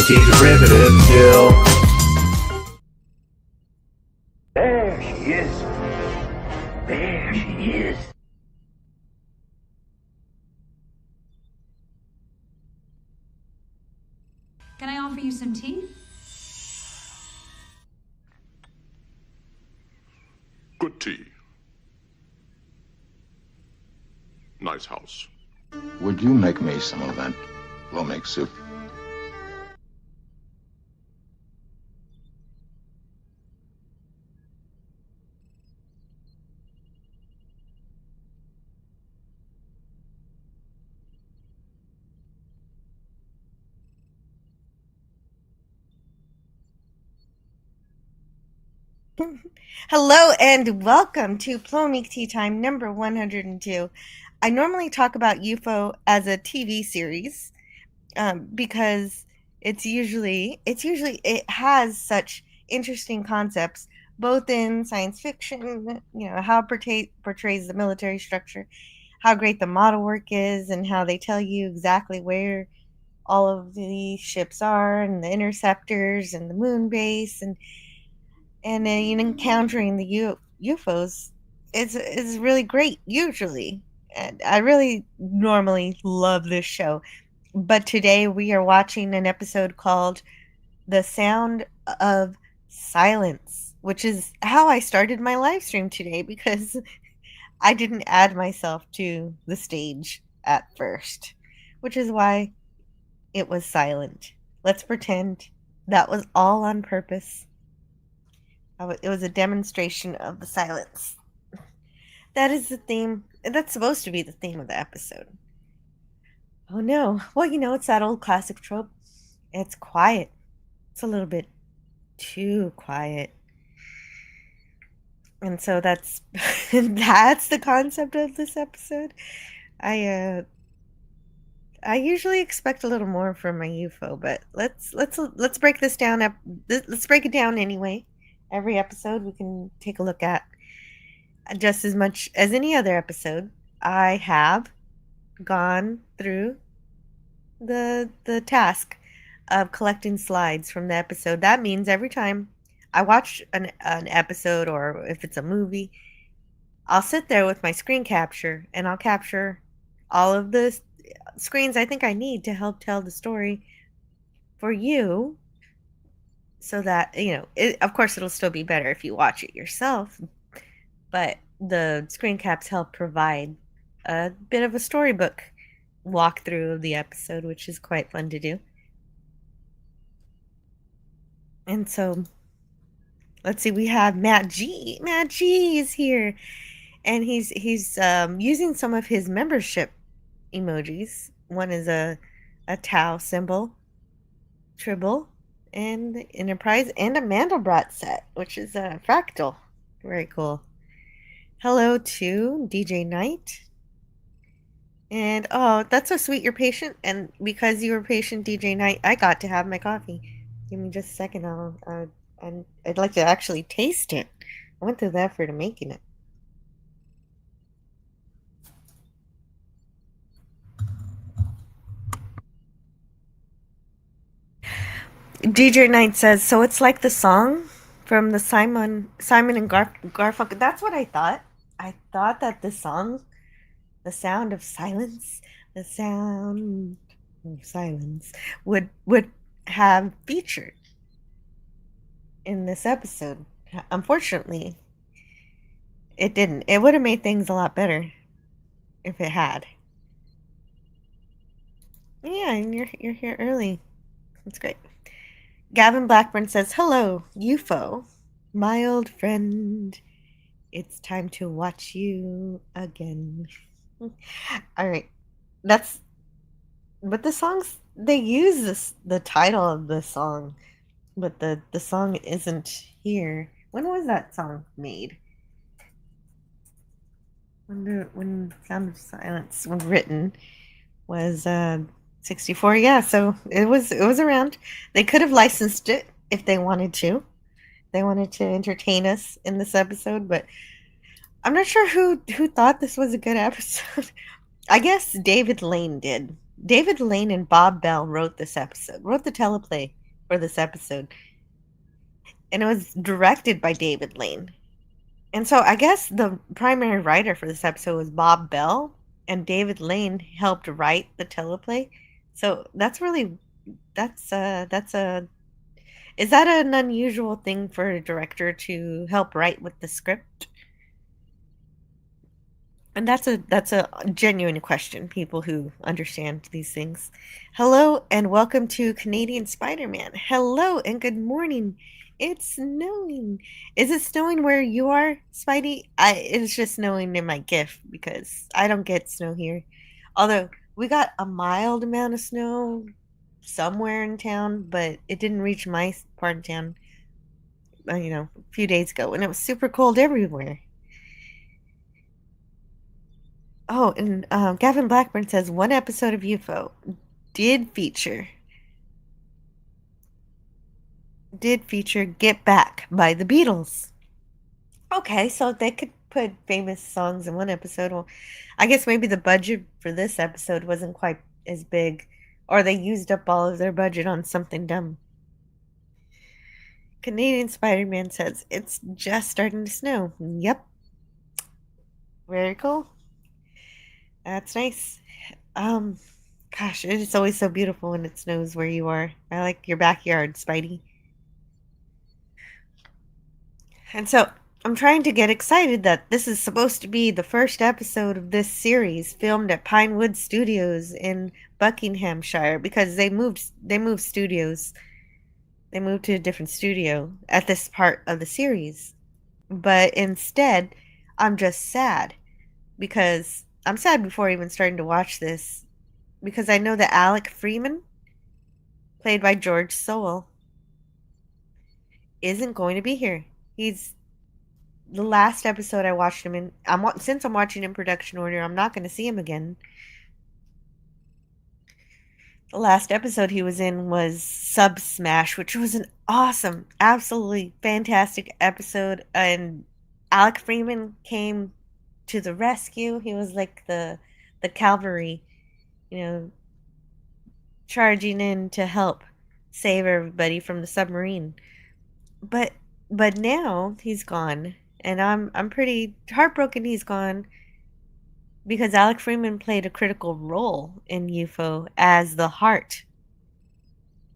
taking derivative still. There she is. There she is. Can I offer you some tea? Good tea. Nice house. Would you make me some of that Plomeek soup? Hello and welcome to Plomeek Teatime number 102. I normally talk about UFO as a TV series because it has such interesting concepts, both in science fiction, how it portrays the military structure, how great the model work is, and how they tell you exactly where all of the ships are, and the interceptors, and the moon base, and encountering the UFOs is really great usually. And I really normally love this show, but today we are watching an episode called The Sound of Silence, which is how I started my live stream today because I didn't add myself to the stage at first, which is why it was silent. Let's pretend that was all on purpose. It was a demonstration of the silence. That is the theme. That's supposed to be the theme of the episode. Oh no. Well, it's that old classic trope. It's quiet. It's a little bit too quiet. And so that's that's the concept of this episode. I usually expect a little more from my UFO, but let's break this down. Let's break it down anyway. Every episode we can take a look at just as much as any other episode. I have gone through the task of collecting slides from the episode. That means every time I watch an episode, or if it's a movie, I'll sit there with my screen capture and I'll capture all of the screens I think I need to help tell the story for you. So that, of course, it'll still be better if you watch it yourself. But the screen caps help provide a bit of a storybook walkthrough of the episode, which is quite fun to do. And so, let's see, we have Matt G. Matt G is here. And he's using some of his membership emojis. One is a Tau symbol, Tribble, and Enterprise, and a Mandelbrot set, which is a fractal. Very cool. Hello to DJ Knight. And oh, that's so sweet, you're patient. And because you were patient, DJ Knight, I got to have my coffee. Give me just a second. I'd like to actually taste it. I went through the effort of making it. DJ Knight says, so it's like the song from the Simon and Garfunkel. That's what I thought. I thought that the song, The Sound of Silence, The Sound of Silence, would have featured in this episode. Unfortunately, it didn't. It would have made things a lot better if it had. Yeah, and you're here early. That's great. Gavin Blackburn says, hello, UFO, my old friend. It's time to watch you again. All right. But the songs, they use the title of the song, but the song isn't here. When was that song made? When Sound of Silence was written was 64. Yeah, so it was around. They could have licensed it if they wanted to. They wanted to entertain us in this episode, but I'm not sure who thought this was a good episode. I guess David Lane did. David Lane and Bob Bell wrote this episode, wrote the teleplay for this episode, and it was directed by David Lane. And so I guess the primary writer for this episode was Bob Bell, and David Lane helped write the teleplay. So that's a is that an unusual thing for a director to help write with the script? And that's a genuine question, people who understand these things. Hello and welcome to Canadian Spider-Man. Hello and good morning. It's snowing. Is it snowing where you are, Spidey? It's just snowing in my gift because I don't get snow here. Although we got a mild amount of snow somewhere in town, but it didn't reach my part of town, a few days ago, and it was super cold everywhere. Oh, and Gavin Blackburn says one episode of UFO did feature "Get Back" by the Beatles. Okay, so they could put famous songs in one episode. Well, I guess maybe the budget for this episode wasn't quite as big, or they used up all of their budget on something dumb. Canadian Spider-Man says it's just starting to snow. Yep. Very cool. That's nice. Um, Gosh, it is always so beautiful when it snows where you are. I like your backyard, Spidey. And so I'm trying to get excited that this is supposed to be the first episode of this series filmed at Pinewood Studios in Buckinghamshire because they moved studios. They moved to a different studio at this part of the series. But instead, I'm just sad because I'm sad before even starting to watch this because I know that Alec Freeman, played by George Sowell, isn't going to be here. He's the last episode I watched him in. Since I'm watching in production order, I'm not going to see him again. The last episode he was in was Sub Smash, which was an awesome, absolutely fantastic episode, and Alec Freeman came to the rescue. He was like the cavalry, you know, charging in to help save everybody from the submarine. But now he's gone, and I'm pretty heartbroken he's gone because Alec Freeman played a critical role in UFO as the heart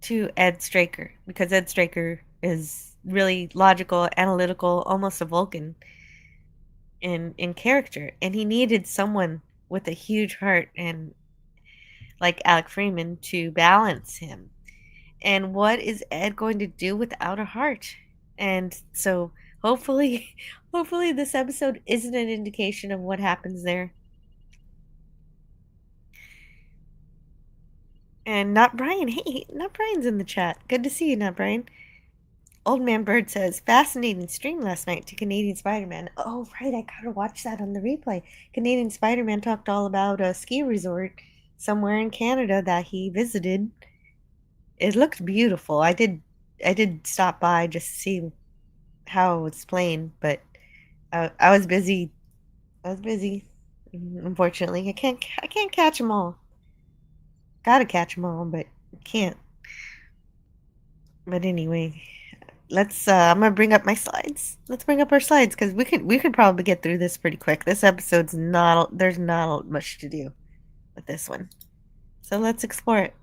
to Ed Straker, because Ed Straker is really logical, analytical, almost a Vulcan in character, and he needed someone with a huge heart and like Alec Freeman to balance him. And what is Ed going to do without a heart? And so hopefully hopefully this episode isn't an indication of what happens there. And Not Brian. Hey, Not Brian's in the chat. Good to see you, Not Brian. Old Man Bird says, fascinating stream last night to Canadian Spider-Man. Oh, right, I gotta watch that on the replay. Canadian Spider-Man talked all about a ski resort somewhere in Canada that he visited. It looked beautiful. I did stop by just to see how it was playing, but I was busy. I was busy. Unfortunately, I can't catch them all. Gotta catch them all, but can't. But anyway, let's. I'm gonna bring up my slides. Let's bring up our slides because we could probably get through this pretty quick. This episode's not. There's not much to do with this one, so let's explore it.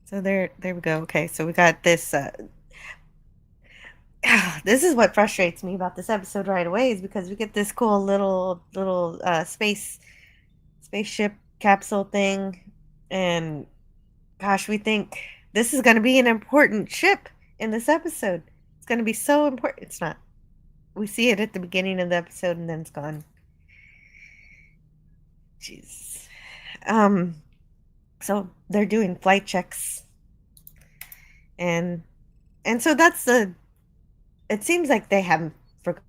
So there we go. Okay, so we got this. This is what frustrates me about this episode right away is because we get this cool little spaceship capsule thing, and gosh, we think this is going to be an important ship in this episode. It's going to be so important. It's not. We see it at the beginning of the episode and then it's gone. Jeez. So they're doing flight checks, and so that's the. It seems like they haven't forgotten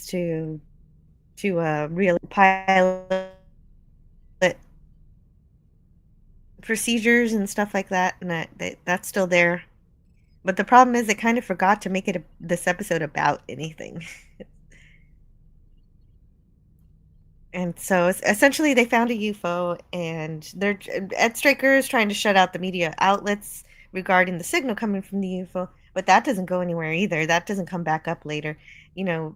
to really pilot procedures and stuff like that, and that's still there. But the problem is, they kind of forgot to make this episode about anything. And so essentially, they found a UFO, and they're Ed Straker is trying to shut out the media outlets regarding the signal coming from the UFO, but that doesn't go anywhere either. That doesn't come back up later. You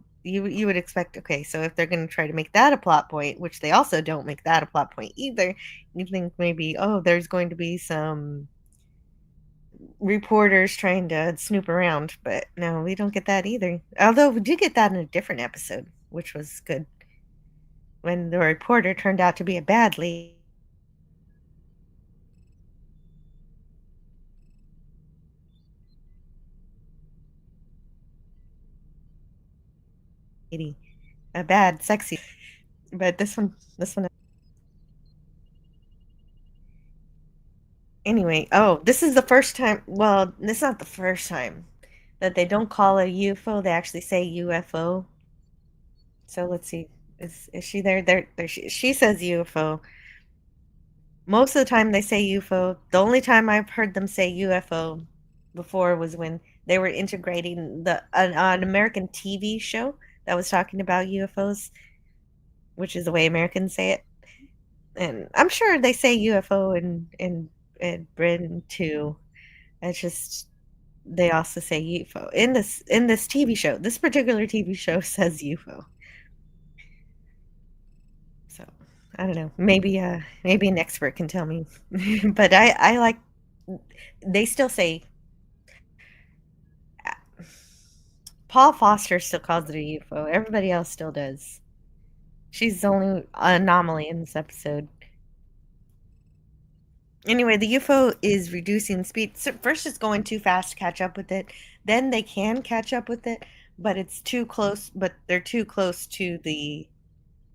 would expect, okay, so if they're going to try to make that a plot point, which they also don't make that a plot point either, you think maybe, oh, there's going to be some reporters trying to snoop around, but no, we don't get that either. Although we did get that in a different episode, which was good, when the reporter turned out to be a bad lady, a bad sexy. But this one anyway. Oh, this is the first time. Well, it's not the first time that they don't call a UFO. They actually say UFO. So let's see. Is she there? There she says UFO. Most of the time they say UFO. The only time I've heard them say UFO before was when they were integrating an American TV show that was talking about UFOs, which is the way Americans say it. And I'm sure they say UFO in Britain too. It's just they also say UFO in this TV show. This particular TV show says UFO. So I don't know. Maybe an expert can tell me. But I like, they still say, Paul Foster still calls it a UFO. Everybody else still does. She's the only anomaly in this episode. Anyway, the UFO is reducing speed. So first, it's going too fast to catch up with it. Then they can catch up with it, but it's too close. But they're too close to the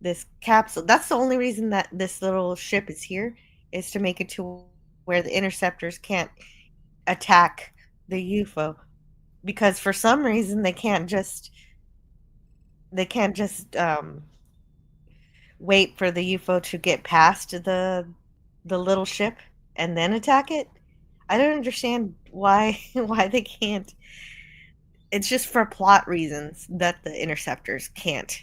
this capsule. That's the only reason that this little ship is here, is to make it to where the interceptors can't attack the UFO, because for some reason they can't just wait for the UFO to get past the little ship and then attack it. I don't understand why why they can't. It's just for plot reasons that the interceptors can't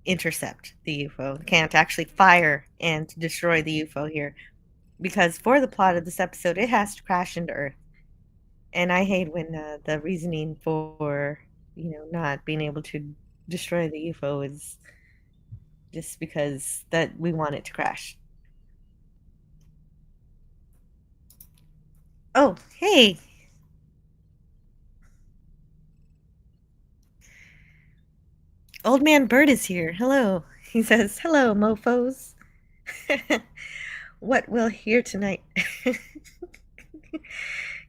intercept the UFO, can't actually fire and destroy the UFO here, because for the plot of this episode, it has to crash into Earth. And I hate when the reasoning for, not being able to destroy the UFO is just because that we want it to crash. Oh, hey, Old Man Bird is here. Hello. He says, "Hello, mofos." What we'll hear tonight.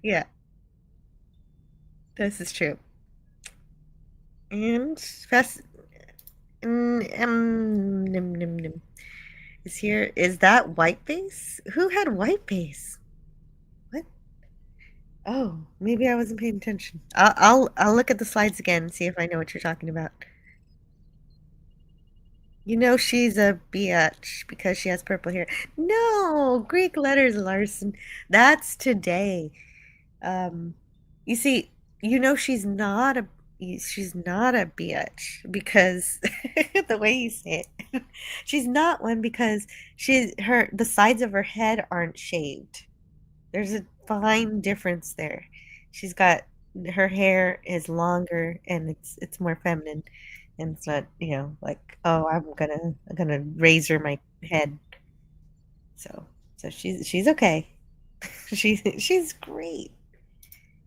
Yeah, this is true. And fast. Nim, nim, nim. Is here? Is that Whiteface? Who had Whiteface? What? Oh, maybe I wasn't paying attention. I'll look at the slides again and see if I know what you're talking about. You know she's a bitch because she has purple hair. No, Greek letters, Larson. That's today. Um, you see, she's not a bitch because the way you say it. She's not one because the sides of her head aren't shaved. There's a fine difference there. She's got her hair is longer and it's more feminine, and it's not, like, oh, I'm gonna razor my head. So she's okay. She's great.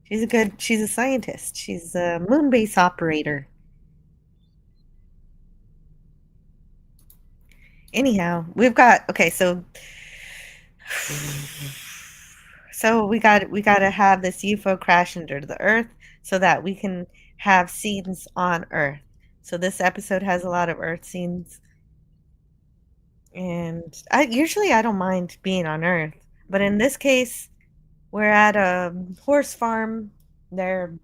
She's a scientist. She's a moon base operator. Anyhow, we've got, okay, so we got to have this UFO crash into the Earth so that we can have scenes on Earth. So this episode has a lot of Earth scenes, and I don't mind being on Earth, but in this case, we're at a horse farm. They're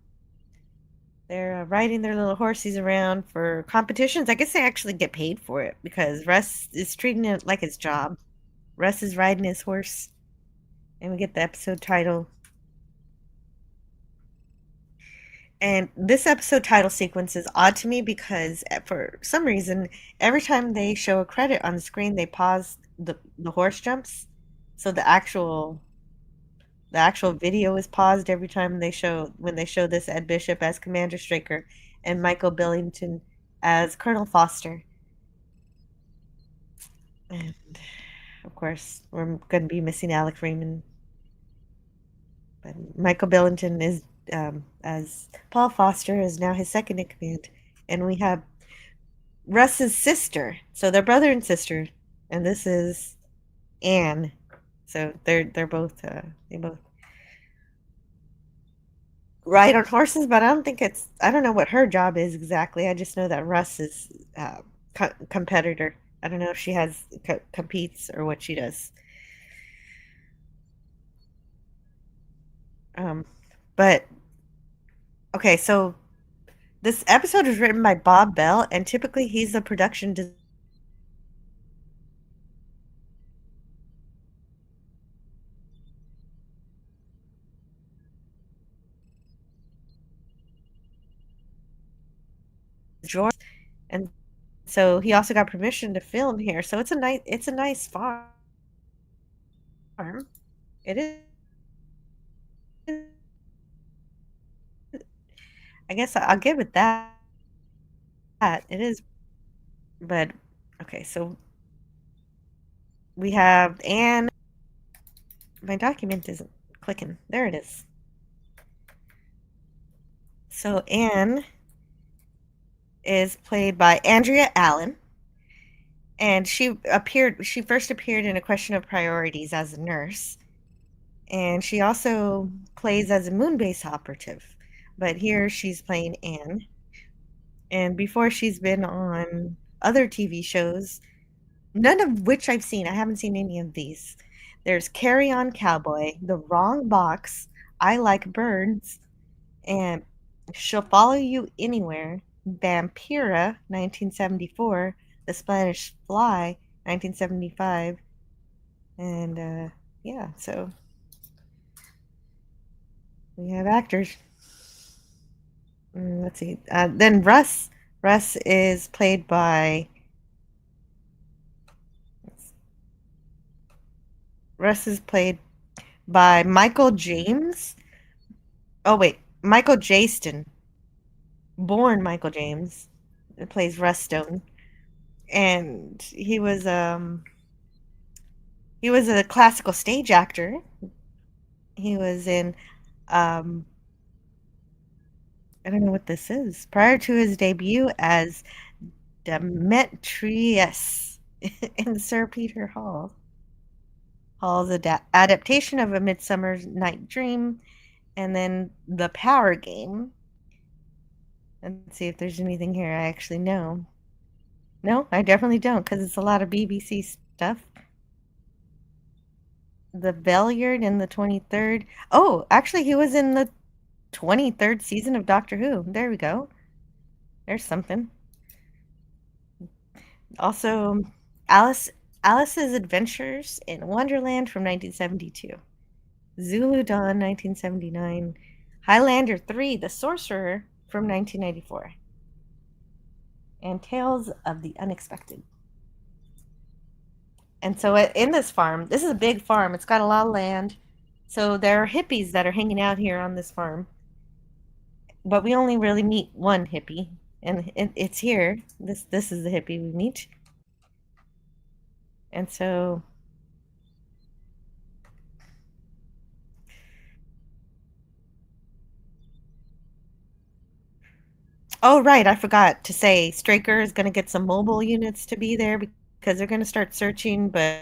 they're riding their little horses around for competitions. I guess they actually get paid for it because Russ is treating it like his job. Russ is riding his horse, and we get the episode title. And this episode title sequence is odd to me because for some reason, every time they show a credit on the screen, they pause the horse jumps. So the actual video is paused every time they show this Ed Bishop as Commander Straker and Michael Billington as Colonel Foster. And of course, we're going to be missing Alec Freeman. But Michael Billington is as Paul Foster is now his second in command, and we have Russ's sister. So they're brother and sister, and this is Anne. So they're both they both ride on horses, but I don't know what her job is exactly. I just know that Russ is competitor. I don't know if she has competes or what she does. Um, but okay, so this episode was written by Bob Bell, and typically he's the production designer, and so he also got permission to film here. So it's a nice farm. It is. I guess I'll give it that. It is, but okay. So we have Anne. My document isn't clicking. There it is. So Anne is played by Andrea Allen, and she first appeared in A Question of Priorities as a nurse, and she also plays as a moon-base operative, but here she's playing Anne. And before, she's been on other TV shows, none of which I've seen. I haven't seen any of these. There's Carry On Cowboy, The Wrong Box, I Like Birds, and She'll Follow You Anywhere, Vampira, 1974, The Spanish Fly, 1975, and yeah, so we have actors. Let's see. Then Russ. Russ is played by. Russ is played by Michael James. Oh wait, Michael Jaston, born Michael James, plays Russ Stone, and he was a classical stage actor. He was in I don't know what this is. Prior to his debut as Demetrius in Sir Peter Hall's adaptation of A Midsummer Night Dream, and then The Power Game. Let's see if there's anything here I actually know. No, I definitely don't, because it's a lot of BBC stuff. The Belliard in the 23rd. Oh, actually, he was in the 23rd season of Doctor Who. There we go. There's something. Also, Alice's Adventures in Wonderland from 1972. Zulu Dawn, 1979. Highlander 3, The Sorcerer from 1994. And Tales of the Unexpected. And so in this farm, this is a big farm. It's got a lot of land. So there are hippies that are hanging out here on this farm. But we only really meet one hippie, and it's here. This is the hippie we meet. And so oh, right, I forgot to say Straker is going to get some mobile units to be there because they're going to start searching, but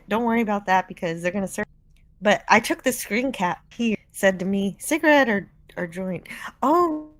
don't worry about that because they're going to search. But I took the screen cap here, said to me, cigarette or joint. Oh,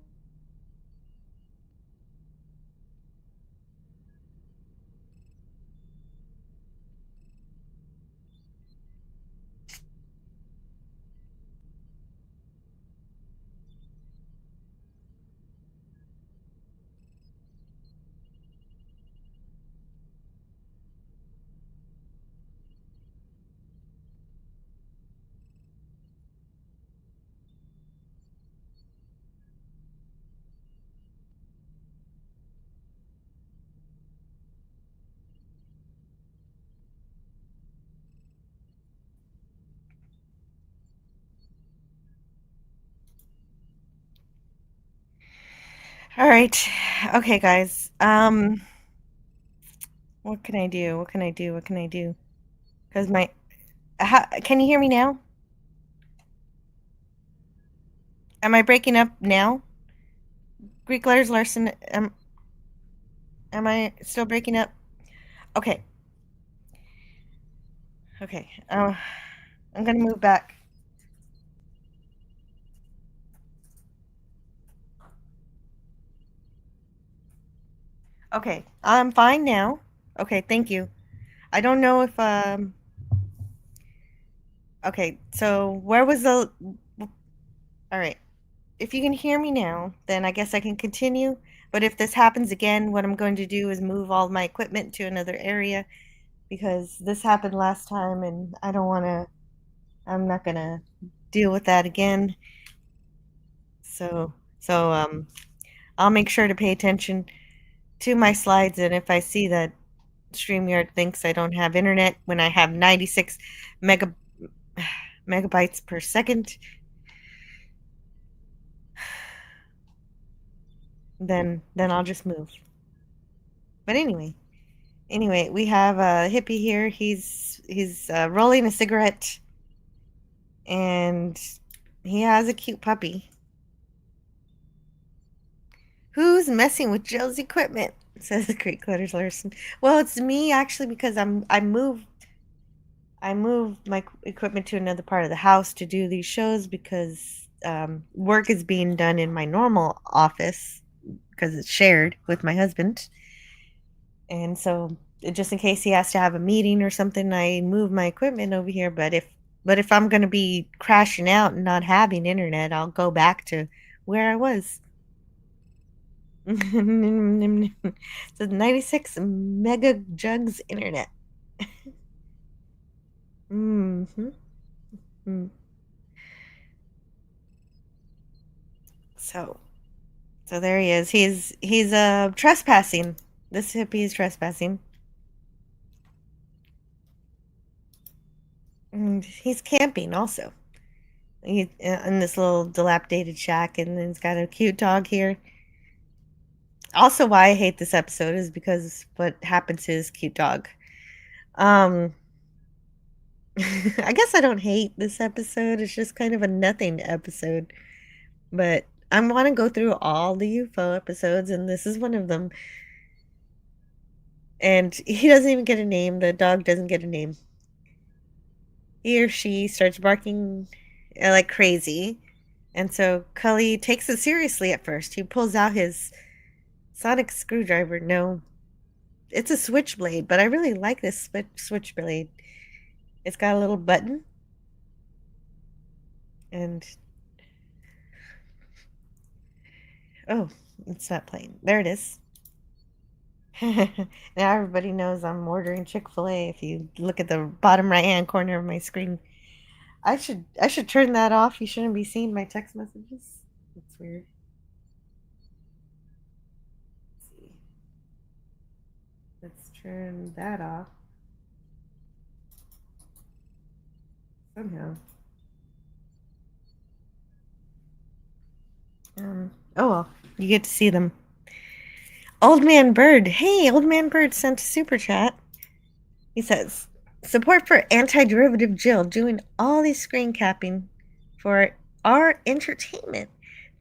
All right. Okay, guys. What can I do? What can I do? What can I do? Because can you hear me now? Am I breaking up now? Greek letters, Larson. Am I still breaking up? Okay. Okay. I'm gonna move back. Okay. I'm fine now. Okay. Thank you. I don't know if Okay. So where was the? All right. If you can hear me now, then I guess I can continue. But if this happens again, what I'm going to do is move all my equipment to another area because this happened last time and I don't want to, I'm not going to deal with that again. So I'll make sure to pay attention to my slides, and if I see that StreamYard thinks I don't have internet when I have 96 mega megabytes per second, then I'll just move. But anyway, we have a hippie here. He's rolling a cigarette, and he has a cute puppy. Who's messing with Joe's equipment? Says the Great Clutters Larson. Well, it's me actually because I moved my equipment to another part of the house to do these shows because work is being done in my normal office because it's shared with my husband. And so just in case he has to have a meeting or something, I move my equipment over here. But if I'm going to be crashing out and not having internet, I'll go back to where I was. So 96 mega jugs internet. Mm-hmm. Mm. So there he is. He's trespassing. This hippie is trespassing. And he's camping also. He in this little dilapidated shack, and then he's got a cute dog here. Also, why I hate this episode is because what happened to his cute dog. Um, I guess I don't hate this episode. It's just kind of a nothing episode. But I want to go through all the UFO episodes, and this is one of them. And he doesn't even get a name. The dog doesn't get a name. He or she starts barking like crazy. And so Cully takes it seriously at first. He pulls out his sonic screwdriver. No, it's a switchblade, but I really like this switchblade. It's got a little button. And oh, it's not playing. There it is. Now everybody knows I'm ordering Chick-fil-A if you look at the bottom right-hand corner of my screen. I should turn that off. You shouldn't be seeing my text messages. That's weird. Let's see. Let's turn that off. Somehow. Oh well, you get to see them. Old Man Bird. Hey, Old Man Bird sent a super chat. He says, support for anti-derivative Jill doing all these screen capping for our entertainment.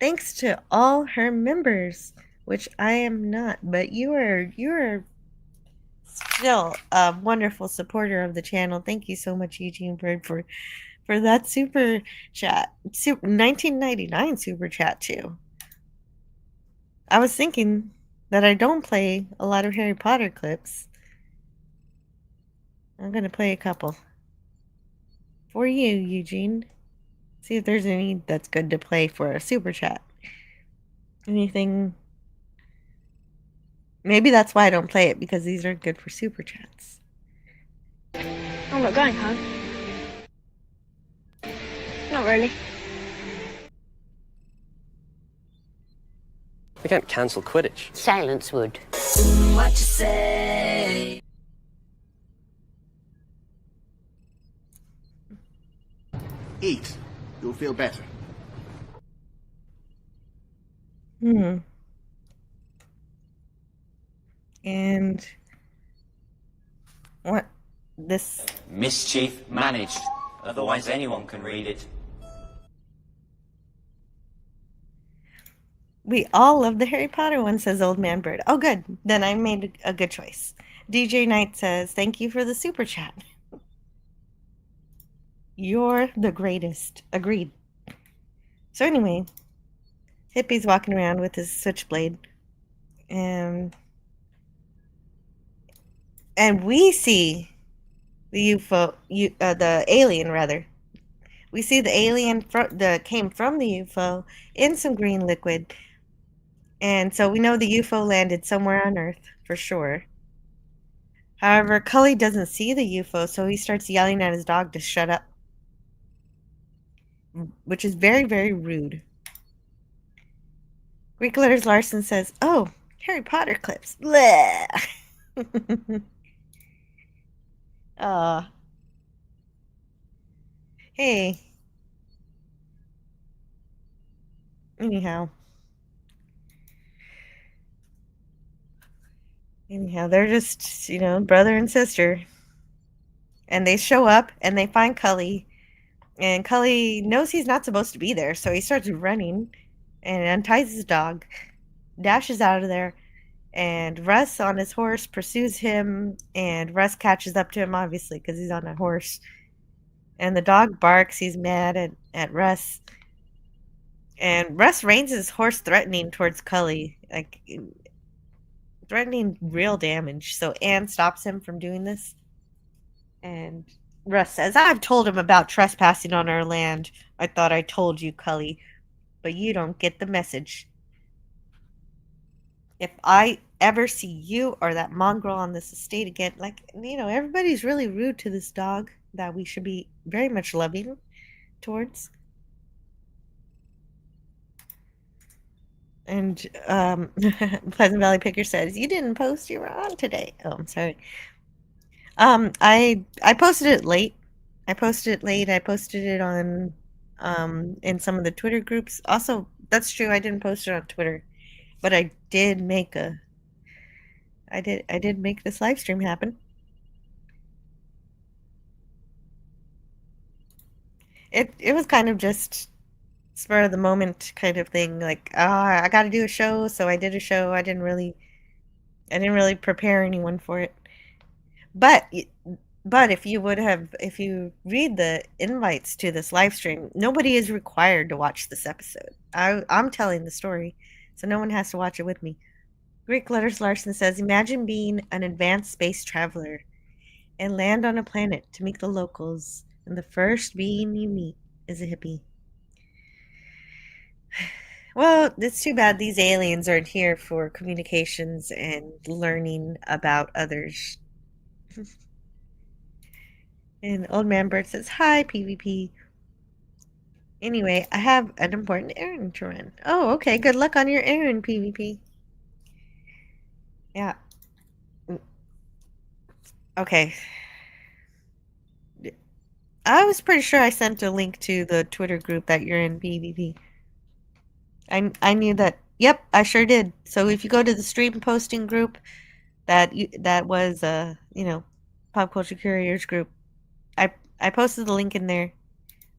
Thanks to all her members, which I am not, but you are still a wonderful supporter of the channel. Thank you so much, Eugene Bird, for that super chat. 1999 super chat too. I was thinking that I don't play a lot of Harry Potter clips. I'm gonna play a couple for you, Eugene. See if there's any that's good to play for a super chat. Anything? Maybe that's why I don't play it, because these are good for super chats. I'm not going home. Not really. We can't cancel Quidditch. Silence would. What you say? Eat. You'll feel better. And what this Mischief managed. Otherwise anyone can read it. we all love the Harry Potter one, says Old Man Bird. Oh, good. Then I made a good choice. DJ Knight says, thank you for the super chat. You're the greatest. Agreed. So anyway, Hippie's walking around with his switchblade. And we see the UFO, the alien rather. We see the alien that came from the UFO in some green liquid. And so we know the UFO landed somewhere on Earth for sure. However, Cully doesn't see the UFO, so he starts yelling at his dog to shut up, which is very, very rude. Greek Letters Larson says, oh, Harry Potter clips. Bleh. Hey. Anyhow, they're just, brother and sister. And they show up and they find Cully. And Cully knows he's not supposed to be there, so he starts running and unties his dog, dashes out of there. And Russ on his horse pursues him, and Russ catches up to him, obviously, because he's on a horse. And the dog barks. He's mad at Russ. And Russ reins his horse, threatening towards Cully, like threatening real damage. So Anne stops him from doing this. And Russ says, I've told him about trespassing on our land. I thought I told you, Cully, but you don't get the message. If I ever see you or that mongrel on this estate again, everybody's really rude to this dog that we should be very much loving towards. And Pleasant Valley Picker says, you didn't post, you were on today. Oh, I'm sorry. I posted it late. I posted it on in some of the Twitter groups. Also, that's true, I didn't post it on Twitter. But I did make this live stream happen. It was kind of just spur of the moment kind of thing, like, I got to do a show, so I did a show. I didn't really prepare anyone for it. But if you read the invites to this live stream, nobody is required to watch this episode. I'm telling the story, so no one has to watch it with me. Greek Letters Larson says, imagine being an advanced space traveler and land on a planet to meet the locals, and the first being you meet is a hippie. Well, it's too bad these aliens aren't here for communications and learning about others. And Old Man Bird says, hi, PvP. Anyway, I have an important errand to run. Oh, okay. Good luck on your errand, PvP. Yeah. Okay. I was pretty sure I sent a link to the Twitter group that you're in, PvP. I knew that. Yep, I sure did. So if you go to the stream posting group, that was Pop Culture Couriers group. I posted the link in there.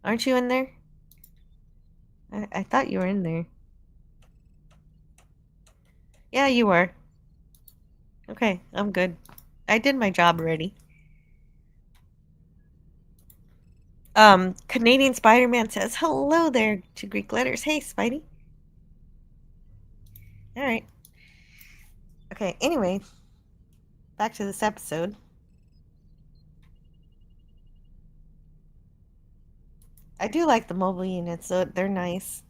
Aren't you in there? I thought you were in there. Yeah, you were. Okay, I'm good. I did my job already. Canadian Spider-Man says, hello there to Greek Letters. Hey, Spidey. Alright. Okay, anyway. Back to this episode. I do like the mobile units, so they're nice.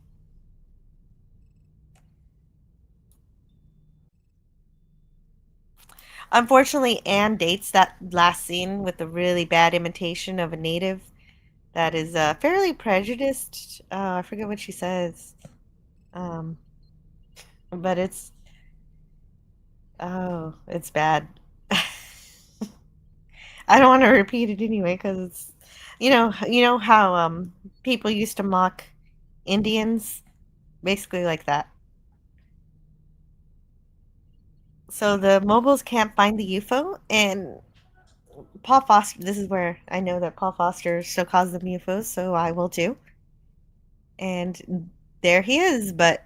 Unfortunately, Anne dates that last scene with a really bad imitation of a native that is fairly prejudiced. I forget what she says. But it's bad. I don't want to repeat it anyway because it's you know how people used to mock Indians, basically like that. So the mobiles can't find the UFO, and Paul Foster. This is where I know that Paul Foster still calls them UFOs, so I will too. And there he is, but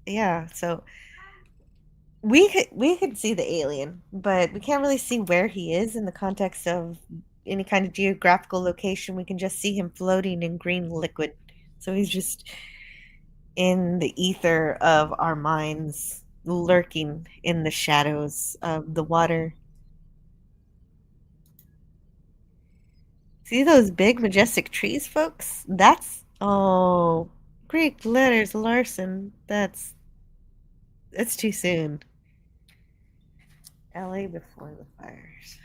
yeah, so we could see the alien, but we can't really see where he is in the context of any kind of geographical location. We can just see him floating in green liquid. So he's just in the ether of our minds, lurking in the shadows of the water. See those big majestic trees, folks? That's Greek letters Larson. That's too soon. LA before the fires.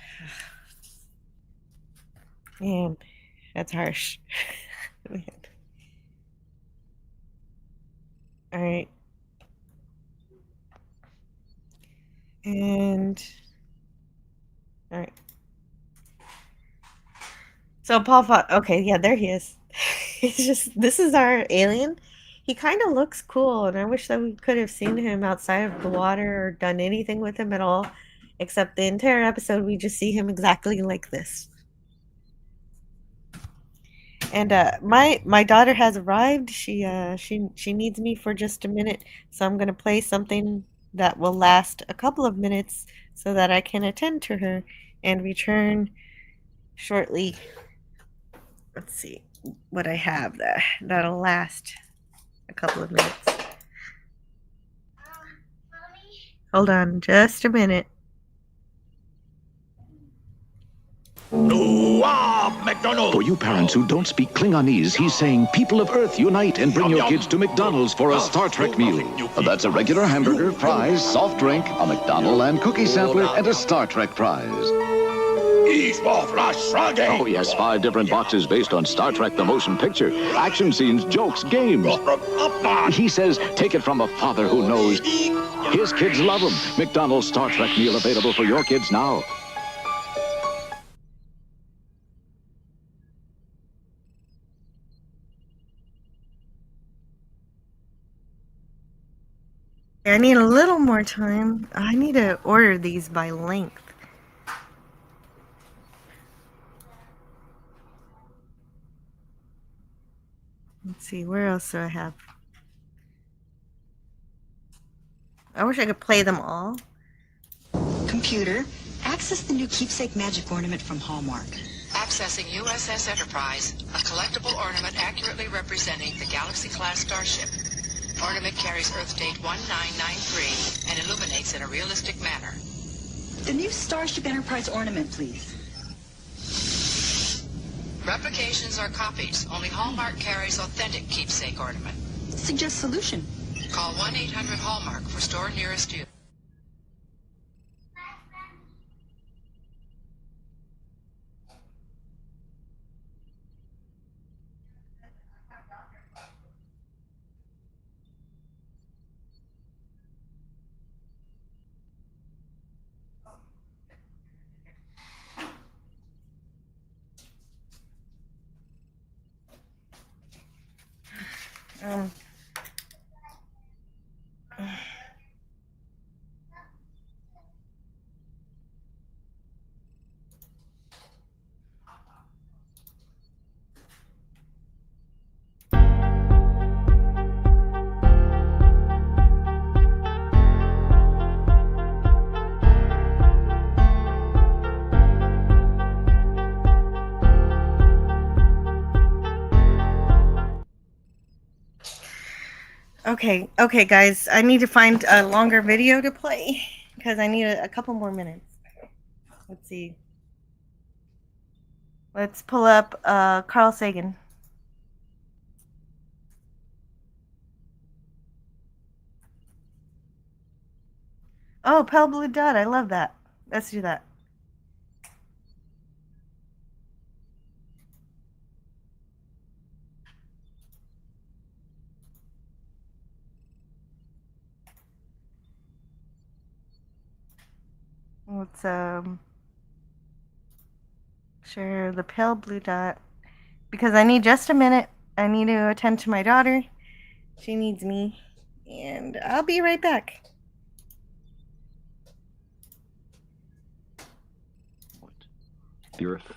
Man, that's harsh. Man. All right. And all right. So okay, yeah, there he is. He's just this is our alien. He kind of looks cool, and I wish that we could have seen him outside of the water or done anything with him at all, except the entire episode we just see him exactly like this. And my daughter has arrived. She needs me for just a minute, so I'm gonna play something that will last a couple of minutes so that I can attend to her and return shortly. Let's see what I have that'll last a couple of minutes. Hold on just a minute. For you parents who don't speak Klingonese, he's saying, people of Earth, unite and bring your kids to McDonald's for a Star Trek meal. That's a regular hamburger, fries, soft drink, a McDonald and cookie sampler, and a Star Trek prize. Oh, yes, 5 different boxes based on Star Trek the Motion Picture. Action scenes, jokes, games. He says, take it from a father who knows. His kids love him. McDonald's Star Trek meal available for your kids now. I need a little more time. I need to order these by length. Let's see, where else do I have? I wish I could play them all. Computer, access the new keepsake magic ornament from Hallmark. Accessing USS Enterprise, a collectible ornament accurately representing the Galaxy-class starship. Ornament carries Earth date 1993 and illuminates in a realistic manner. The new Starship Enterprise ornament, please. Replications are copies. Only Hallmark carries authentic keepsake ornament. Suggest solution. Call 1-800-HALLMARK for store nearest you. Um, Okay, guys, I need to find a longer video to play because I need a couple more minutes. Let's see. Let's pull up Carl Sagan. Oh, Pale Blue Dot, I love that. Let's do that. Let's share the Pale Blue Dot because I need just a minute. I need to attend to my daughter. She needs me, and I'll be right back. The Earth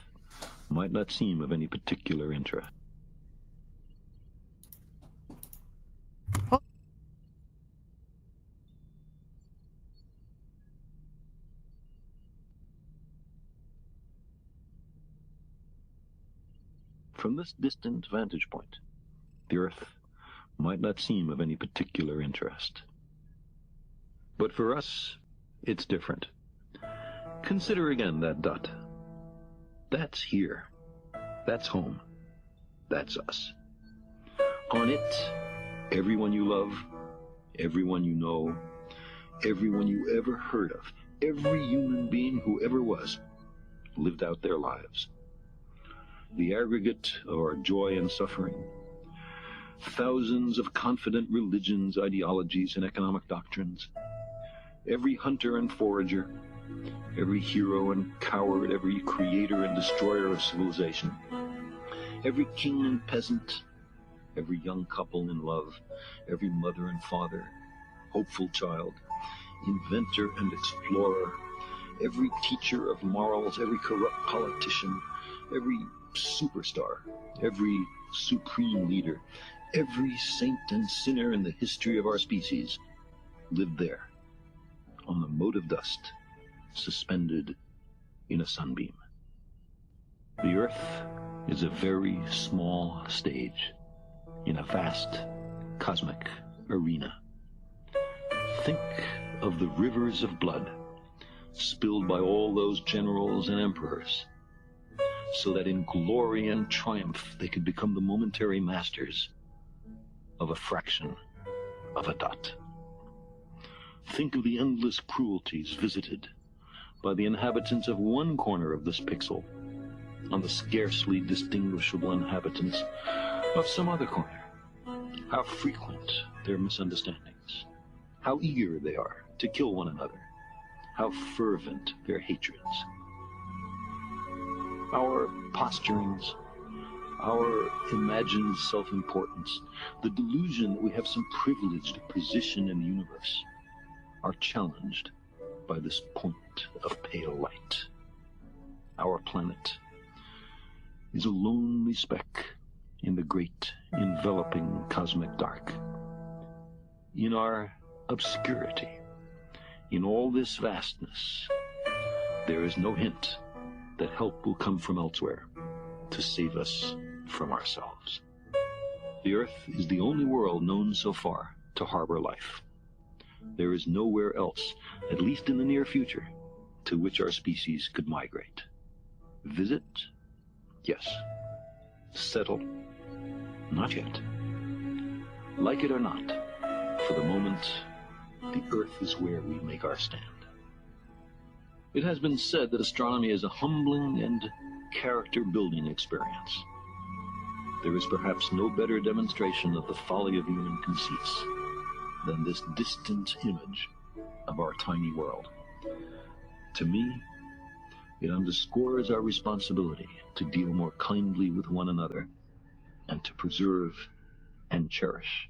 might not seem of any particular interest. From this distant vantage point, the Earth might not seem of any particular interest. But for us, it's different. Consider again that dot. That's here. That's home. That's us. On it, everyone you love, everyone you know, everyone you ever heard of, every human being who ever was, lived out their lives. The aggregate of our joy and suffering, thousands of confident religions, ideologies, and economic doctrines, every hunter and forager, every hero and coward, every creator and destroyer of civilization, every king and peasant, every young couple in love, every mother and father, hopeful child, inventor and explorer, every teacher of morals, every corrupt politician, every superstar, every supreme leader, every saint and sinner in the history of our species lived there, on the mote of dust, suspended in a sunbeam. The Earth is a very small stage in a vast cosmic arena. Think of the rivers of blood spilled by all those generals and emperors, so that in glory and triumph they could become the momentary masters of a fraction of a dot. Think of the endless cruelties visited by the inhabitants of one corner of this pixel on the scarcely distinguishable inhabitants of some other corner. How frequent their misunderstandings, how eager they are to kill one another, how fervent their hatreds. Our posturings, our imagined self-importance, the delusion that we have some privileged position in the universe, are challenged by this point of pale light. Our planet is a lonely speck in the great enveloping cosmic dark. In our obscurity, in all this vastness, there is no hint that help will come from elsewhere to save us from ourselves. The Earth is the only world known so far to harbor life. There is nowhere else, at least in the near future, to which our species could migrate. Visit? Yes. Settle? Not yet. Like it or not, for the moment, the Earth is where we make our stand. It has been said that astronomy is a humbling and character-building experience. There is perhaps no better demonstration of the folly of human conceits than this distant image of our tiny world. To me, it underscores our responsibility to deal more kindly with one another and to preserve and cherish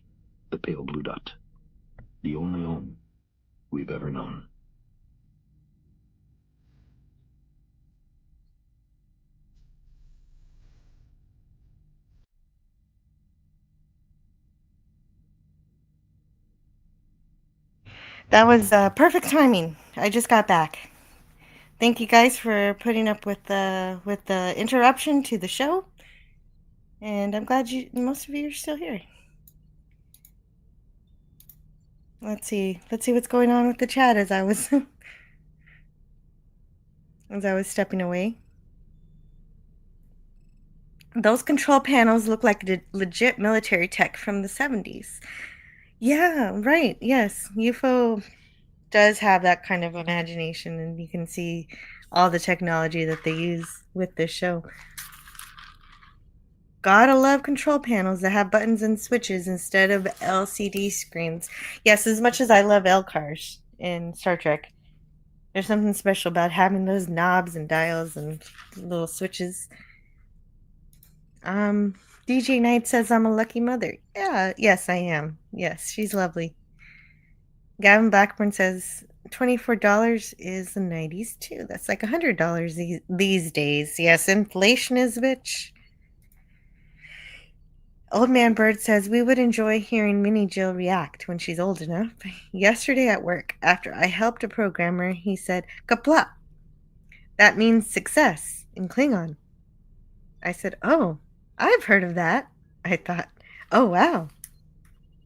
the pale blue dot, the only home we've ever known. That was perfect timing. I just got back. Thank you guys for putting up with the interruption to the show. And I'm glad most of you are still here. Let's see what's going on with the chat as I was as I was stepping away. Those control panels look like legit military tech from the 70s. Yeah, right. Yes, UFO does have that kind of imagination, and you can see all the technology that they use with this show. Gotta love control panels that have buttons and switches instead of LCD screens. Yes, as much as I love LCARs in Star Trek, there's something special about having those knobs and dials and little switches. DJ Knight says I'm a lucky mother. Yeah, yes, I am. Yes, she's lovely. Gavin Blackburn says $24 is the 90s too. That's like $100 these days. Yes, inflation is a bitch. Old Man Bird says we would enjoy hearing Minnie Jill react when she's old enough. Yesterday at work, after I helped a programmer, he said, Kapla. That means success in Klingon. I said, oh, I've heard of that. I thought, oh, wow.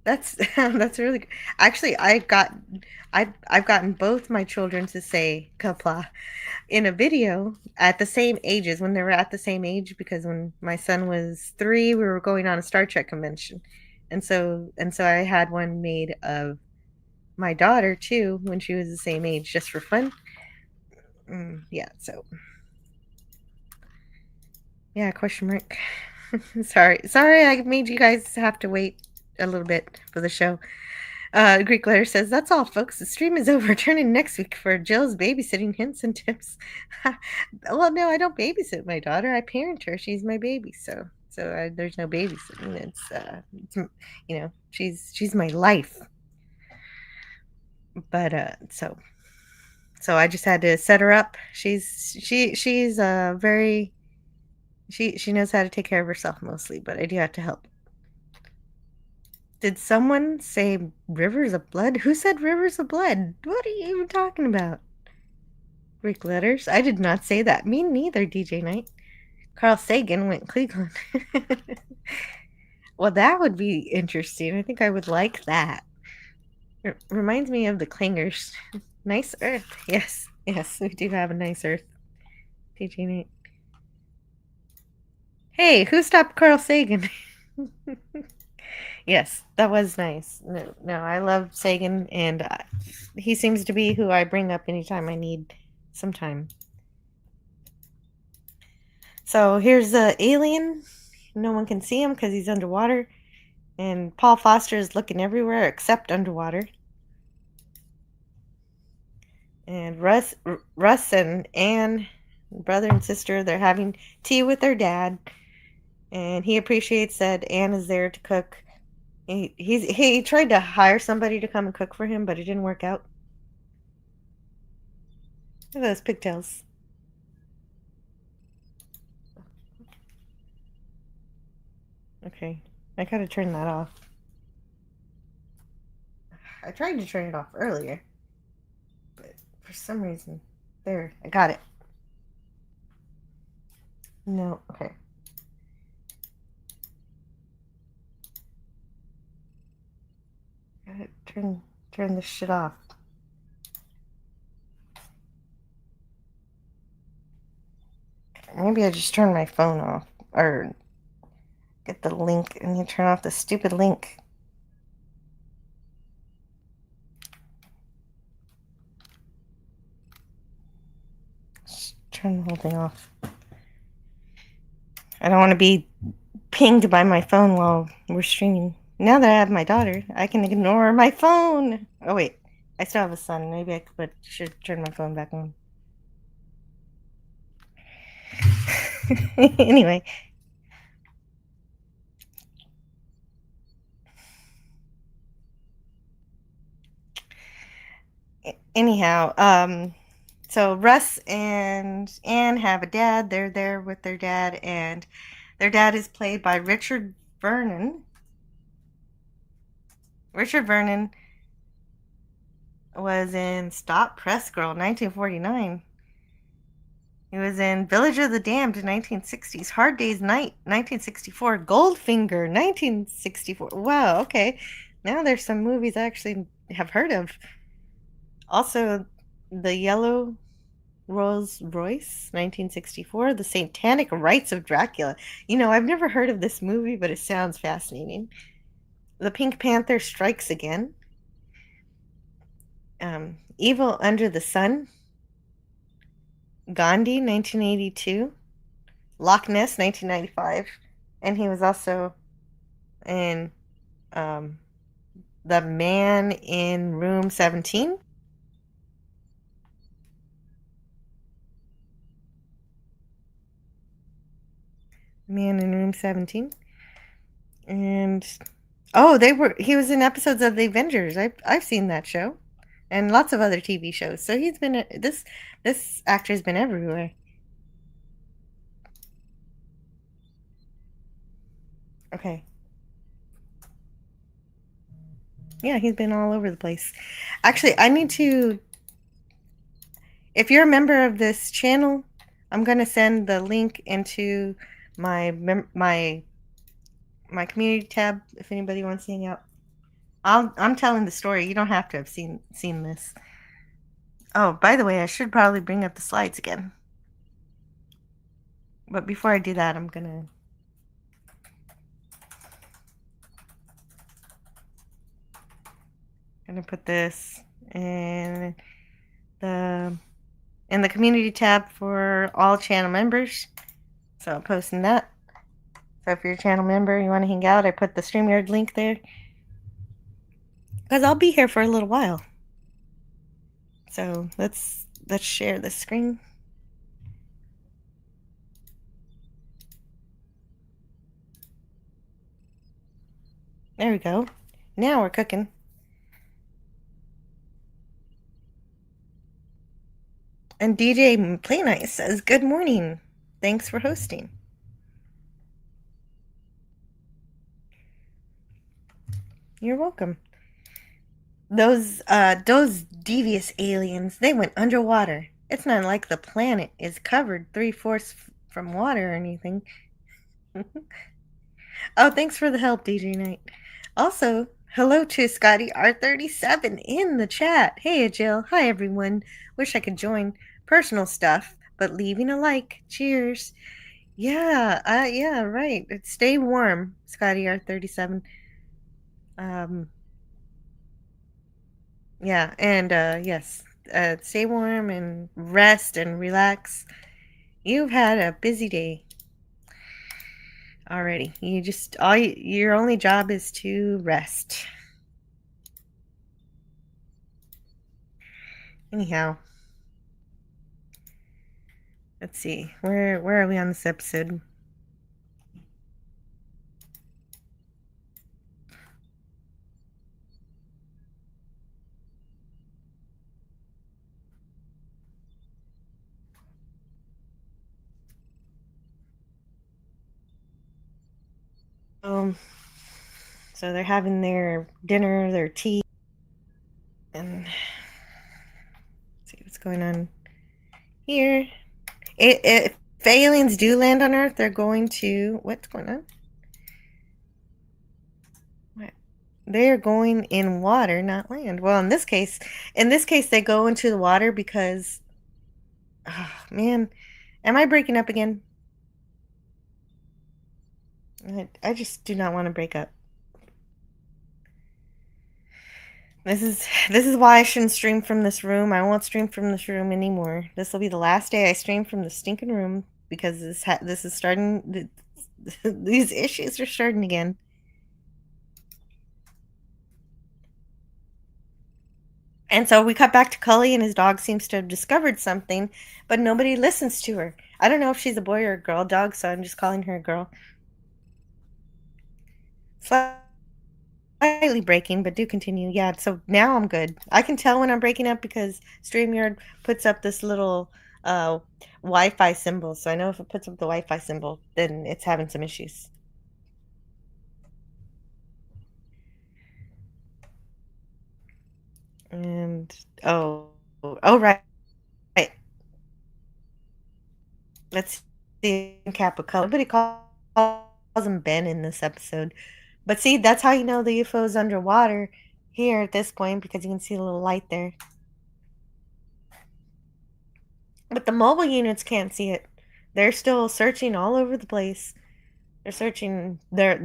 That's that's really good. Actually, I've gotten both my children to say Kapla in a video at the same ages when they were at the same age, because when my son was 3, we were going on a Star Trek convention. And so I had one made of my daughter too when she was the same age, just for fun. Yeah, so yeah, question mark. Sorry I made you guys have to wait a little bit for the show. Greek Letter says, that's all, folks. The stream is over. Turn in next week for Jill's babysitting hints and tips. Well, no, I don't babysit my daughter. I parent her. She's my baby. So there's no babysitting. It's she's my life. But so I just had to set her up. She's very, she knows how to take care of herself mostly, but I do have to help. Did someone say rivers of blood? Who said rivers of blood? What are you even talking about? Greek letters? I did not say that. Me neither, DJ Knight. Carl Sagan went Cleveland. Well, that would be interesting. I think I would like that. It reminds me of the Clingers. Nice Earth. Yes, we do have a nice Earth. DJ Knight. Hey, who stopped Carl Sagan? Yes, that was nice. No, I love Sagan, and he seems to be who I bring up anytime I need some time. So here's the alien. No one can see him because he's underwater, and Paul Foster is looking everywhere except underwater. And Russ and Anne, brother and sister, they're having tea with their dad, and he appreciates that Anne is there to cook. He tried to hire somebody to come and cook for him, but it didn't work out. Look at those pigtails. Okay, I gotta turn that off. I tried to turn it off earlier, but for some reason, there, I got it. No, okay. Gotta turn this shit off. Maybe I just turn my phone off, or get the link and you turn off the stupid link. Just turn the whole thing off. I don't want to be pinged by my phone while we're streaming. Now that I have my daughter, I can ignore my phone. Oh wait, I still have a son. Maybe I should turn my phone back on. Anyway. Anyhow, so Russ and Anne have a dad. They're there with their dad, and their dad is played by Richard Vernon. Richard Vernon was in Stop Press Girl, 1949. He was in Village of the Damned in 1960s, Hard Day's Night, 1964, Goldfinger, 1964. Wow, okay. Now there's some movies I actually have heard of. Also, The Yellow Rolls Royce, 1964, The Satanic Rites of Dracula. I've never heard of this movie, but it sounds fascinating. The Pink Panther Strikes Again. Evil Under the Sun. Gandhi, 1982. Loch Ness, 1995. And he was also in The Man in Room 17. Man in Room 17. And he was in episodes of The Avengers. I've seen that show. and lots of other TV shows. So he's been this actor's been everywhere. Okay. Yeah, he's been all over the place. Actually, I need to. If you're a member of this channel, I'm gonna send the link into my my community tab if anybody wants to hang out. I'm telling the story. You don't have to have seen this. Oh, by the way, I should probably bring up the slides again. But before I do that, I'm gonna put this in the community tab for all channel members. So I'm posting that. So if you're a channel member, you want to hang out, I put the StreamYard link there. Because I'll be here for a little while. So let's share the screen. There we go. Now we're cooking. And DJ Play Nice says, "Good morning. Thanks for hosting." You're welcome. Those devious aliens, they went underwater. It's not like the planet is covered 3/4 from water or anything. Oh, thanks for the help, DJ Knight. Also, hello to Scotty R37 in the chat. Hey, Jill. Hi, everyone. Wish I could join. Personal stuff, but leaving a like. Cheers. Yeah, yeah, right. Stay warm, Scotty R37. Yeah, and yes, stay warm and rest and relax. You've had a busy day already. You just your only job is to rest. Anyhow, let's see. Where are we on this episode? So they're having their dinner, their tea, and let's see what's going on here. If aliens do land on Earth, they're going to what's going on? What? They're going in water, not land. Well, in this case, they go into the water because, oh man, am I breaking up again? I just do not want to break up. This is why I shouldn't stream from this room. I won't stream from this room anymore. This will be the last day I stream from the stinking room because this is starting. These issues are starting again. And so we cut back to Cully, and his dog seems to have discovered something, but nobody listens to her. I don't know if she's a boy or a girl dog, so I'm just calling her a girl. Slightly breaking, but do continue. Yeah, so now I'm good. I can tell when I'm breaking up because StreamYard puts up this little Wi-Fi symbol. So I know if it puts up the Wi-Fi symbol, then it's having some issues. And oh right. Let's see cap of color. Everybody calls him Ben in this episode. But see, that's how you know the UFO is underwater here at this point because you can see a little light there. But the mobile units can't see it. They're still searching all over the place. They're searching their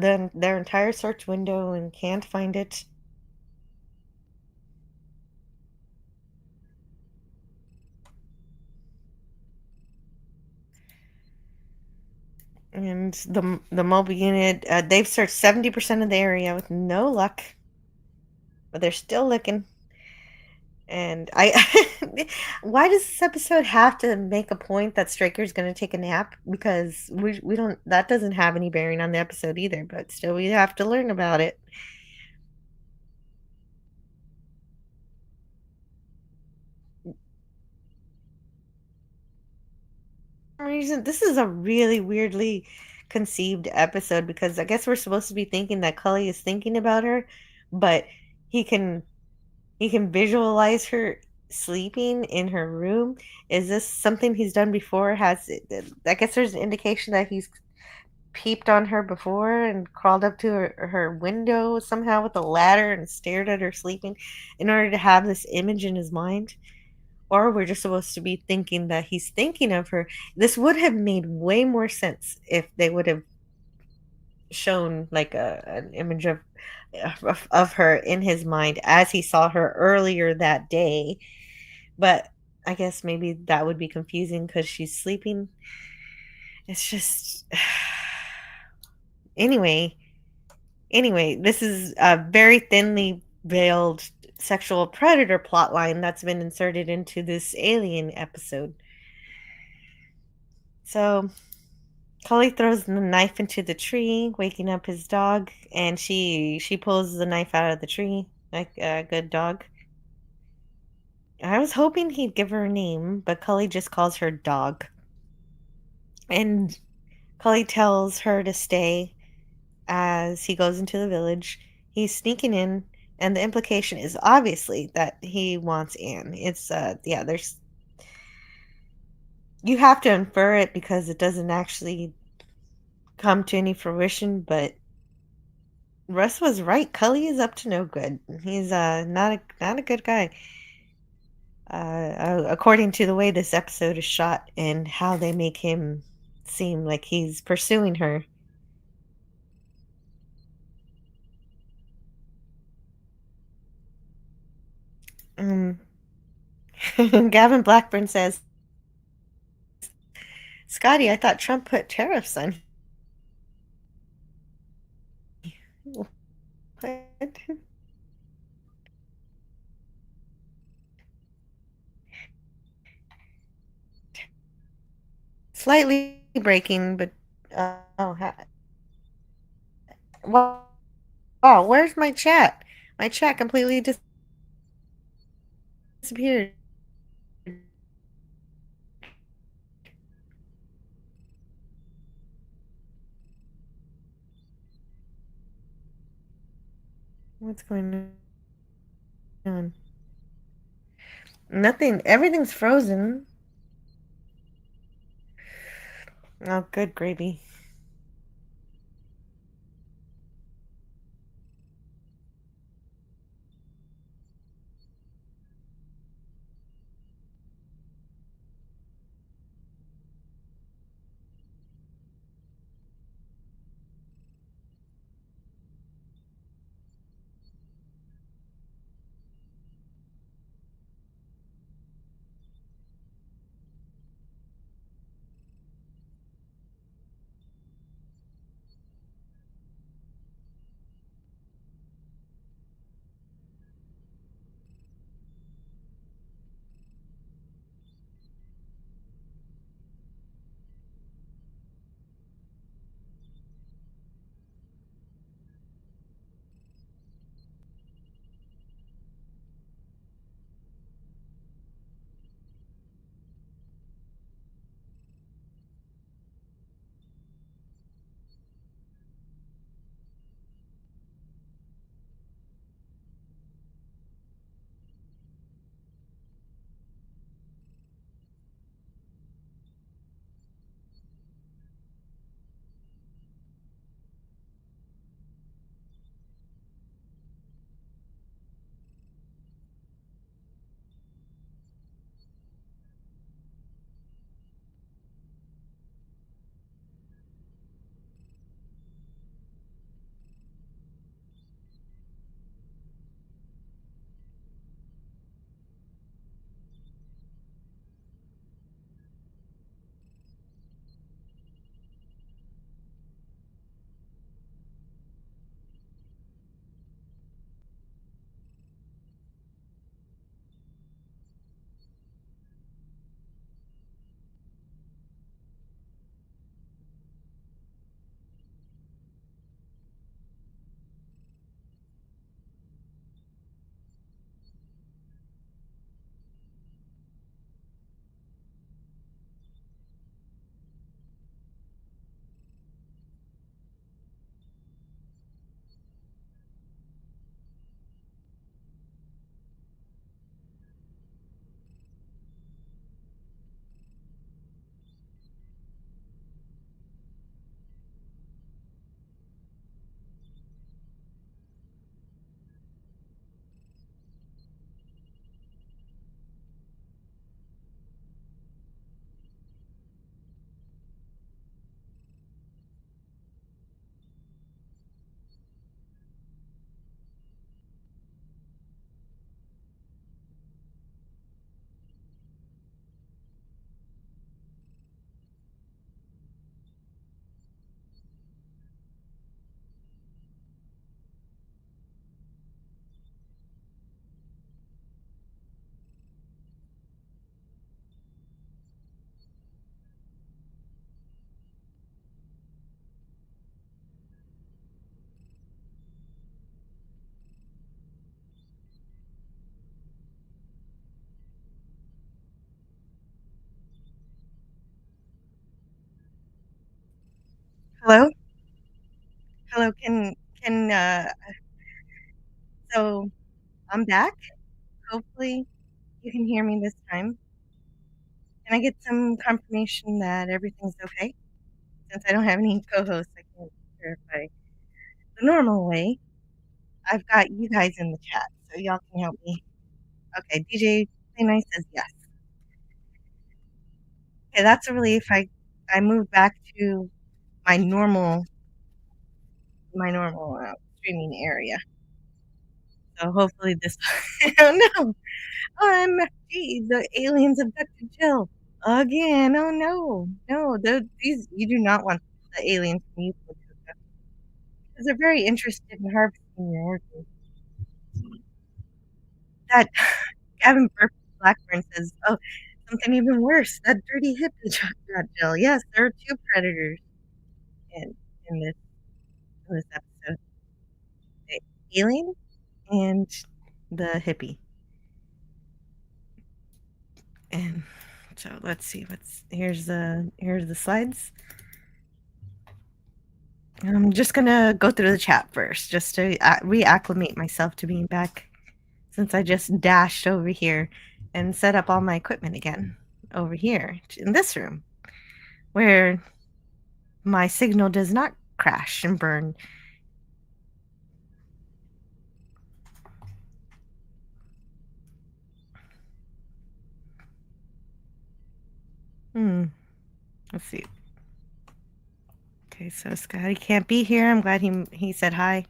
entire search window and can't find it. And the mobile unit, they've searched 70% of the area with no luck. But they're still looking. And why does this episode have to make a point that Straker's going to take a nap? Because we don't, that doesn't have any bearing on the episode either, but still we have to learn about it. reason, this is a really weirdly conceived episode because I guess we're supposed to be thinking that Cully is thinking about her, but he can he can visualize her sleeping in her room. Is this something he's done before? I guess there's an indication that he's peeped on her before and crawled up to her window somehow with a ladder and stared at her sleeping in order to have this image in his mind. Or we're just supposed to be thinking that he's thinking of her. This would have made way more sense if they would have shown like an image of her in his mind as he saw her earlier that day. But I guess maybe that would be confusing because she's sleeping. It's just anyway. Anyway, this is a very thinly veiled sexual predator plotline that's been inserted into this alien episode. So Cully throws the knife into the tree, waking up his dog, and she pulls the knife out of the tree like a good dog. I was hoping he'd give her a name, but Cully just calls her Dog. And Cully tells her to stay as he goes into the village. He's sneaking in, and the implication is obviously that he wants Anne. It's yeah, there's you have to infer it because it doesn't actually come to any fruition, but Russ was right. Cully is up to no good. He's not a good guy. According to the way this episode is shot and how they make him seem like he's pursuing her. Um, Gavin Blackburn says, "Scotty, I thought Trump put tariffs on." What? Slightly breaking, but wow, wow, where's my chat? My chat completely disappeared. What's going on? Nothing. Everything's frozen. Oh, good gravy. So so I'm back. Hopefully you can hear me this time. Can I get some confirmation that everything's okay? Since I don't have any co-hosts, I can't verify the normal way. I've got you guys in the chat, so y'all can help me. Okay, DJ Play Nice says yes. Okay, that's a relief. I moved back to my normal streaming area. So hopefully this. Oh no! OMFG! The aliens abducted Jill again. Oh no! These you do not want the aliens from UFO to abduct because they're very interested in harvesting your organs. That Gavin Blackburn says, "Oh, something even worse. That dirty hippie got Jill." Yes, there are two predators in in this episode: the alien and the hippie. And so let's see here's the slides. I'm just gonna go through the chat first, just to reacclimate myself to being back, since I just dashed over here and set up all my equipment again over here in this room, where my signal does not crash and burn. Let's see. Okay, so Scotty can't be here. I'm glad he said hi.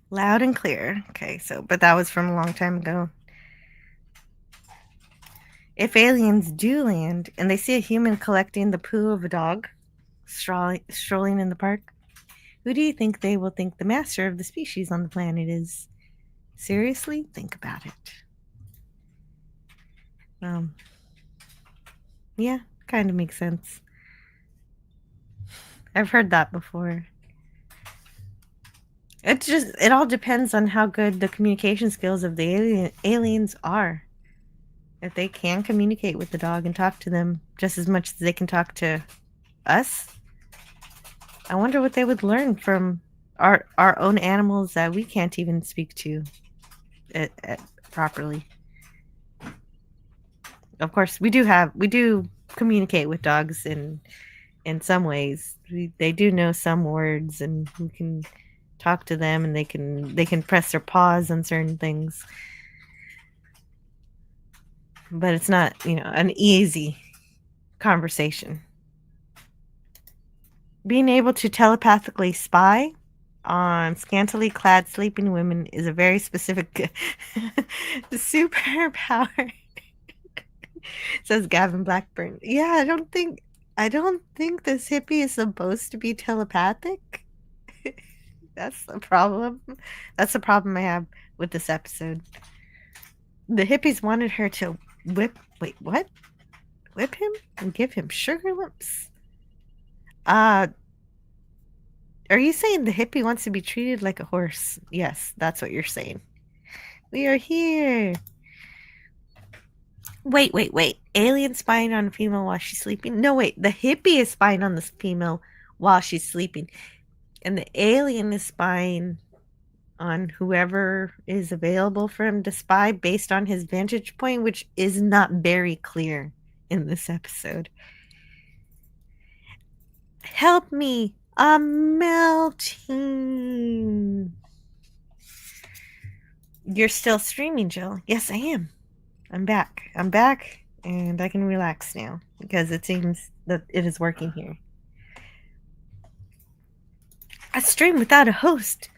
Loud and clear. Okay, but that was from a long time ago. If aliens do land and they see a human collecting the poo of a dog strolling in the park, who do you think they will think the master of the species on the planet is? Seriously, think about it. Yeah, kind of makes sense. I've heard that before. It all depends on how good the communication skills of the aliens are. If they can communicate with the dog and talk to them just as much as they can talk to us, I wonder what they would learn from our own animals that we can't even speak to properly. Of course, we do communicate with dogs in some ways. They do know some words, and we can talk to them, and they can press their paws on certain things. But it's not, an easy conversation. Being able to telepathically spy on scantily clad sleeping women is a very specific superpower, says Gavin Blackburn. Yeah, I don't think this hippie is supposed to be telepathic. That's the problem. That's the problem I have with this episode. The hippies wanted her to whip him and give him sugar lips. Are you saying the hippie wants to be treated like a horse? Yes, that's what you're saying. We are here. Wait. Alien spying on a female while she's sleeping? No, wait. The hippie is spying on this female while she's sleeping. And the alien is spying on whoever is available for him to spy based on his vantage point, which is not very clear in this episode. Help me. I'm melting. You're still streaming, Jill. Yes, I am. I'm back, and I can relax now because it seems that it is working here. A stream without a host.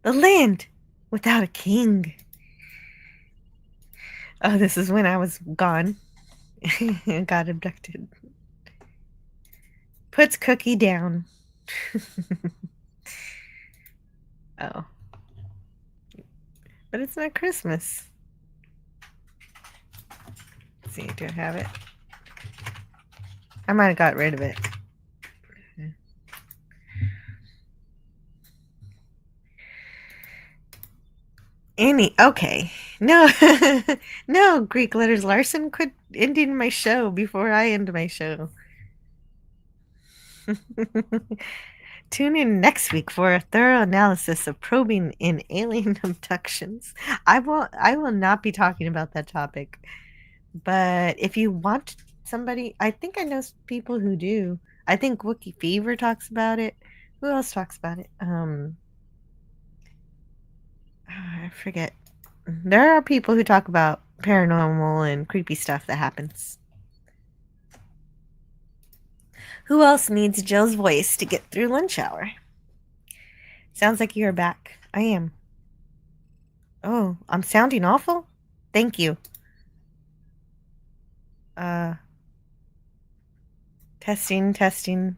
The land without a king. Oh, this is when I was gone and got abducted. Puts Cookie down. Oh. But it's not Christmas. Let's see, do I have it? I might have got rid of it. Okay. No, no, Greek letters. Larson quit ending my show before I end my show. Tune in next week for a thorough analysis of probing in alien abductions. I will not be talking about that topic. But if you want somebody, I think I know people who do. I think Wookie Fever talks about it. Who else talks about it? I forget. There are people who talk about paranormal and creepy stuff that happens. Who else needs Jill's voice to get through lunch hour? Sounds like you're back. I am. Oh, I'm sounding awful? Thank you. Testing, testing.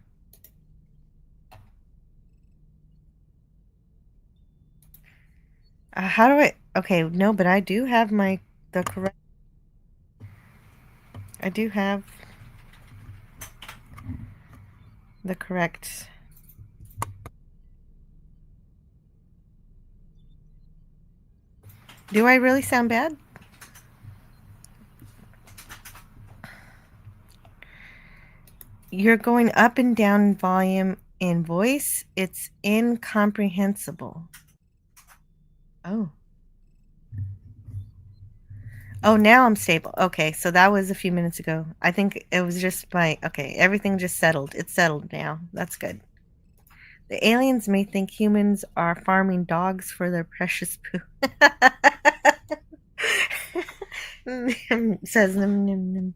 How do I... Okay, no, but I do have the correct... I do have the correct... Do I really sound bad? You're going up and down in volume in voice. It's incomprehensible. Oh. Oh, now I'm stable. Okay, so that was a few minutes ago. I think it was just okay, everything just settled. It's settled now. That's good. The aliens may think humans are farming dogs for their precious poo. Says man.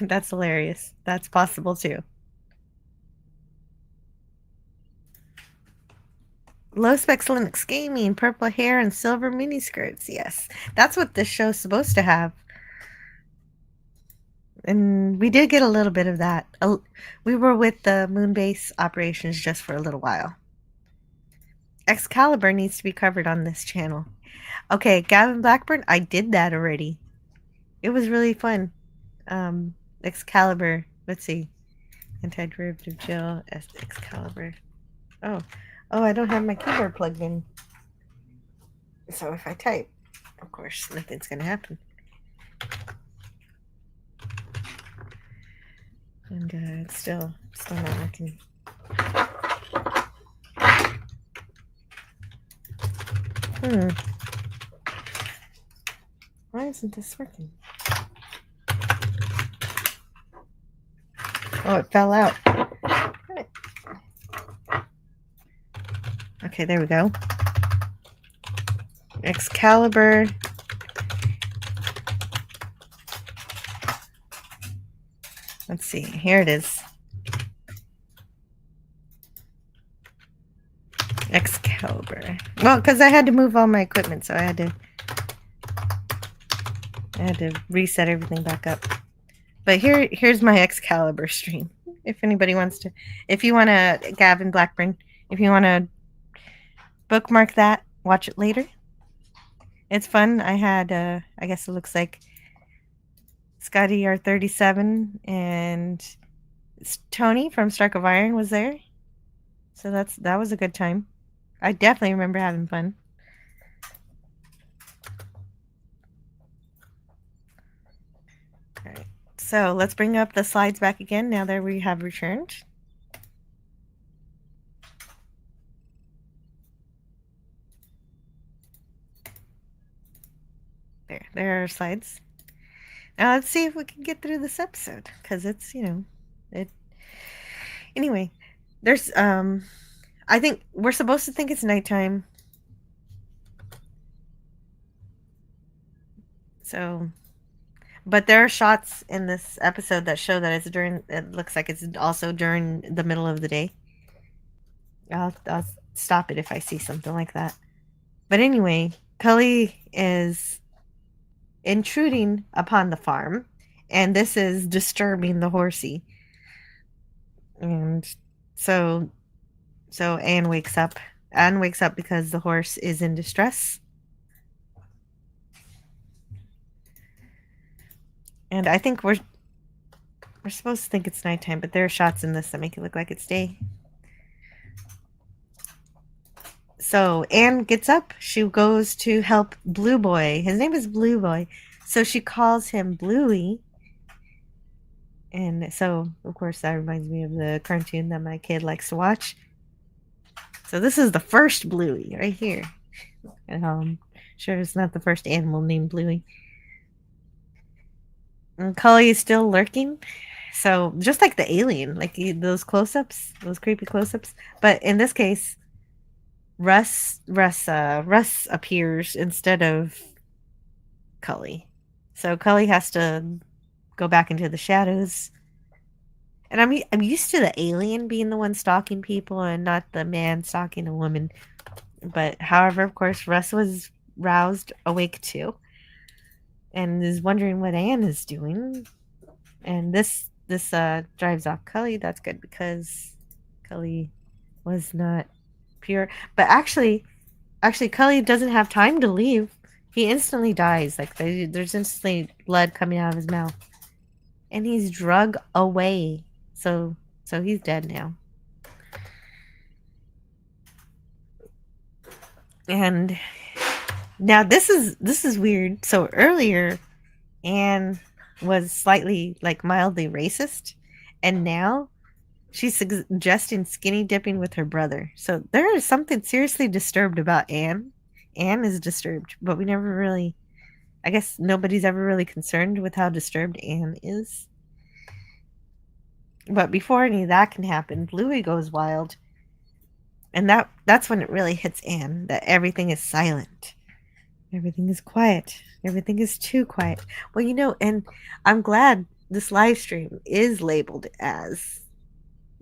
That's hilarious. That's possible too. Low specs Linux gaming, purple hair, and silver miniskirts. Yes, that's what this show's supposed to have. And we did get a little bit of that. We were with the Moonbase operations just for a little while. Excalibur needs to be covered on this channel. Okay, Gavin Blackburn, I did that already. It was really fun. Excalibur, let's see. Anti-derivative Jill, Excalibur. Oh, I don't have my keyboard plugged in. So if I type, of course, nothing's going to happen. And it's still not working. Why isn't this working? Oh, it fell out. Okay, there we go. Excalibur. Let's see. Here it is. Excalibur. Well, because I had to move all my equipment, so I had to reset everything back up. But here's my Excalibur stream. If anybody wants to, if you want to, Gavin Blackburn, if you want to bookmark that, watch it later. It's fun. I had, I guess it looks like Scotty R37 and Tony from Stark of Iron was there. So that was a good time. I definitely remember having fun. All right. So let's bring up the slides back again now that we have returned. There are slides. Now let's see if we can get through this episode, because it's, anyway, there's, I think we're supposed to think it's nighttime. So, but there are shots in this episode that show that it looks like it's also during the middle of the day. I'll stop it if I see something like that. But anyway, Cully is intruding upon the farm, and this is disturbing the horsey. And so Anne wakes up. Anne wakes up because the horse is in distress. And I think we're supposed to think it's nighttime, but there are shots in this that make it look like it's day. So Anne gets up. She goes to help Blue Boy. His name is Blue Boy. So she calls him Bluey. And so, of course, that reminds me of the cartoon that my kid likes to watch. So this is the first Bluey right here. Sure it's not the first animal named Bluey. And Cully is still lurking. So just like the alien, like those close-ups, those creepy close-ups. But in this case, Russ appears instead of Cully. So Cully has to go back into the shadows. And I'm used to the alien being the one stalking people and not the man stalking a woman. But however, of course, Russ was roused awake too, and is wondering what Anne is doing. And this drives off Cully. That's good because Cully was not pure. But actually, Cully doesn't have time to leave. He instantly dies. Like there's instantly blood coming out of his mouth, and he's drug away. So he's dead now. And now this is weird. So earlier, Anne was slightly like mildly racist, and now she's suggesting skinny dipping with her brother. So there is something seriously disturbed about Anne. Anne is disturbed, but we never really, I guess nobody's ever really concerned with how disturbed Anne is. But before any of that can happen, Bluey goes wild. And that's when it really hits Anne that everything is silent. Everything is quiet. Everything is too quiet. Well, and I'm glad this live stream is labeled as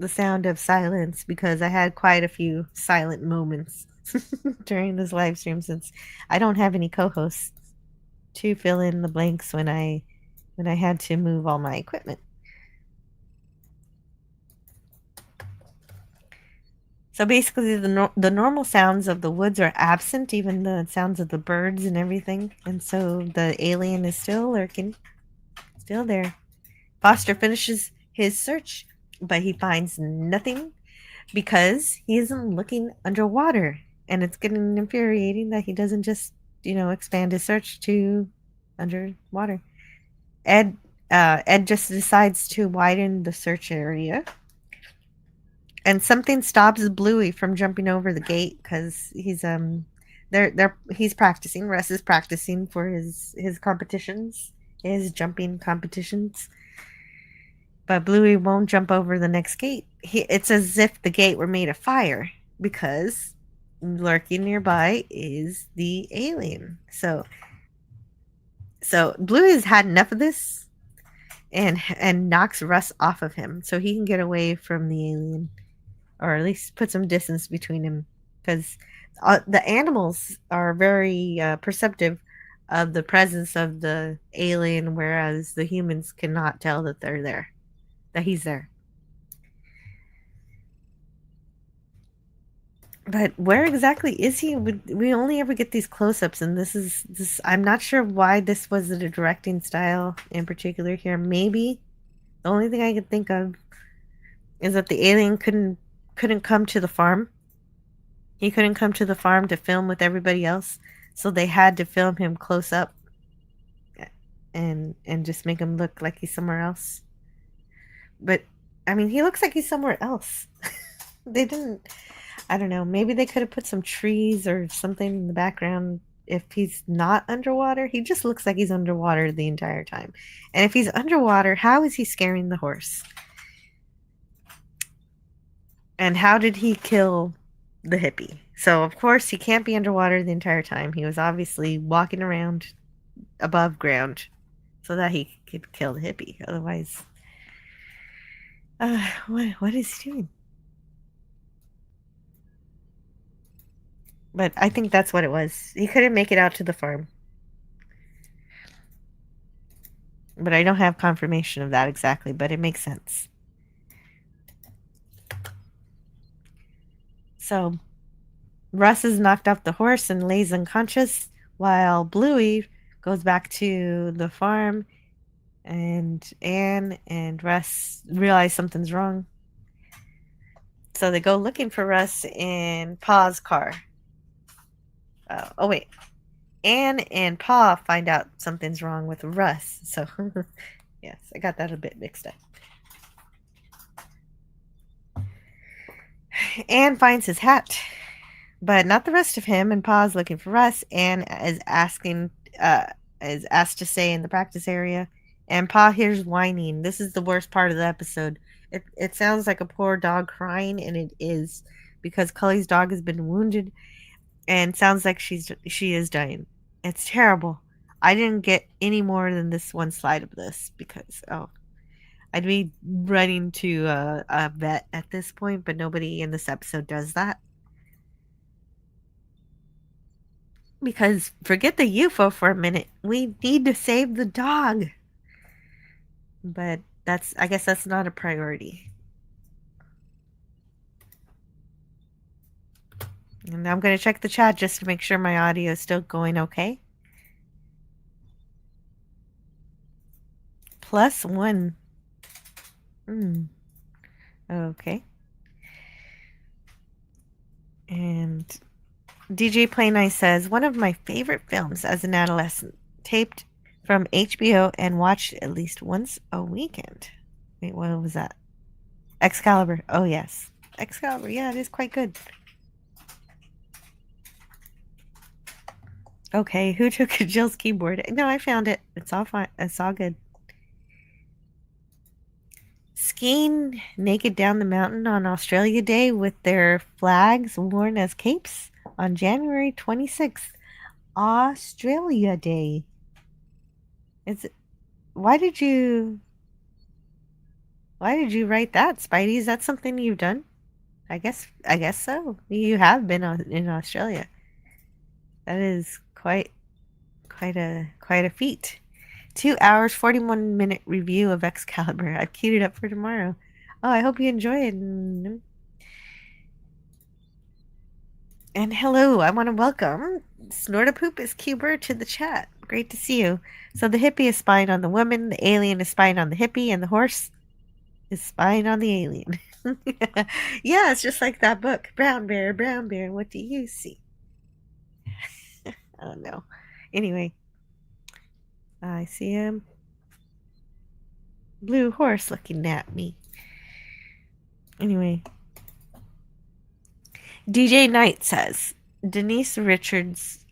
the sound of silence because I had quite a few silent moments during this live stream since I don't have any co-hosts to fill in the blanks when I had to move all my equipment. So basically, the normal sounds of the woods are absent, even the sounds of the birds and everything. And so the alien is still lurking, still there. Foster finishes his search, but he finds nothing because he isn't looking underwater. And it's getting infuriating that he doesn't just, expand his search to underwater. Ed just decides to widen the search area. And something stops Bluey from jumping over the gate because he's he's practicing. Russ is practicing for his competitions, his jumping competitions. But Bluey won't jump over the next gate. It's as if the gate were made of fire because lurking nearby is the alien. So Bluey's had enough of this and knocks Russ off of him so he can get away from the alien. Or at least put some distance between him, because the animals are very perceptive of the presence of the alien, whereas the humans cannot tell that they're there, that he's there. But where exactly is he? We only ever get these close-ups, and this. I'm not sure why this was the directing style in particular here. Maybe the only thing I could think of is that the alien couldn't come to the farm. He couldn't come to the farm to film with everybody else, so they had to film him close up and just make him look like he's somewhere else. But I mean, he looks like he's somewhere else. They didn't, I don't know, maybe they could have put some trees or something in the background. If he's not underwater, he just looks like he's underwater the entire time. And if he's underwater, how is he scaring the horse? And how did he kill the hippie? So, of course, he can't be underwater the entire time. He was obviously walking around above ground so that he could kill the hippie. Otherwise, what is he doing? But I think that's what it was. He couldn't make it out to the farm. But I don't have confirmation of that exactly, but it makes sense. So, Russ is knocked off the horse and lays unconscious, while Bluey goes back to the farm, and Anne and Russ realize something's wrong. So they go looking for Russ in Pa's car. Oh wait, Anne and Pa find out something's wrong with Russ. So yes, I got that a bit mixed up. Anne finds his hat, but not the rest of him. And Pa's looking for Russ. Anne is asked to stay in the practice area, and Pa hears whining. This is the worst part of the episode. It sounds like a poor dog crying, and it is, because Cully's dog has been wounded, and sounds like she is dying. It's terrible. I didn't get any more than this one slide of this because I'd be running to a vet at this point, but nobody in this episode does that. Because forget the UFO for a minute. We need to save the dog. But I guess that's not a priority. And I'm going to check the chat just to make sure my audio is still going okay. +1. Okay. And DJ Play Nice says, one of my favorite films as an adolescent, taped from HBO and watched at least once a weekend. Wait, what was that? Excalibur. Oh, yes. Excalibur. Yeah, it is quite good. Okay, who took Jill's keyboard? No, I found it. It's all fine. It's all good. Skiing naked down the mountain on Australia Day with their flags worn as capes on January 26th. Australia Day. Why did you write that, Spidey? Is that something you've done? I guess so. You have been in Australia. That is quite a feat. 2 hours, 41-minute review of Excalibur. I've queued it up for tomorrow. Oh, I hope you enjoy it. And hello, I want to welcome Snortapoop is Cuber to the chat. Great to see you. So the hippie is spying on the woman, the alien is spying on the hippie, and the horse is spying on the alien. Yeah, it's just like that book. Brown bear, what do you see? I don't know. Anyway, I see him. Blue horse looking at me. Anyway, DJ Knight says, Denise Richards,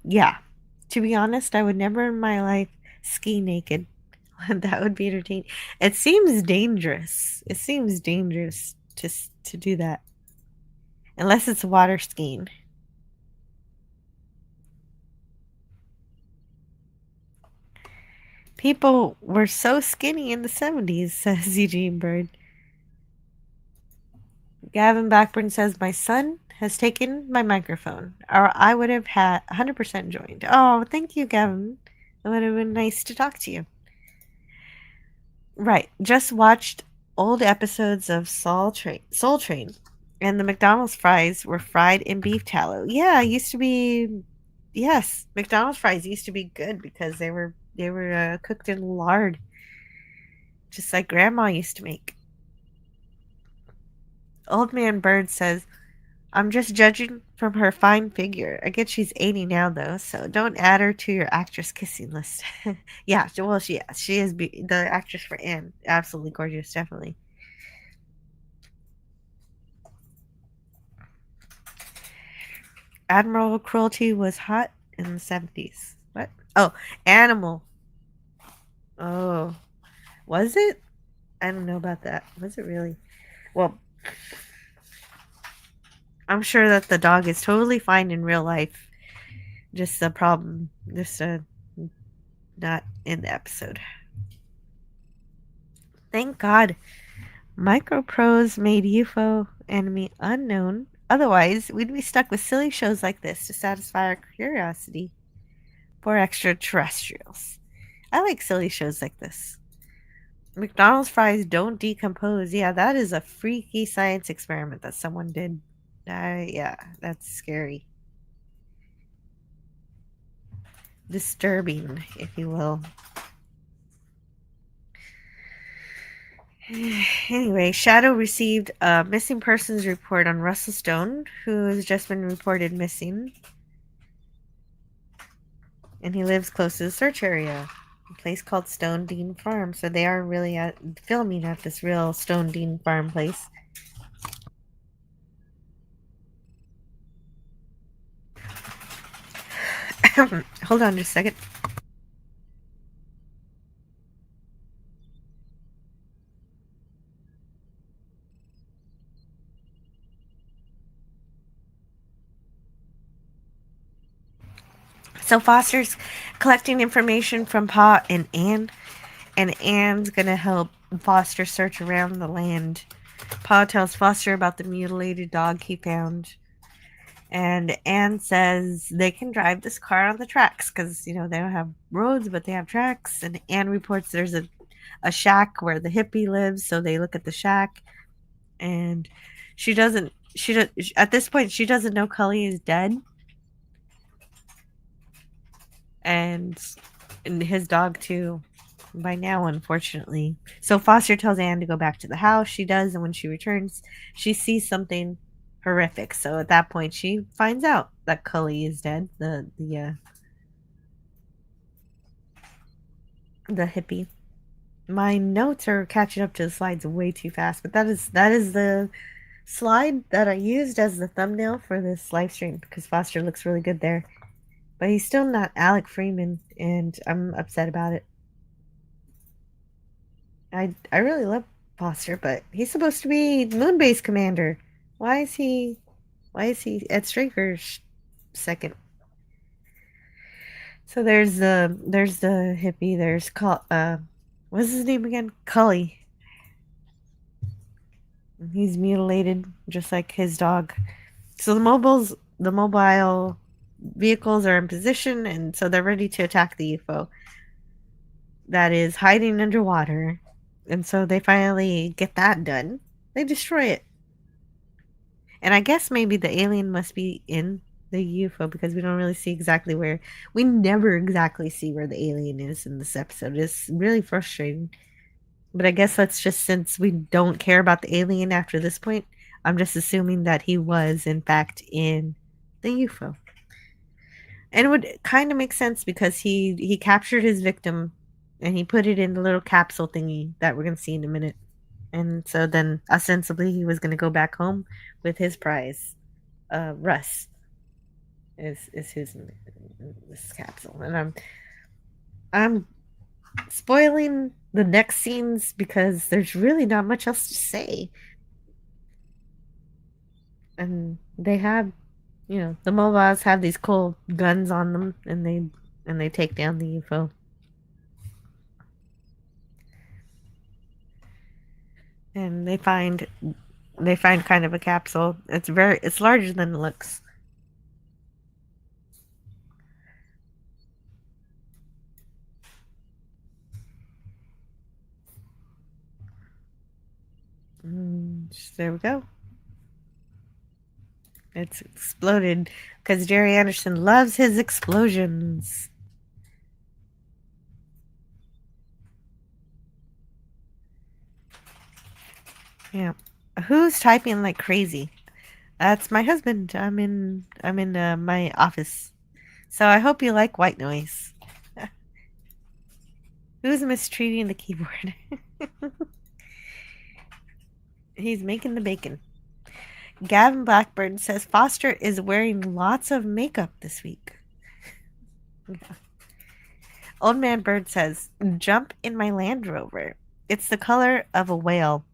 yeah. To be honest, I would never in my life ski naked. That would be entertaining. It seems dangerous. It seems dangerous to do that. Unless it's water skiing. People were so skinny in the 70s, says Eugene Bird. Gavin Blackburn says, my son has taken my microphone, or I would have had 100% joined. Oh, thank you, Gavin. It would have been nice to talk to you. Right. Just watched old episodes of Soul Train, and the McDonald's fries were fried in beef tallow. Yeah, it used to be. Yes, McDonald's fries used to be good because they were cooked in lard, just like Grandma used to make. Old Man Bird says, I'm just judging from her fine figure. I get she's 80 now, though, so don't add her to your actress kissing list. Yeah, well, she is the actress for Anne. Absolutely gorgeous, definitely. Admiral Cruelty was hot in the 70s. What? Oh, Animal. Oh, was it? I don't know about that. Was it really? Well, I'm sure that the dog is totally fine in real life. Just the problem, not in the episode. Thank God. Microprose made UFO enemy unknown. Otherwise, we'd be stuck with silly shows like this to satisfy our curiosity for extraterrestrials. I like silly shows like this. McDonald's fries don't decompose. Yeah, that is a freaky science experiment that someone did. Yeah, that's scary. Disturbing, if you will. Anyway, Shadow received a missing persons report on Russell Stone, who has just been reported missing. and he lives close to the search area, a place called Stone Dean Farm. So they are really filming at this real Stone Dean Farm place. Hold on just a second. So Foster's collecting information from Pa and Anne, and Anne's gonna help Foster search around the land. Pa tells Foster about the mutilated dog he found, and Anne says they can drive this car on the tracks because, you know, they don't have roads, but they have tracks. And Anne reports there's a shack where the hippie lives, so they look at the shack, and she doesn't. At this point, she doesn't know Cully is dead, and his dog too. By now, unfortunately. So Foster tells Anne to go back to the house. She does, and when she returns, she sees something horrific. So at that point, she finds out that Cully is dead. The hippie. My notes are catching up to the slides way too fast, but that is the slide that I used as the thumbnail for this live stream because Foster looks really good there. But he's still not Alec Freeman, and I'm upset about it. I really love Foster, but he's supposed to be Moonbase Commander. Why is he Ed Straker's second? So there's the hippie. There's what's his name again? Cully. He's mutilated just like his dog. So the mobile vehicles are in position, and so they're ready to attack the UFO that is hiding underwater. And so they finally get that done. They destroy it. And I guess maybe the alien must be in the UFO because we don't really see exactly where. We never exactly see where the alien is in this episode. It's really frustrating. But I guess that's just since we don't care about the alien after this point, I'm just assuming that he was, in fact, in the UFO. And it would kind of make sense because he captured his victim and he put it in the little capsule thingy that we're going to see in a minute. And so then ostensibly he was going to go back home with his prize. Russ is his this capsule. And I'm spoiling the next scenes because there's really not much else to say. And they have, you know, the mobiles have these cool guns on them, and they take down the UFO. And they find kind of a capsule. It's larger than it looks. There we go. It's exploded because Jerry Anderson loves his explosions. Yeah. Who's typing like crazy? That's my husband. I'm in my office. So I hope you like white noise. Who's mistreating the keyboard? He's making the bacon. Gavin Blackburn says Foster is wearing lots of makeup this week. Yeah. Old Man Bird says, jump in my Land Rover. It's the color of a whale.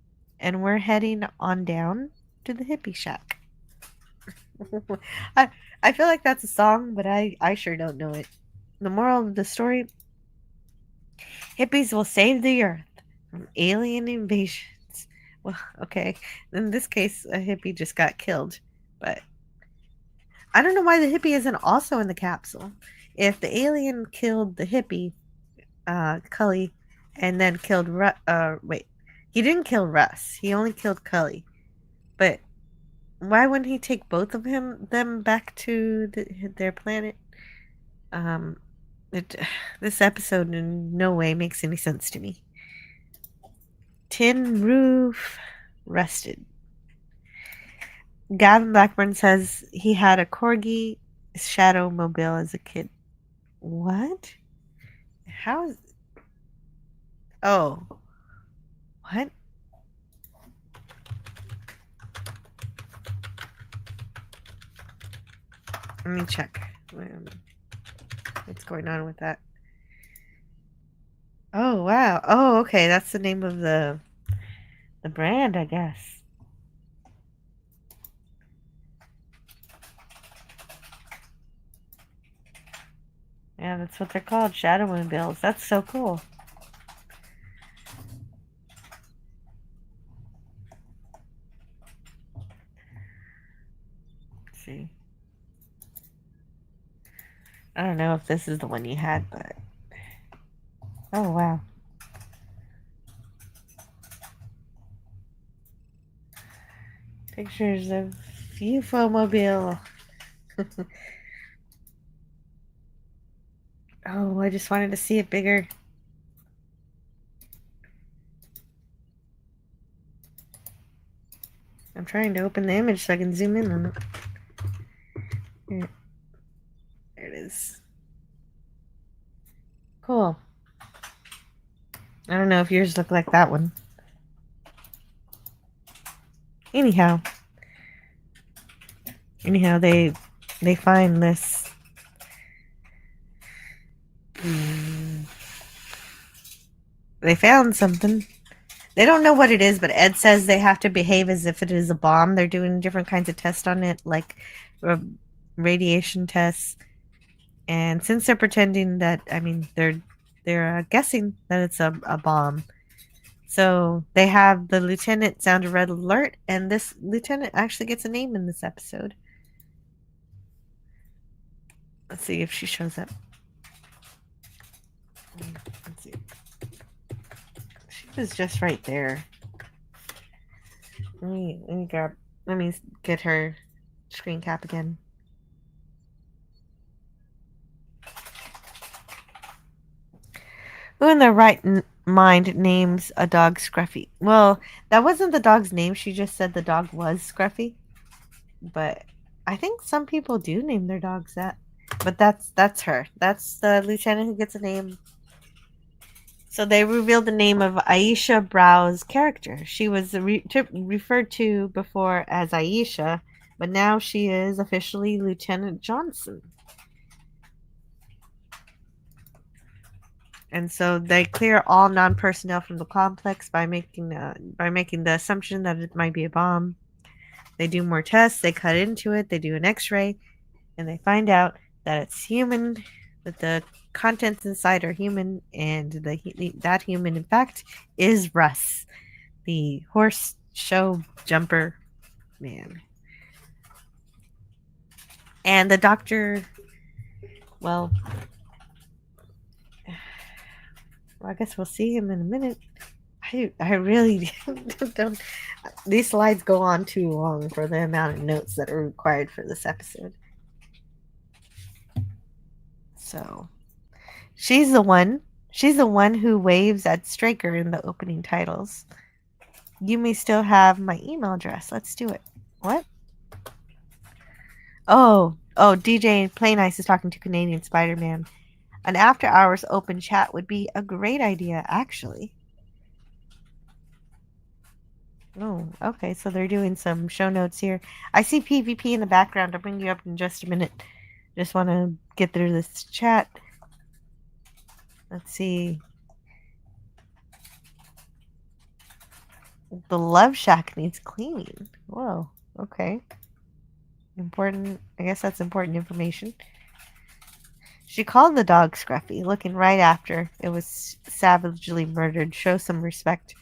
And we're heading on down to the hippie shack. I feel like that's a song, but I sure don't know it. The moral of the story, hippies will save the earth from alien invasions. Well, okay. In this case, a hippie just got killed. But I don't know why the hippie isn't also in the capsule. If the alien killed the hippie, Cully, and then killed wait. He didn't kill Russ. He only killed Cully. But why wouldn't he take both of them back to their planet? This episode in no way makes any sense to me. Tin roof rusted. Gavin Blackburn says he had a Corgi Shadow Mobile as a kid. What? How is... Oh. What? Let me check. What's going on with that? Oh, wow. Oh, okay. That's the name of the brand, I guess. Yeah, that's what they're called, Shadowmobiles. That's so cool. Let's see. I don't know if this is the one you had, but... Oh, wow. Pictures of UFO mobile. Oh, I just wanted to see it bigger. I'm trying to open the image so I can zoom in on it. Here. There it is. Cool. I don't know if yours look like that one. Anyhow, they find this. They found something. They don't know what it is, but Ed says they have to behave as if it is a bomb. They're doing different kinds of tests on it, like radiation tests. And since they're pretending that, I mean, they're guessing that it's a bomb. So they have the lieutenant sound a red alert, and this lieutenant actually gets a name in this episode. Let's see if she shows up. Let's see. She was just right there. Let me get her screen cap again. Who in their right mind names a dog Scruffy? Well, that wasn't the dog's name. She just said the dog was Scruffy. But I think some people do name their dogs that. But that's her. That's the lieutenant who gets a name. So they revealed the name of Aisha Brow's character. She was referred to before as Aisha, but now she is officially Lieutenant Johnson. And so they clear all non-personnel from the complex by making the assumption that it might be a bomb. They do more tests. They cut into it. They do an X-ray, and they find out that it's human. That the contents inside are human, and that human, in fact, is Russ, the horse show jumper man. And the doctor, well, I guess we'll see him in a minute. I really don't. These slides go on too long for the amount of notes that are required for this episode. So, she's the one who waves at Straker in the opening titles. You may still have my email address. Let's do it. What? Oh, DJ Play Nice is talking to Canadian Spider-Man. An after-hours open chat would be a great idea, actually. Oh, okay, so they're doing some show notes here. I see PvP in the background. I'll bring you up in just a minute. Just want to get through this chat. Let's see. The Love Shack needs cleaning. Whoa, okay. Important. I guess that's important information. She called the dog Scruffy, looking right after it was savagely murdered. Show some respect.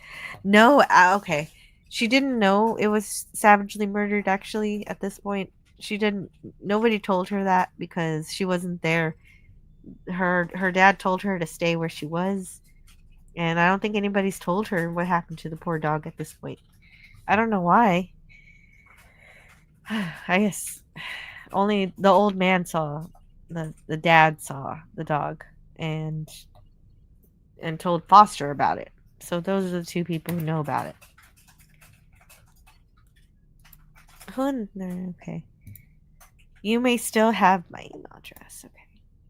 No, okay. She didn't know it was savagely murdered, actually, at this point. She didn't. Nobody told her that because she wasn't there. Her dad told her to stay where she was. And I don't think anybody's told her what happened to the poor dog at this point. I don't know why. I guess only the old man saw, the dad saw the dog and told Foster about it. So those are the two people who know about it. Okay. You may still have my email address. Okay.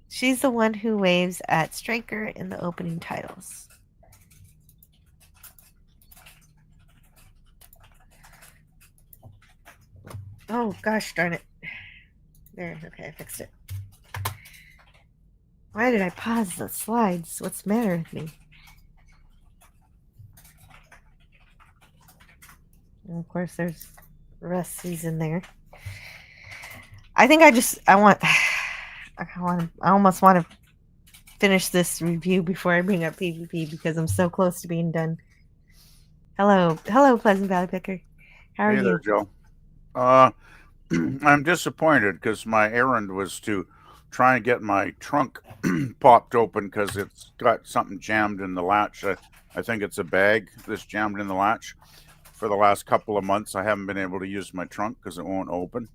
She's the one who waves at Stryker in the opening titles. Oh, gosh darn it. There, okay, I fixed it. Why did I pause the slides? What's the matter with me? And of course, there's Rusty's in there. I think I almost want to finish this review before I bring up PvP because I'm so close to being done. Hello, Pleasant Valley Picker. How are Hey you? there, Joe. I'm disappointed because my errand was to try and get my trunk popped open because it's got something jammed in the latch. I think it's a bag that's jammed in the latch. For the last couple of months, I haven't been able to use my trunk because it won't open.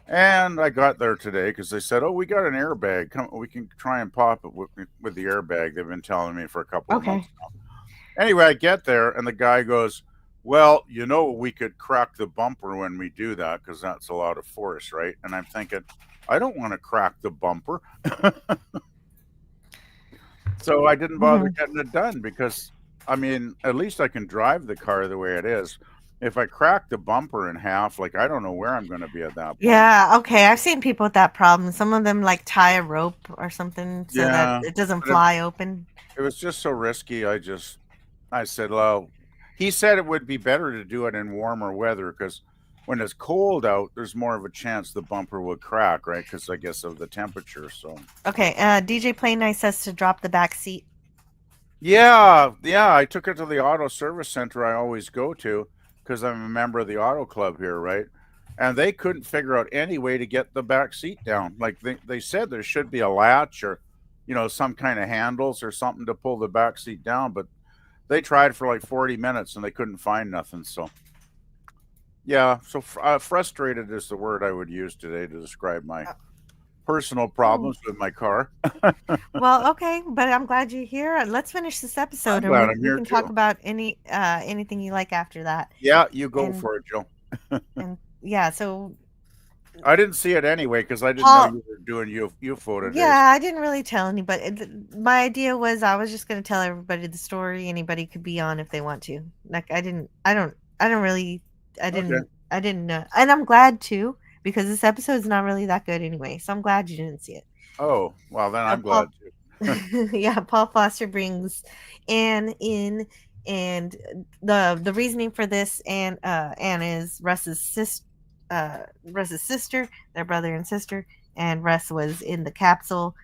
And I got there today because they said, "Oh, we got an airbag. Come, we can try and pop it with the airbag." They've been telling me for a couple of months now. Anyway, I get there and the guy goes, "Well, we could crack the bumper when we do that because that's a lot of force, right?" And I'm thinking, I don't want to crack the bumper. So I didn't bother getting it done because, I mean, at least I can drive the car the way it is. If I crack the bumper in half, like, I don't know where I'm going to be at that point. Yeah, okay. I've seen people with that problem. Some of them like tie a rope or something so that it doesn't fly open. It was just so risky. I said, well, he said it would be better to do it in warmer weather because when it's cold out, there's more of a chance the bumper would crack, right? Because I guess of the temperature. So okay, DJ Play Nice says to drop the back seat. Yeah. I took it to the auto service center I always go to because I'm a member of the auto club here, right? And they couldn't figure out any way to get the back seat down. Like they said there should be a latch or, some kind of handles or something to pull the back seat down, but they tried for like 40 minutes and they couldn't find nothing. So, yeah, so frustrated is the word I would use today to describe my personal problems with my car. Well, okay, but I'm glad you're here. Let's finish this episode, and we can talk about anything you like after that. Yeah, you go for it, Joe. And yeah, so I didn't see it anyway because I didn't know you were doing UFO today. Yeah, I didn't really tell anybody. My idea was I was just going to tell everybody the story. Anybody could be on if they want to. Like I didn't know, and I'm glad too because this episode is not really that good anyway. So I'm glad you didn't see it. Oh, well then I'm glad too. Yeah, Paul Foster brings Anne in, and the reasoning for this, Anne is Russ's sister, their brother and sister, and Russ was in the capsule,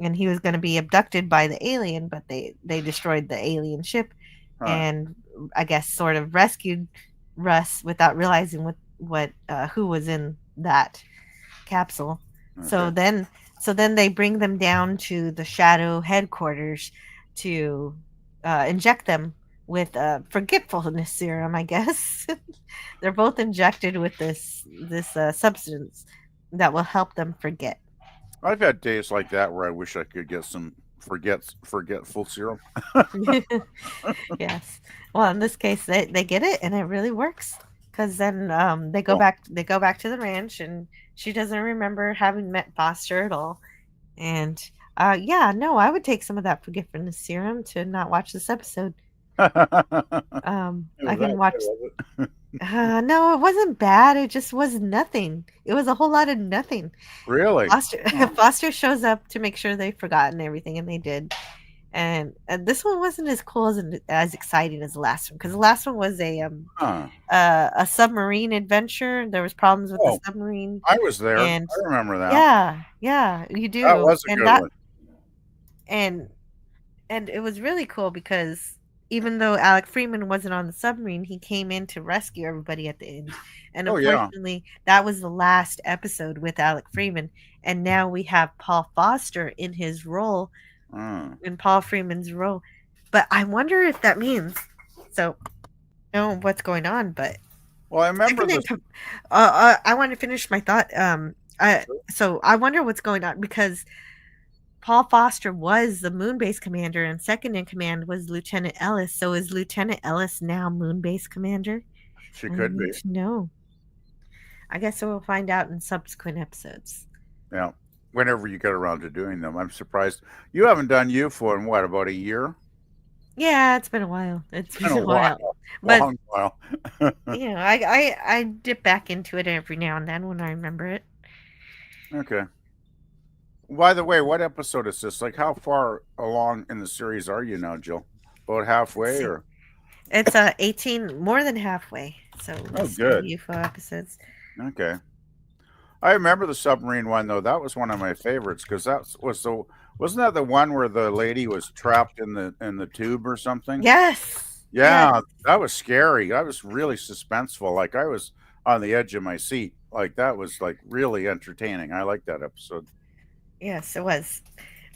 and he was going to be abducted by the alien, but they destroyed the alien ship, and I guess sort of rescued Russ without realizing what who was in that capsule. Okay. So then they bring them down to the Shadow headquarters to inject them with forgetfulness serum, I guess. They're both injected with this substance that will help them forget. I've had days like that where I wish I could get some forgetful serum. Yes. Well, in this case, they get it, and it really works. Because then they go back to the ranch, and she doesn't remember having met Foster at all. And I would take some of that forgetfulness serum to not watch this episode. I can watch. No, it wasn't bad. It just was nothing. It was a whole lot of nothing. Really? Foster shows up to make sure they've forgotten everything, and they did. And this one wasn't as cool as exciting as the last one because the last one was a submarine adventure. There was problems with the submarine. I was there. I remember that. Yeah, you do. That was a good one. And it was really cool because even though Alec Freeman wasn't on the submarine, he came in to rescue everybody at the end. And unfortunately, that was the last episode with Alec Freeman. And now we have Paul Foster in his role. In Paul Freeman's role, but I wonder if that means I don't know what's going on, but I remember I want to finish my thought. So I wonder what's going on because Paul Foster was the moon base commander, and second in command was Lieutenant Ellis. So is Lieutenant Ellis now moon base commander? She could be. No, I guess we'll find out in subsequent episodes. Yeah. whenever you get around to doing them. I'm surprised you haven't done UFO in what, about a year? Yeah, it's been a while. It's It's been been a a while, while. But long while. I dip back into it every now and then when I remember it. Okay. By the way, what episode is this? Like, how far along in the series are you now, Jill? About Let's halfway, see. or? It's 18, more than halfway. So Oh, let's see, good. UFO episodes. Okay. I remember the submarine one though. That was one of my favorites because wasn't that the one where the lady was trapped in the tube or something? Yes. Yeah, Yes. that was scary. That was really suspenseful. Like I was on the edge of my seat. Like that was like really entertaining. I like that episode. Yes, it was.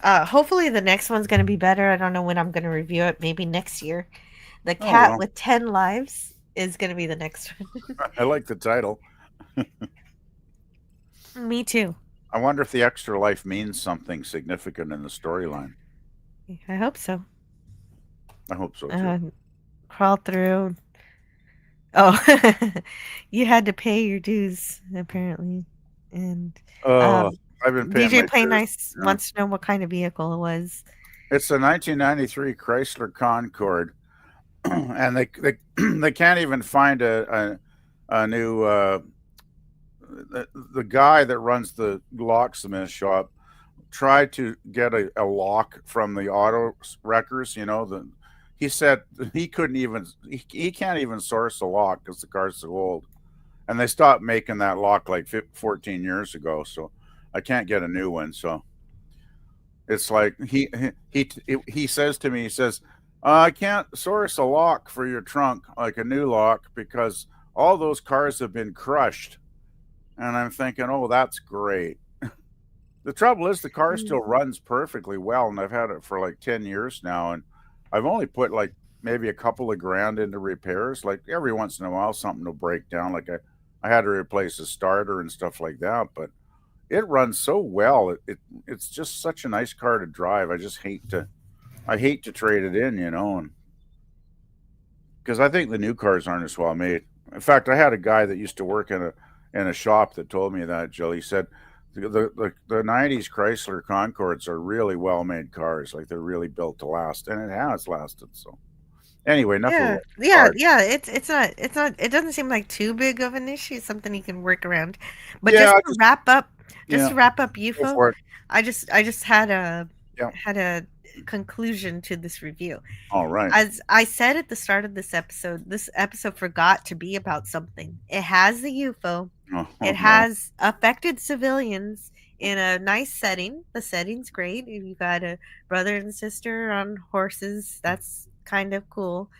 Hopefully the next one's going to be better. I don't know when I'm going to review it. Maybe next year. The Oh Cat well, with 10 Lives is going to be the next one. I like the title. Me too. I wonder if the extra life means something significant in the storyline. I hope so. I hope so too. Crawl through. Oh, you had to pay your dues apparently, and Oh, um, I've been paying DJ my Play dues. Nice Yeah. wants to know what kind of vehicle it was. It's a 1993 Chrysler Concorde, and they can't even find a new the guy that runs the locksmith shop tried to get a lock from the auto wreckers. He said he couldn't even he can't even source a lock because the car's so old, and they stopped making that lock like 14 years ago. So I can't get a new one. So it's like he says to me, he says, I can't source a lock for your trunk, like a new lock, because all those cars have been crushed. And I'm thinking, oh, that's great. The trouble is the car still runs perfectly well, and I've had it for like 10 years now, and I've only put like maybe a couple of grand into repairs. Like every once in a while something will break down. Like I had to replace a starter and stuff like that, but it runs so well. It's just such a nice car to drive. I hate to trade it in, and because I think the new cars aren't as well made. In fact, I had a guy that used to work in a shop that told me that, Jill. He said the 90s Chrysler Concords are really well made cars. Like they're really built to last, and it has lasted. So anyway, enough Yeah, of yeah, cars. yeah. It's not. It doesn't seem like too big of an issue. It's something you can work around. But Yeah, just yeah, to wrap up go UFO, for it. I just had a Yeah. conclusion to this review. All right. As I said at the start of this episode forgot to be about something. It has the UFO. Oh, It no. has affected civilians in a nice setting. The setting's great. You got a brother and sister on horses. That's kind of cool.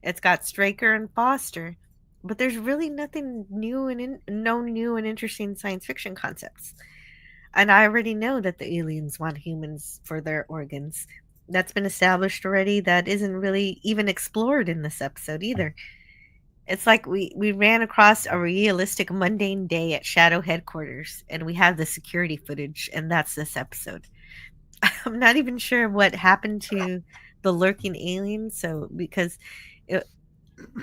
It's got Straker and Foster. But there's really nothing new and no new and interesting science fiction concepts. And I already know that the aliens want humans for their organs. That's been established already. That isn't really even explored in this episode either. It's like we ran across a realistic mundane day at Shadow headquarters and we have the security footage, and that's this episode. I'm not even sure what happened to the lurking alien, so because it,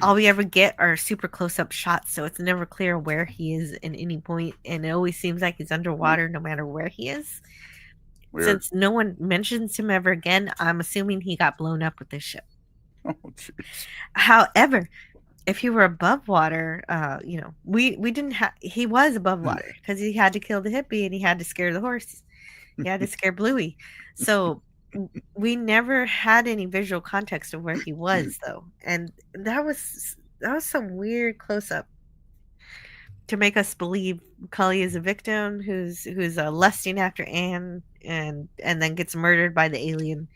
all we ever get are super close up shots, so it's never clear where he is in any point, and it always seems like he's underwater no matter where he is. Weird. Since no one mentions him ever again, I'm assuming he got blown up with this ship. Oh, jeez. However, if he were above water, we didn't have. He was above water because he had to kill the hippie and he had to scare the horse. He had to scare Bluey. So we never had any visual context of where he was, though, and that was some weird close up to make us believe Cully is a victim who's lusting after Anne and then gets murdered by the alien.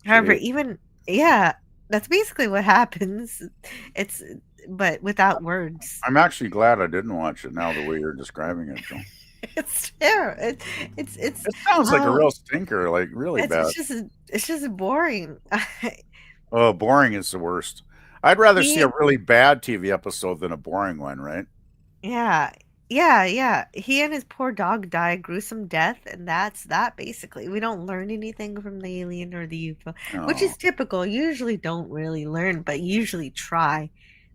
However, Jeez. yeah, that's basically what happens. It's but without words. I'm actually glad I didn't watch it now the way you're describing it, Jill. It's terrible. It's It sounds like a real stinker, like really it's bad. it's just boring. Oh, boring is the worst. I'd rather see a He really bad TV episode than a boring one, right? Yeah. Yeah. He and his poor dog die a gruesome death, and that's that basically. We don't learn anything from the alien or the UFO, which Oh, is typical. Usually don't really learn, but usually try.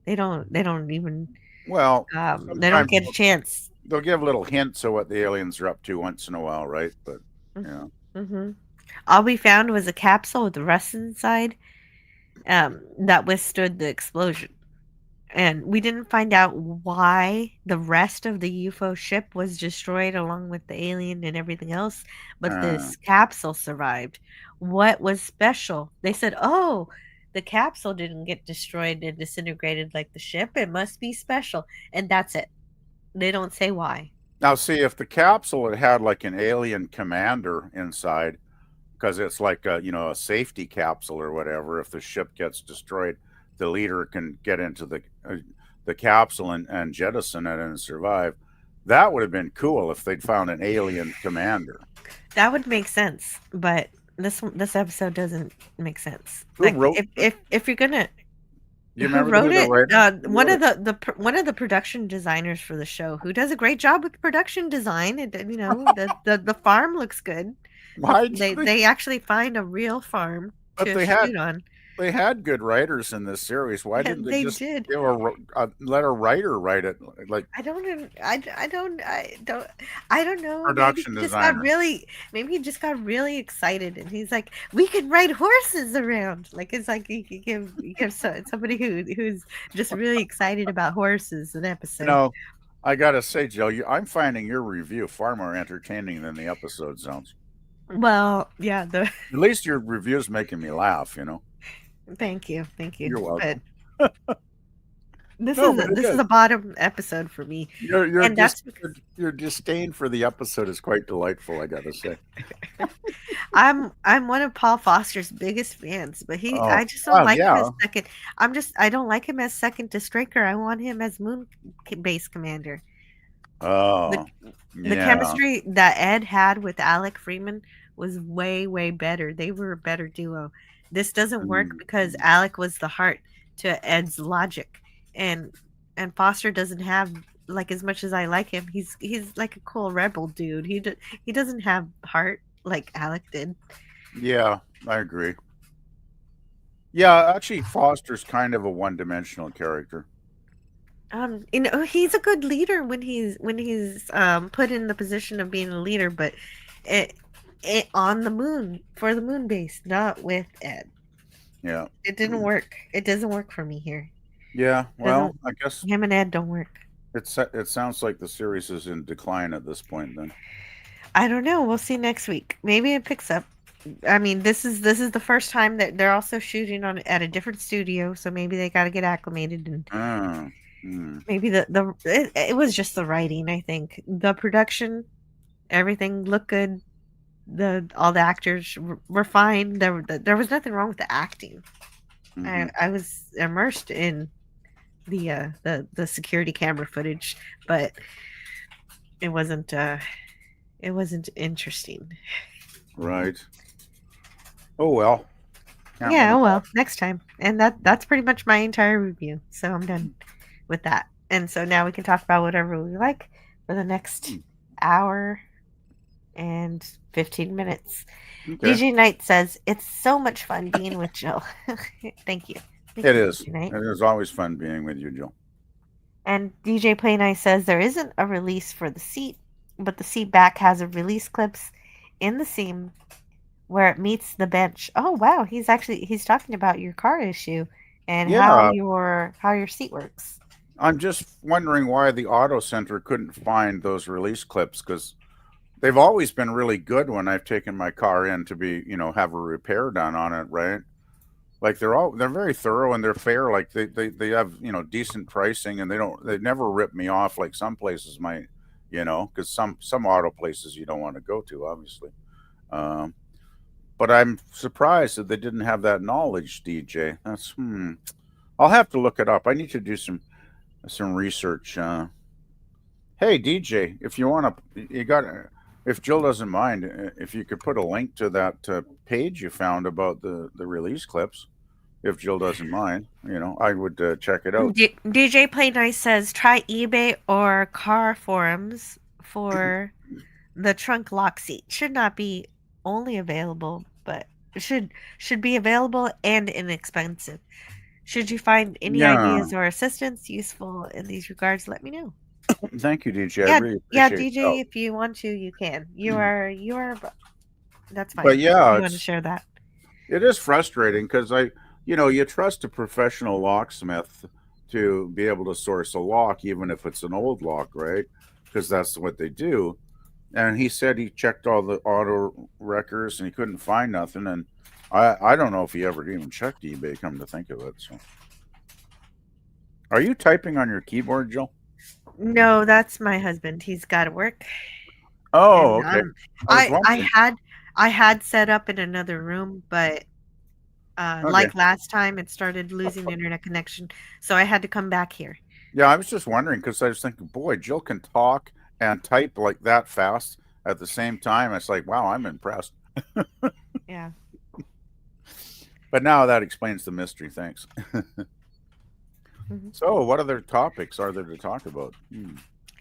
They don't even well, they don't sometimes get a chance. they'll give little hints of what the aliens are up to once in a while, right? But yeah. Mm-hmm. All we found was a capsule with rust inside that withstood the explosion. And we didn't find out why the rest of the UFO ship was destroyed along with the alien and everything else, but this capsule survived. What was special? They said, oh, the capsule didn't get destroyed and disintegrated like the ship. It must be special. And that's it. They don't say why. Now, see, if the capsule had like an alien commander inside, because it's like a safety capsule or whatever, if the ship gets destroyed, the leader can get into the capsule and jettison it and survive. That would have been cool if they'd found an alien commander. That would make sense, but this episode doesn't make sense. Who Like wrote if you're gonna You who remember wrote who the it? writer? One of one of the production designers for the show, who does a great job with production design. And the farm looks good. Why They actually find a real farm But to they shoot on. They had good writers in this series. Why didn't they just did. give let a writer write it? Like I don't know. Production maybe he just designer. got really, maybe he just got really excited, and he's like, "We can ride horses around." Like it's like you give somebody who's just really excited about horses an episode. No, I gotta say, Joe, I'm finding your review far more entertaining than the episode sounds. Well, yeah. At least your review's making me laugh. Thank you. You're welcome. But this is a bottom episode for me. Your disdain for the episode is quite delightful, I gotta say. I'm one of Paul Foster's biggest fans, but I just don't like him as second. I don't like him as second to Straker. I want him as moon base commander. Oh, the chemistry that Ed had with Alec Freeman was way, way better. They were a better duo. This doesn't work because Alec was the heart to Ed's logic, and Foster doesn't have, like, as much as I like him, he's like a cool rebel dude. He doesn't have heart like Alec did. Yeah, I agree. Yeah, actually, Foster's kind of a one-dimensional character. He's a good leader when he's put in the position of being a leader, but on the moon for the moon base, not with Ed. Yeah, it didn't work. It doesn't work for me here. Yeah, well, I guess him and Ed don't work. It sounds like the series is in decline at this point. Then I don't know. We'll see next week. Maybe it picks up. I mean, this is the first time that they're also shooting at a different studio, so maybe they got to get acclimated and. Maybe it was just the writing. I think the production, everything looked good. All the actors were fine. There was nothing wrong with the acting. I was immersed in the security camera footage, but it wasn't interesting. Right. Oh well. Yeah. Oh well. Next time. And that's pretty much my entire review. So I'm done with that. And so now we can talk about whatever we like for the next hour and 15 minutes. Okay. DJ Knight says, it's so much fun being with Jill. Thank you. It is. It is always fun being with you, Jill. And DJ Play Nice says, there isn't a release for the seat, but the seat back has a release clips in the seam where it meets the bench. Oh, wow. He's talking about your car issue and how your seat works. I'm just wondering why the auto center couldn't find those release clips, because they've always been really good when I've taken my car in to be, have a repair done on it, right? Like they're very thorough and they're fair. Like they have, decent pricing, and they never rip me off like some places might, because some auto places you don't want to go to, obviously. But I'm surprised that they didn't have that knowledge, DJ. That's I'll have to look it up. I need to do some research. Hey DJ, if you want to, if Jill doesn't mind, if you could put a link to that page you found about the release clips, if Jill doesn't mind, I would check it out. DJ Play Nice says, try eBay or car forums for the trunk lock seat. Should not be only available, but should be available and inexpensive. Should you find any ideas or assistance useful in these regards, let me know. Thank you, DJ. I Yeah, really yeah, appreciate DJ. it. If you want to, you can. You are. That's fine. But yeah, You want to share that? it is frustrating because you trust a professional locksmith to be able to source a lock, even if it's an old lock, right? Because that's what they do. And he said he checked all the auto records and he couldn't find nothing. And I don't know if he ever even checked eBay, come to think of it. So, are you typing on your keyboard, Jill? No, that's my husband. He's got to work. Oh, And, okay. I was I had set up in another room, but like last time, it started losing internet connection, so I had to come back here. Yeah, I was just wondering because I was thinking, boy, Jill can talk and type like that fast at the same time. It's like, wow, I'm impressed. Yeah. But now that explains the mystery. Thanks. So, what other topics are there to talk about?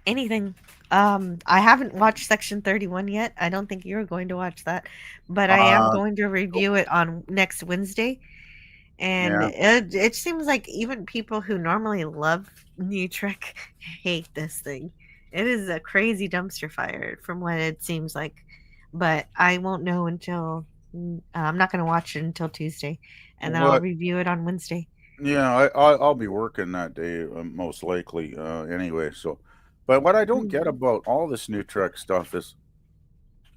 Anything. I haven't watched Section 31 yet. I don't think you're going to watch that, but I am going to review it on next Wednesday. And it seems like even people who normally love New Trek hate this thing. It is a crazy dumpster fire from what it seems like. But I won't know until I'm not going to watch it until Tuesday, and then I'll review it on Wednesday. Yeah, I'll be working that day most likely anyway. So, but what I don't get about all this New Trek stuff is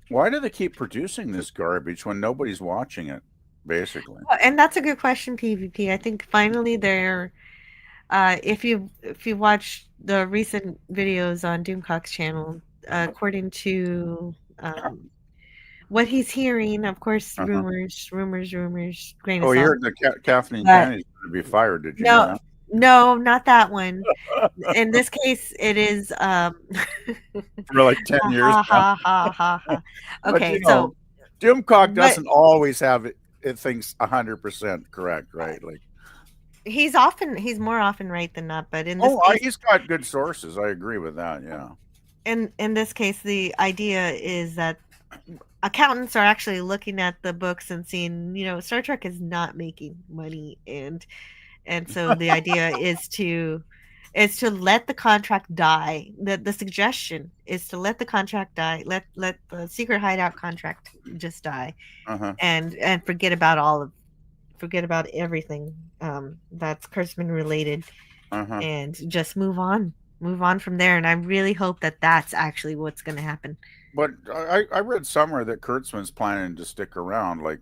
why do they keep producing this garbage when nobody's watching it? Basically, and that's a good question, PvP. I think finally they're if you watch the recent videos on Doomcock's channel, according to what he's hearing, of course, rumors. Grain of you salt. heard that Kathleen Kennedy's going to be fired? Did you hear that? No, not that one. In this case, it is for like 10 years. Okay, but, so Doomcock doesn't always have it thinks 100% correct, right? Like he's more often right than not, but in this case, he's got good sources. I agree with that. Yeah. In this case, the idea is that accountants are actually looking at the books and seeing, Star Trek is not making money, and so the idea is to let the contract die. The suggestion is to let the contract die, let the secret hideout contract just die, and forget about everything that's Kurtzman related, and just move on from there. And I really hope that that's actually what's going to happen. But I read somewhere that Kurtzman's planning to stick around, like,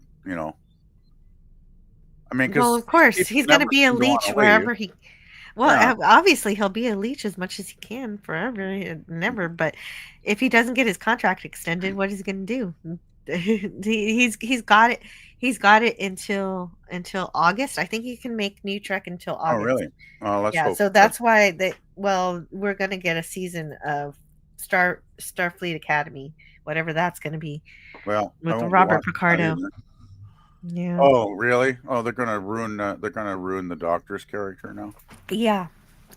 I mean, well, of course, he's going to be a leech wherever he. Well, obviously, he'll be a leech as much as he can forever and never. But if he doesn't get his contract extended, what is he going to do? He's got it. He's got it until August. I think he can make New Trek until August. Oh, really? Oh, let's hope. So that's why we're going to get a season of Starfleet Academy, whatever that's going to be. Well, with Robert Picardo. Yeah. Oh, really? Oh, they're gonna ruin the Doctor's character now. Yeah.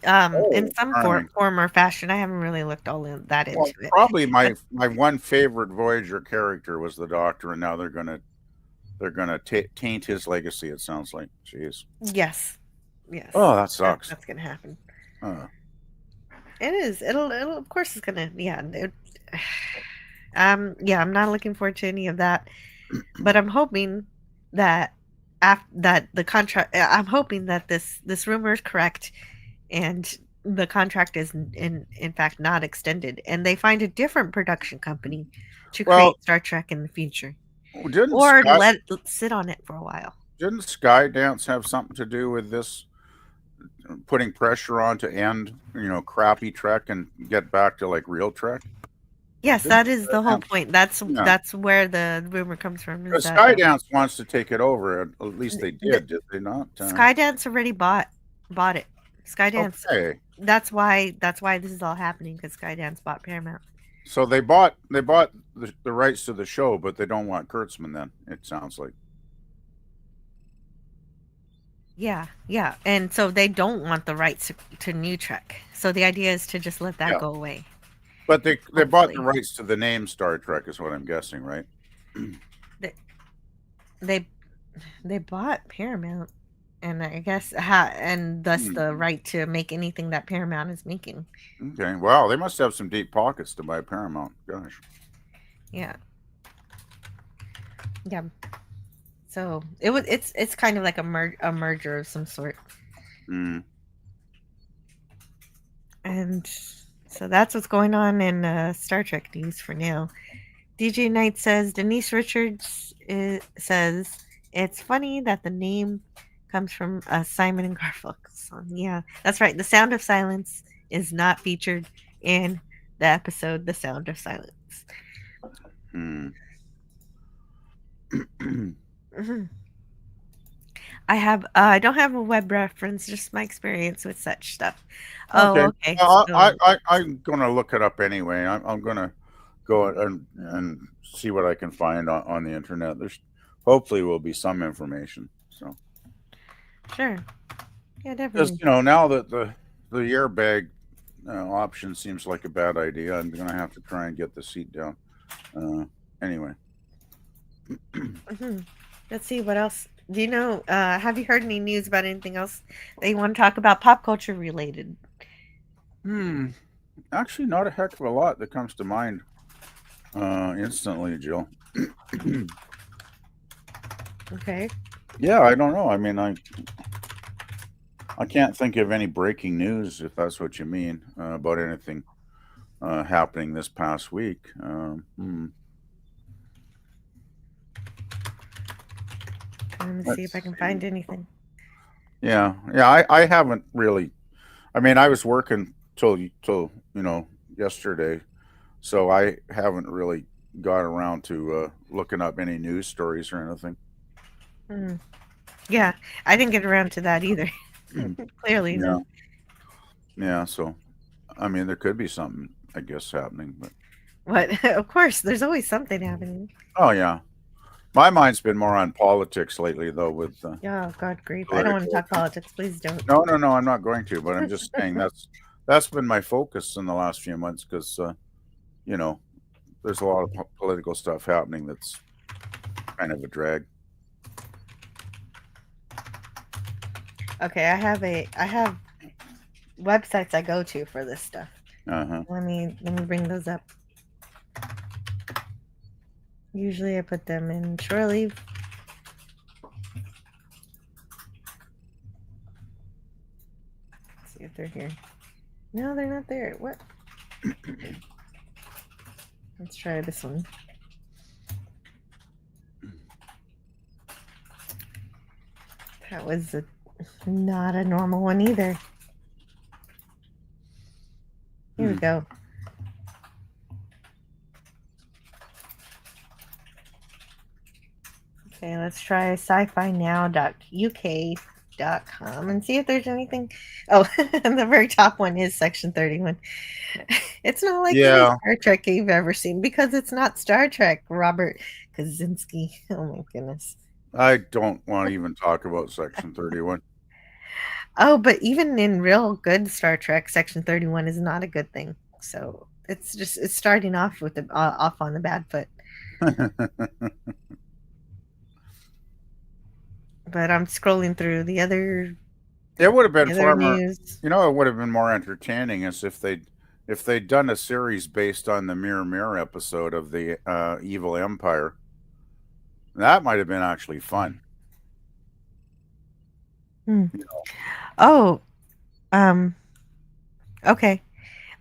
In some form or fashion. I haven't really looked all that into it. Probably my one favorite Voyager character was the Doctor, and now they're gonna taint his legacy. It sounds like. Jeez. Yes. Oh, that sucks. That's gonna happen. It is. It'll. Of course, it's gonna. Yeah. I'm not looking forward to any of that, but I'm hoping that the contract. I'm hoping that this rumor is correct, and the contract is in fact not extended, and they find a different production company to create Star Trek in the future, or let it sit on it for a while. Didn't Skydance have something to do with this? Putting pressure on to end, crappy Trek and get back to like real Trek. Yes, that is the whole point. That's where the rumor comes from. Skydance wants to take it over. At least they did they not? Skydance already bought it. Skydance. Okay. That's why this is all happening, because Skydance bought Paramount. So they bought the rights to the show, but they don't want Kurtzman. Then it sounds like. Yeah, and so they don't want the rights to New Trek. So the idea is to just let that go away. But they bought the rights to the name Star Trek, is what I'm guessing, right? They bought Paramount. and I guess and thus the right to make anything that Paramount is making. Okay. Wow, they must have some deep pockets to buy Paramount. Gosh. Yeah. Yeah. So it's kind of like a merger of some sort. Mm. And so that's what's going on in Star Trek news for now. DJ Knight says Denise Richards says it's funny that the name comes from a Simon and Garfunkel song. Yeah, that's right. The Sound of Silence is not featured in the episode The Sound of Silence. Hmm. Mhm. I don't have a web reference, just my experience with such stuff. Oh, okay. I'm gonna look it up anyway. I'm gonna go and see what I can find on the internet. There's hopefully will be some information. So sure, yeah, because definitely. now that the airbag option seems like a bad idea, I'm gonna have to try and get the seat down. Anyway. Let's see what else. Do you know? Have you heard any news about anything else that you want to talk about, pop culture related? Actually, not a heck of a lot that comes to mind instantly, Jill. Okay. Yeah, I don't know. I mean, I can't think of any breaking news, if that's what you mean, about anything happening this past week. Let me see if I can find anything. Yeah, I haven't really. I mean, I was working till yesterday, so I haven't really got around to looking up any news stories or anything. Yeah, I didn't get around to that either. Clearly, Yeah. no. Yeah, so I mean, there could be something, I guess, happening, but What? Of course, there's always something happening. oh yeah, my mind's been more on politics lately, though. With Oh God, grief! I don't want to talk politics. Please don't. No, I'm not going to. But I'm just saying that's been my focus in the last few months because there's a lot of political stuff happening that's kind of a drag. Okay, I have websites I go to for this stuff. Let me bring those up. Usually I put them in shore leave. Let's see if they're here. No, they're not there. What? Let's try this one. That was not a normal one either. Here we go. Okay, let's try sci-fi-now.uk.com and see if there's anything. Oh, and the very top one is Section 31. It's not like any Star Trek you've ever seen because it's not Star Trek, Robert Kaczynski. Oh my goodness. I don't want to even talk about Section 31. Oh, but even in real good Star Trek, Section 31 is not a good thing. So it's starting off with off on the bad foot. But I'm scrolling through the other. It would have been far more. News. It would have been more entertaining as if they'd done a series based on the Mirror Mirror episode of the Evil Empire. That might have been actually fun. Oh, okay.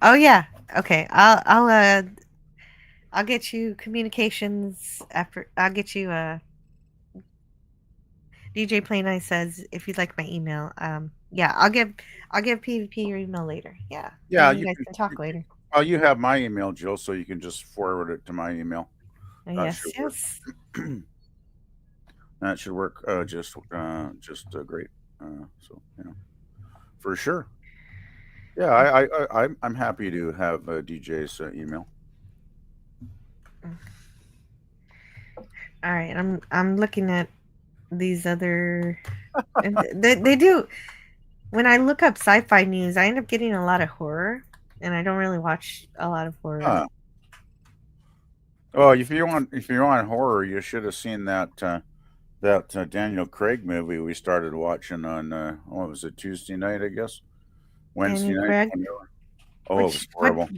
Oh yeah. Okay. I'll get you communications after. I'll get you DJ Play Nice says if you'd like my email. Yeah, I'll give PvP your email later. Yeah. Yeah, you guys can talk later. Oh, you have my email, Jill, so you can just forward it to my email. Yes. That should work just great. So for sure. Yeah, I'm happy to have DJ's email. All right, I'm looking at these other. they do. When I look up sci-fi news, I end up getting a lot of horror, and I don't really watch a lot of horror. Oh, if you're on horror, you should have seen that that Daniel Craig movie we started watching on what was it, Tuesday night, I guess, Wednesday Daniel night. Craig. Oh, it was horrible.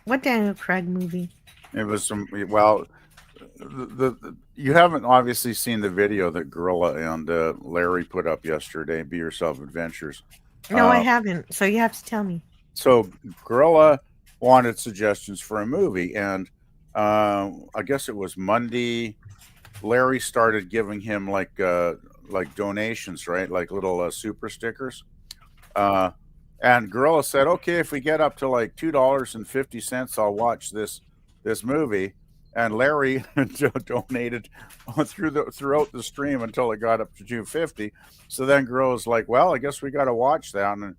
What Daniel Craig movie? It was some. Well, you haven't obviously seen the video that Gorilla and Larry put up yesterday. Be Yourself Adventures. No, I haven't. So you have to tell me. So Gorilla wanted suggestions for a movie, and I guess it was Monday. Larry started giving him like donations, right? Like little super stickers. And Gorilla said, "Okay, if we get up to like $2.50, I'll watch this movie." And Larry donated throughout the stream until it got up to $2.50. So then Gorilla's like, "Well, I guess we got to watch that." And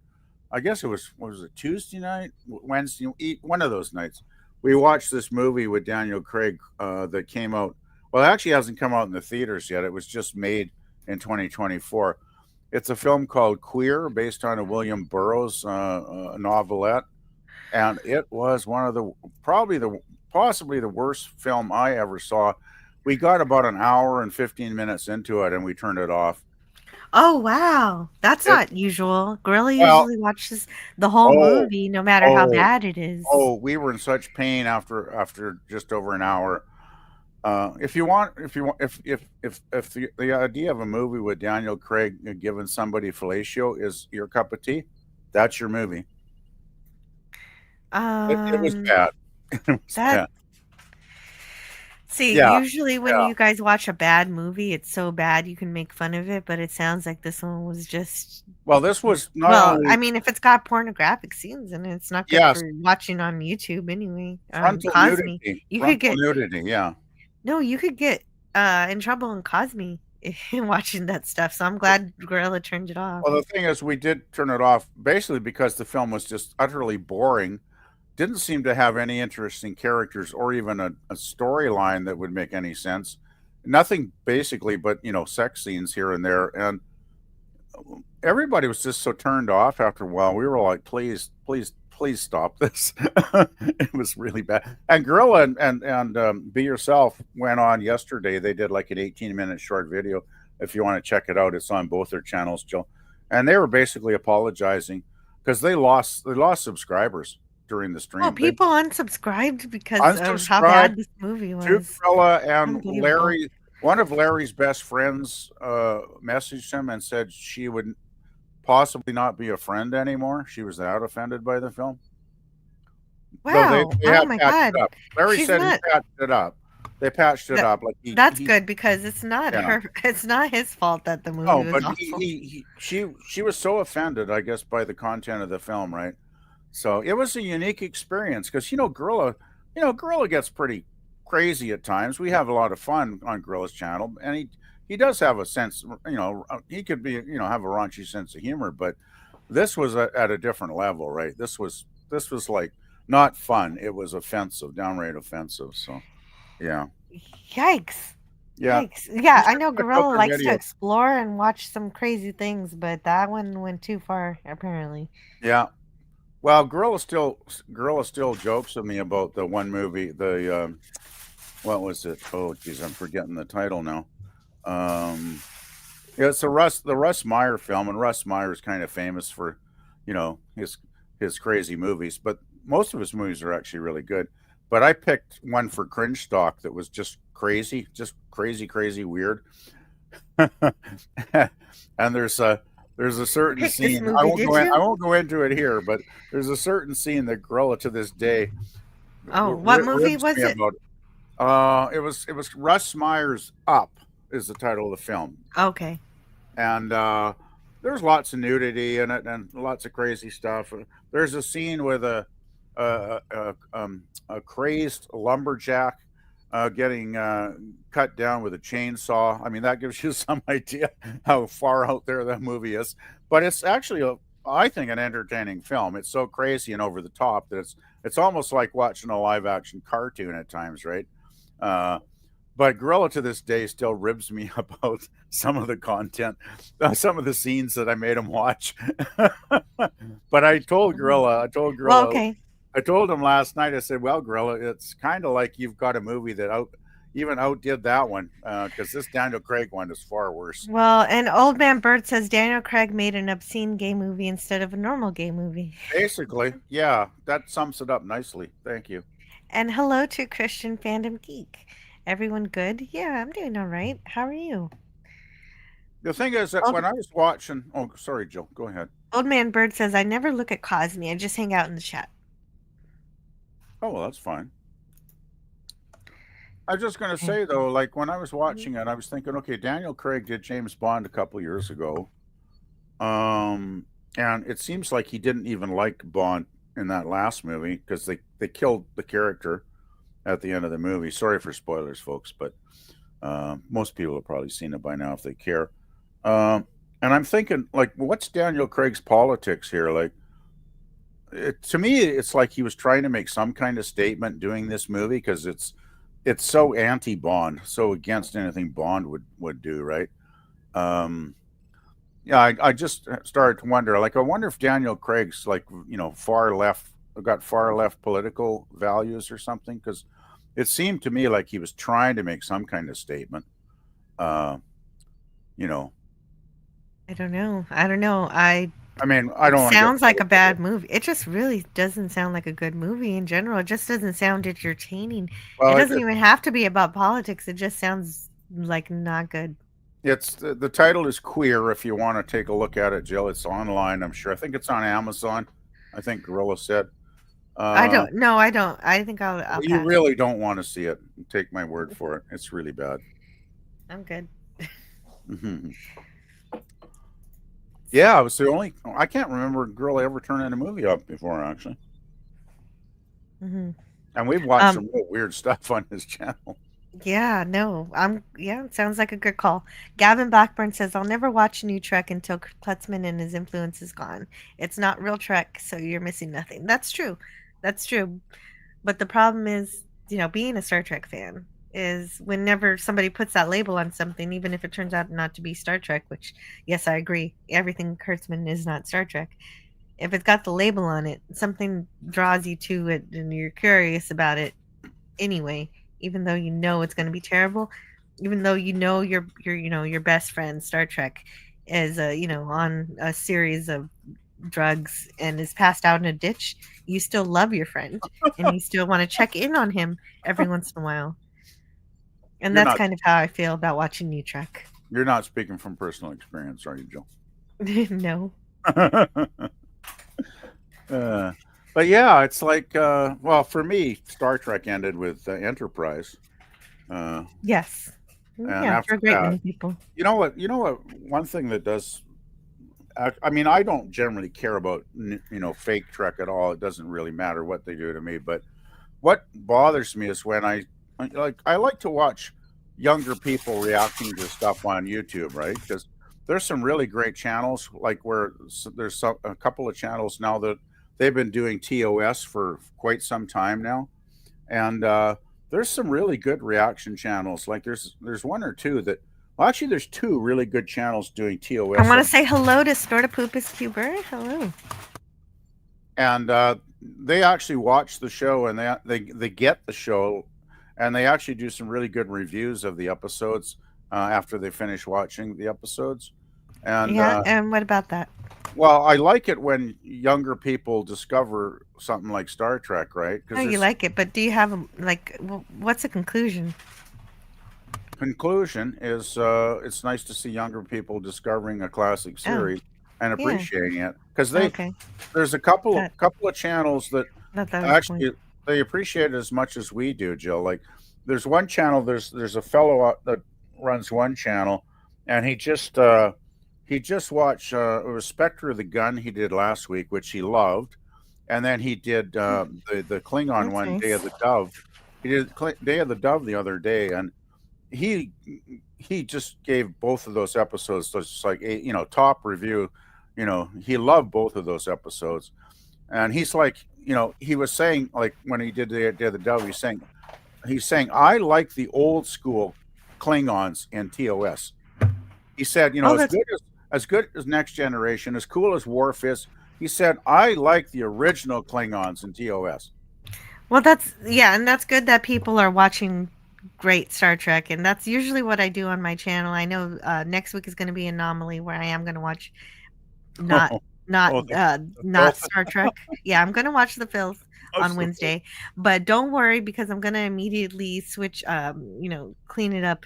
I guess it was, what was it, Tuesday night, Wednesday, one of those nights. We watched this movie with Daniel Craig that came out. Well, it actually hasn't come out in the theaters yet. It was just made in 2024. It's a film called Queer, based on a William Burroughs novelette, and it was one of the possibly the worst film I ever saw. We got about an hour and 15 minutes into it, and we turned it off. Oh wow, that's not usual. Gorilla usually watches the whole movie, no matter how bad it is. Oh, we were in such pain after just over an hour. If the idea of a movie with Daniel Craig giving somebody fellatio is your cup of tea, that's your movie. It was bad. It was bad. See, usually when you guys watch a bad movie, it's so bad you can make fun of it, but it sounds like this one was just. Well, this was not. Well, I mean, if it's got pornographic scenes in it, it's not good for watching on YouTube anyway. Frontal nudity. You could get nudity. Yeah. No, you could get in trouble in Cosme watching that stuff. So I'm glad Gorilla turned it off. Well, the thing is, we did turn it off basically because the film was just utterly boring. Didn't seem to have any interesting characters or even a storyline that would make any sense. Nothing basically but, sex scenes here and there. And everybody was just so turned off after a while. We were like, please stop this. It was really bad. And Gorilla and Be Yourself went on yesterday. They did like an 18-minute short video. If you want to check it out, it's on both their channels, Jill. And they were basically apologizing because they lost subscribers during the stream. Oh, people unsubscribed because of how bad this movie was. Gorilla and Larry, one of Larry's best friends, messaged him and said she would possibly not be a friend anymore. She was that offended by the film. Wow! Oh my God! Larry said he patched it up. They patched it up. That's good because it's not her. It's not his fault that the movie was awful. She was so offended, I guess, by the content of the film, right? So it was a unique experience because Gorilla gets pretty crazy at times. We have a lot of fun on Gorilla's channel, and he does have a sense. He could be have a raunchy sense of humor, but this was at a different level, right? This was like not fun. It was offensive, downright offensive. So, yeah. Yikes. Yeah. Yikes. Yeah, I know Gorilla likes to explore and watch some crazy things, but that one went too far, apparently. Yeah. Well, Gorilla still jokes with me about the one movie, what was it? Oh, geez, I'm forgetting the title now. It's the Russ Meyer film, and Russ Meyer is kind of famous for, his crazy movies, but most of his movies are actually really good. But I picked one for Cringe Stock that was just crazy, weird. And there's a certain scene. I won't go into it here, but there's a certain scene that Gorilla to this day. Oh, what movie was it? It was Russ Meyer's Up is the title of the film. Okay. And there's lots of nudity in it and lots of crazy stuff. There's a scene with a crazed lumberjack getting cut down with a chainsaw. I mean, that gives you some idea how far out there that movie is. But it's actually, I think, an entertaining film. It's so crazy and over the top that it's almost like watching a live action cartoon at times, right? But Gorilla to this day still ribs me about some of the content, some of the scenes that I made him watch. But I told Gorilla, well, okay. I told him last night, I said, well, Gorilla, it's kind of like you've got a movie that even outdid that one because this Daniel Craig one is far worse. Well, and Old Man Bird says Daniel Craig made an obscene gay movie instead of a normal gay movie. Basically, yeah, that sums it up nicely. Thank you. And hello to Christian Fandom Geek. Everyone good? Yeah, I'm doing all right. How are you? The thing is that when I was watching, oh, sorry, Jill, go ahead. Old Man Bird says I never look at Cosme. I just hang out in the chat. Oh, well, that's fine. I was just going to say though, like when I was watching it, I was thinking, okay, Daniel Craig did James Bond a couple years ago, and it seems like he didn't even like Bond in that last movie because they killed the character at the end of the movie. Sorry for spoilers, folks, but most people have probably seen it by now if they care. And I'm thinking, like, what's Daniel Craig's politics here? Like, to me, it's like he was trying to make some kind of statement doing this movie because it's so anti-Bond, so against anything Bond would do, right? Yeah, I just started to wonder. Like, I wonder if Daniel Craig's like, far left, got far left political values or something, because it seemed to me like he was trying to make some kind of statement. I don't know. I mean, I don't. Sounds like a bad movie. It just really doesn't sound like a good movie in general. It just doesn't sound entertaining. Well, it doesn't even have to be about politics. It just sounds like not good. It's the title is Queer. If you want to take a look at it, Jill, it's online. I'm sure. I think it's on Amazon. I think Gorilla said. I don't. No, I don't. I think I'll you really don't want to see it. Take my word for it. It's really bad. I'm good. Yeah, it was the only. I can't remember a girl ever turning a movie up before, actually. And we've watched some real weird stuff on his channel. Yeah, no, yeah, it sounds like a good call. Gavin Blackburn says, I'll never watch a new Trek until Klutzman and his influence is gone. It's not real Trek, so you're missing nothing. That's true. That's true. But the problem is, being a Star Trek fan is whenever somebody puts that label on something, even if it turns out not to be Star Trek, which, yes, I agree, everything Kurtzman is not Star Trek. If it's got the label on it, something draws you to it and you're curious about it anyway, even though you know it's going to be terrible, even though your best friend Star Trek is on a series of drugs and is passed out in a ditch, you still love your friend and you still want to check in on him every once in a while. And that's kind of how I feel about watching New Trek. You're not speaking from personal experience, are you, Jill? No. But yeah, it's like, well, for me, Star Trek ended with Enterprise. Yes. Yeah, for a great many people. You know what? One thing that does, I mean, I don't generally care about, fake Trek at all. It doesn't really matter what they do to me. But what bothers me is when I like to watch younger people reacting to stuff on YouTube, right? Because there's some really great channels, like where there's a couple of channels now that they've been doing TOS for quite some time now, and there's some really good reaction channels. Like there's one or two that, well, actually, there's two really good channels doing TOS. I want to say hello to Stortapoopas Cuber. Hello. And they actually watch the show, and they get the show. And they actually do some really good reviews of the episodes after they finish watching the episodes. And yeah, and what about that? Well, I like it when younger people discover something like Star Trek, right? Oh, you like it, but do you have what's the conclusion? Conclusion is it's nice to see younger people discovering a classic series and appreciating it, because there's a couple of channels that actually. They appreciate it as much as we do, Jill. Like, there's one channel. There's a fellow that runs one channel, and he just watched. It was Spectre of the Gun he did last week, which he loved, and then he did the Klingon one, nice. Day of the Dove. He did Day of the Dove the other day, and he just gave both of those episodes just like top review. He loved both of those episodes, and he's like. He was saying, like, when he did the Day of the Dove, he's saying, I like the old school Klingons in TOS. He said, as good as Next Generation, as cool as Worf is, he said, I like the original Klingons in TOS. Well, and that's good that people are watching great Star Trek, and that's usually what I do on my channel. I know next week is going to be Anomaly, where I am going to watch not not the not filth. Star Trek. Yeah, I'm going to watch The Filth on Wednesday, but don't worry because I'm going to immediately switch. Clean it up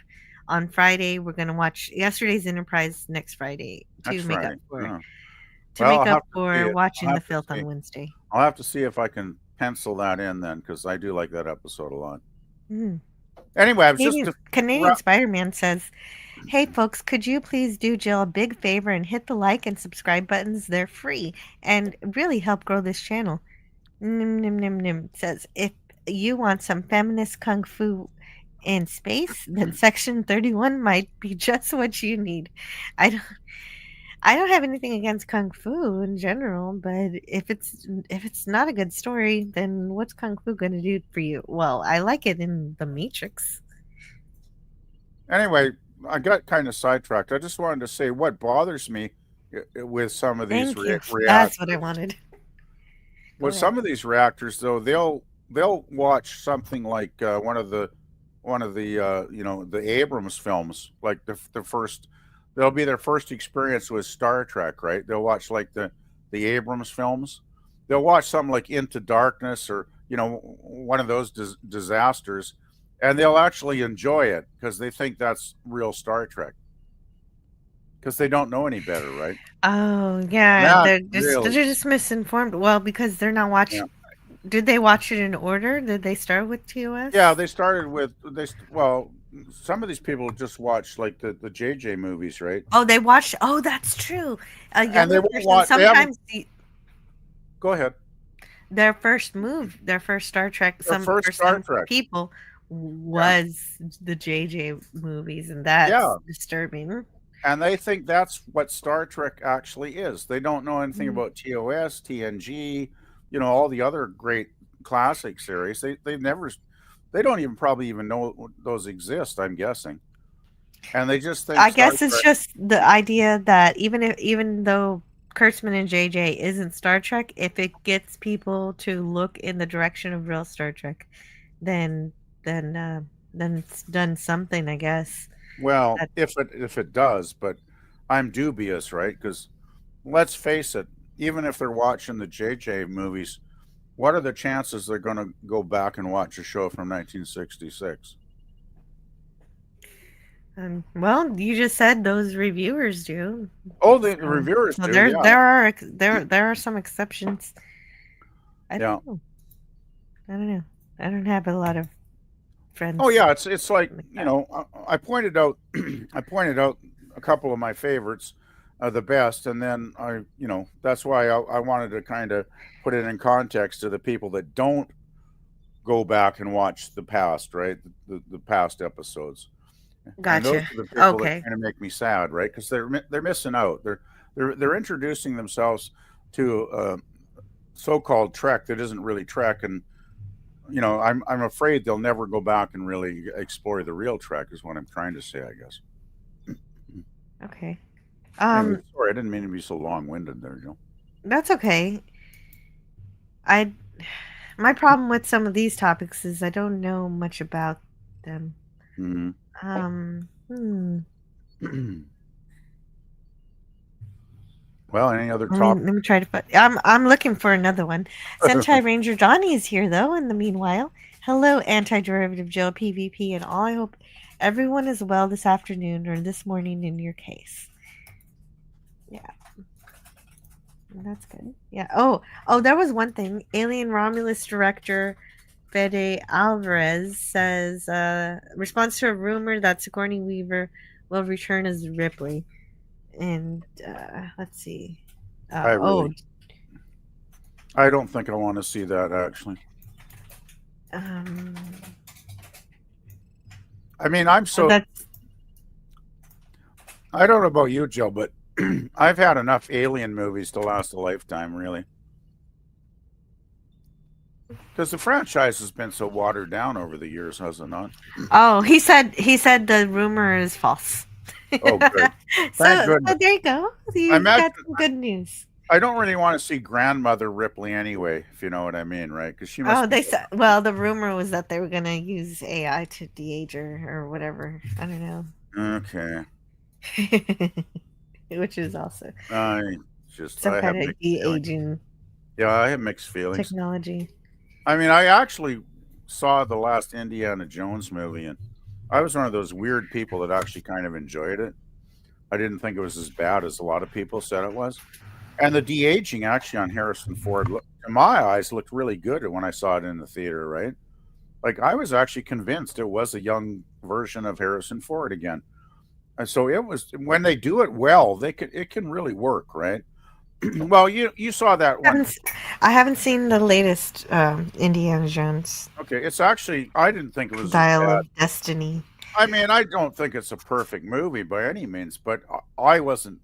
on Friday. We're going to watch yesterday's Enterprise next Friday to Next make up Friday. for Oh. to Well, make I'll up have to see for it. watching I'll The have to Filth see. on Wednesday. I'll have to see if I can pencil that in then, because I do like that episode a lot. Mm. Anyway, I was just Canadian Spider-Man says, "Hey folks, could you please do Jill a big favor and hit the like and subscribe buttons? They're free and really help grow this channel." Nim nim nim nim says, "If you want some feminist kung fu in space, then Section 31 might be just what you need." I don't I don't have anything against kung fu in general, but if it's not a good story, then what's kung fu going to do for you? Well, I like it in The Matrix. Anyway, I got kind of sidetracked. I just wanted to say what bothers me with some of these Thank you. reactors. That's what I wanted. With some of these reactors, though, they'll watch something like one of the the Abrams films, like the first. They'll be their first experience with Star Trek, right? They'll watch like the Abrams films. They'll watch something like Into Darkness or one of those disasters, and they'll actually enjoy it because they think that's real Star Trek. Because they don't know any better, right? Oh yeah, That they're really, just misinformed. Well, because they're not watching. Did they watch it in order? Did they start with TOS? yeah, they started with some of these people just watch like the JJ movies, right? Oh, they watched. Oh, that's true. A And younger they won't person watch. sometimes Go ahead. their first Star Trek, Their first Star some Trek. people was the JJ movies, and that's disturbing. And they think that's what Star Trek actually is. They don't know anything about TOS, TNG, all the other great classic series. They don't even probably even know those exist, I'm guessing. And they just think I guess it's just the idea that even though Kurtzman and JJ isn't Star Trek, if it gets people to look in the direction of real Star Trek, then it's done something, I guess. Well, if it does, but I'm dubious, right? Because let's face it, even if they're watching the JJ movies, what are the chances they're going to go back and watch a show from 1966? Well, you just said those reviewers do. Oh, the reviewers do. There are some exceptions. I don't know. I don't have a lot of friends. Oh yeah, it's like I pointed out a couple of my favorites, the best, and then that's why I wanted to kind of put it in context to the people that don't go back and watch the past, right? The past episodes. Gotcha. And those are the people that kind of make me sad, right? Because they're missing out. They're introducing themselves to so-called Trek that isn't really Trek, and I'm afraid they'll never go back and really explore the real Trek. Is what I'm trying to say, I guess. Okay. Anyway, sorry, I didn't mean to be so long-winded there, Joe. That's okay. My problem with some of these topics is I don't know much about them. Well, any other topic? Let me try to put. I'm looking for another one. Sentai Ranger Donnie is here though. In the meanwhile, hello, Anti-Derivative Joe PvP, and all. I hope everyone is well this afternoon or this morning in your case. Yeah, that's good. Yeah. Oh, there was one thing. Alien Romulus director Fede Alvarez says response to a rumor that Sigourney Weaver will return as Ripley. And let's see. I don't think I want to see that actually. I mean, I don't know about you, Joe, but I've had enough alien movies to last a lifetime, really. Because the franchise has been so watered down over the years, has it not? Oh, he said the rumor is false. Oh, good. So there you go. You got some good news. I don't really want to see Grandmother Ripley anyway, if you know what I mean, right? Because she must Oh, be. they said. Well, the rumor was that they were gonna use AI to de-age her or whatever. I don't know. Okay. Which is also I some have kind of mixed feelings. de-aging Yeah, I have mixed feelings. technology. I mean, I actually saw the last Indiana Jones movie, and I was one of those weird people that actually kind of enjoyed it. I didn't think it was as bad as a lot of people said it was. And the de-aging actually on Harrison Ford, in my eyes, looked really good when I saw it in the theater, right? Like, I was actually convinced it was a young version of Harrison Ford again. And so it was, when they do it well, it can really work, right? Well, you saw that one. I haven't seen the latest Indiana Jones. Okay, it's actually, I didn't think it was as Dial bad. of Destiny. I mean, I don't think it's a perfect movie by any means, but I wasn't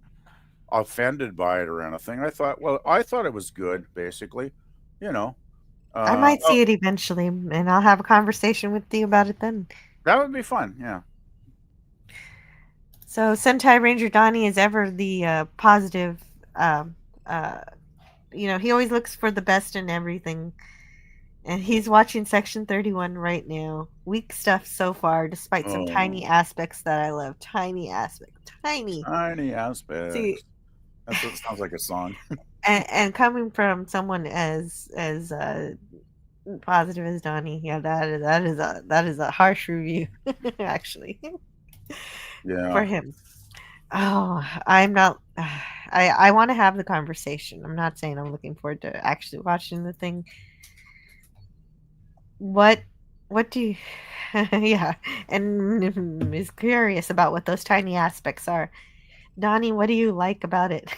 offended by it or anything. I thought it was good, basically. You know, I might see it eventually, and I'll have a conversation with you about it then. That would be fun, yeah. So Sentai Ranger Donnie is ever the positive. He always looks for the best in everything. And he's watching Section 31 right now. Weak stuff so far, despite some tiny aspects that I love. Tiny aspects. Tiny aspects. See, that sounds like a song. and coming from someone as positive as Donnie, yeah, that is a harsh review, actually. Yeah. For him. Oh, I'm not. I want to have the conversation. I'm not saying I'm looking forward to actually watching the thing. What do you? Yeah, and is curious about what those tiny aspects are. Donnie, what do you like about it?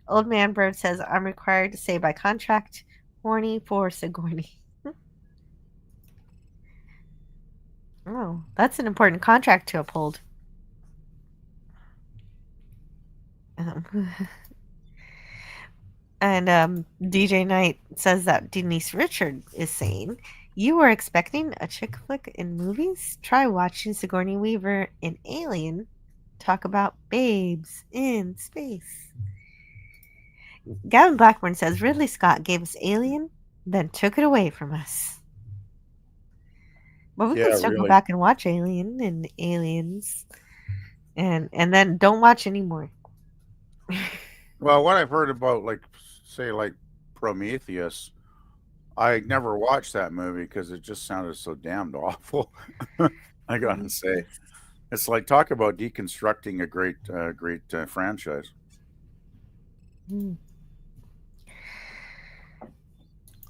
Old Man Bird says, I'm required to say by contract, horny for Sigourney. Oh, that's an important contract to uphold. And DJ Knight says that Denise Richard is saying, you were expecting a chick flick in movies? Try watching Sigourney Weaver in Alien talk about babes in space. Gavin Blackburn says Ridley Scott gave us Alien, then took it away from us. But we can still go back and watch Alien and Aliens, and then don't watch anymore. Well, what I've heard about, like Prometheus, I never watched that movie because it just sounded so damned awful. I gotta say, it's like, talk about deconstructing a great franchise.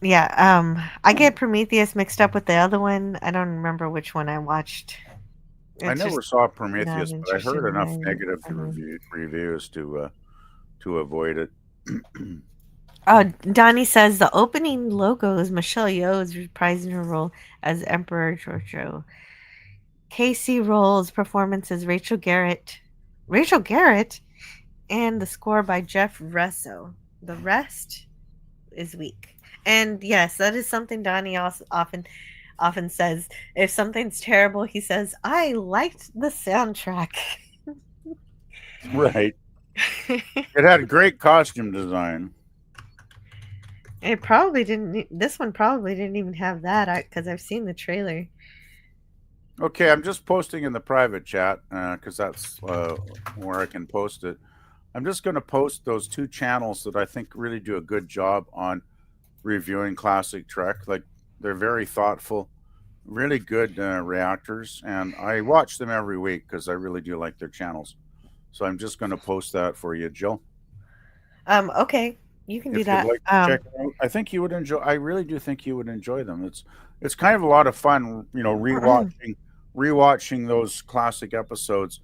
Yeah, I get Prometheus mixed up with the other one. I don't remember which one I watched. I never saw Prometheus, but I heard enough negative reviews to avoid it. Oh, Donnie says the opening logo is Michelle Yeoh is reprising her role as Emperor Giorgio. Casey Rolls' performance as Rachel Garrett, and the score by Jeff Russo. The rest is weak. And yes, that is something Donnie also often says. If something's terrible, he says, I liked the soundtrack. Right. It had great costume design. It probably didn't. This one probably didn't even have that because I've seen the trailer. Okay, I'm just posting in the private chat because that's where I can post it. I'm just going to post those two channels that I think really do a good job on reviewing classic Trek. Like, they're very thoughtful, really good reactors, and I watch them every week because I really do like their channels. So I'm just going to post that for you, Jill. Okay, you can do that. Like to check it out, I think you would enjoy. I really do think you would enjoy them. It's kind of a lot of fun, rewatching those classic episodes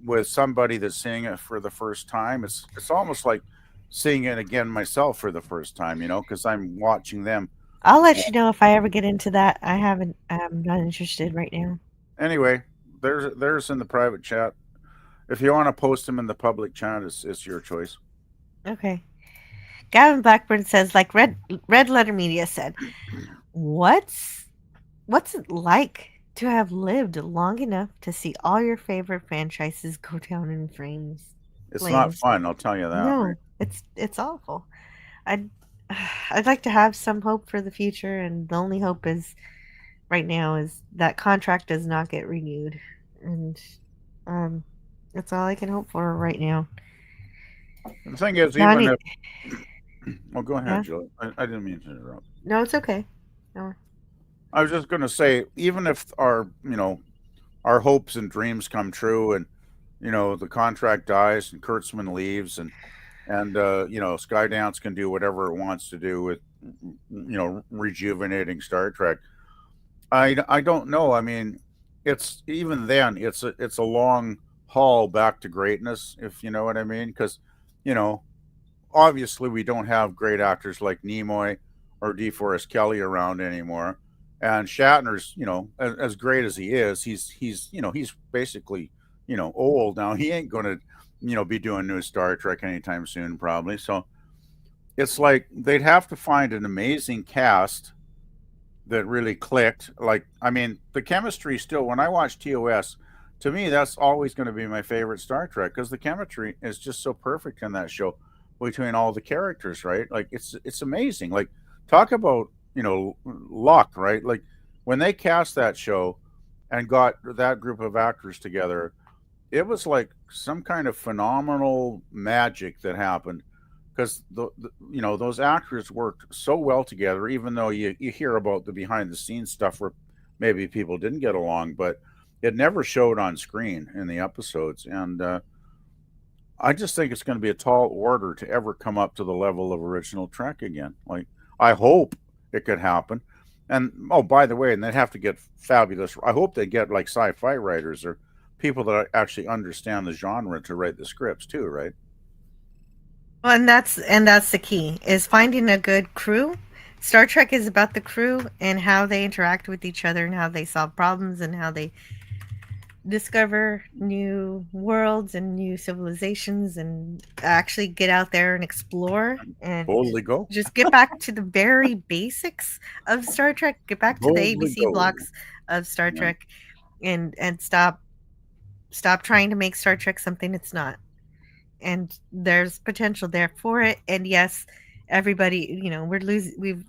with somebody that's seeing it for the first time. It's almost like seeing it again myself for the first time, because I'm watching them. I'll let you know if I ever get into that. I'm not interested right now. Anyway, there's in the private chat. If you want to post them in the public chat, it's your choice. Okay. Gavin Blackburn says, like Red Letter Media said, what's it like to have lived long enough to see all your favorite franchises go down in flames? It's not flames. fun, I'll tell you that. No, it's awful. I'd I'd like to have some hope for the future, and the only hope is right now is that contract does not get renewed, and um, that's all I can hope for right now. The thing is, even Johnny, if well, go ahead, yeah, Jill. I didn't mean to interrupt. no, it's okay. No, I was just going to say, even if our our hopes and dreams come true, and the contract dies and Kurtzman leaves, and Skydance can do whatever it wants to do with rejuvenating Star Trek. I don't know. I mean, it's even then it's a long haul back to greatness, if you know what I mean, because you know obviously we don't have great actors like Nimoy or DeForest Kelly around anymore. And Shatner's, as great as he is, he's basically, old now. He ain't going to, be doing new Star Trek anytime soon, probably. So it's like they'd have to find an amazing cast that really clicked. Like, I mean, the chemistry still, when I watch TOS, to me, that's always going to be my favorite Star Trek because the chemistry is just so perfect in that show between all the characters, right? Like, it's amazing. Like, talk about, luck, right? Like, when they cast that show and got that group of actors together, it was like some kind of phenomenal magic that happened because those actors worked so well together, even though you hear about the behind the scenes stuff where maybe people didn't get along, but it never showed on screen in the episodes. And I just think it's going to be a tall order to ever come up to the level of original Trek again. Like, I hope it could happen. And oh, by the way, and they'd have to get fabulous. I hope they get like sci-fi writers or people that actually understand the genre to write the scripts too, right? well, and that's the key is finding a good crew. Star Trek is about the crew and how they interact with each other and how they solve problems and how they discover new worlds and new civilizations and actually get out there and explore and boldly go. Just get back to the very basics of Star Trek. Get back to the ABC blocks of Star Trek, and stop trying to make Star Trek something it's not. And there's potential there for it. And yes, everybody,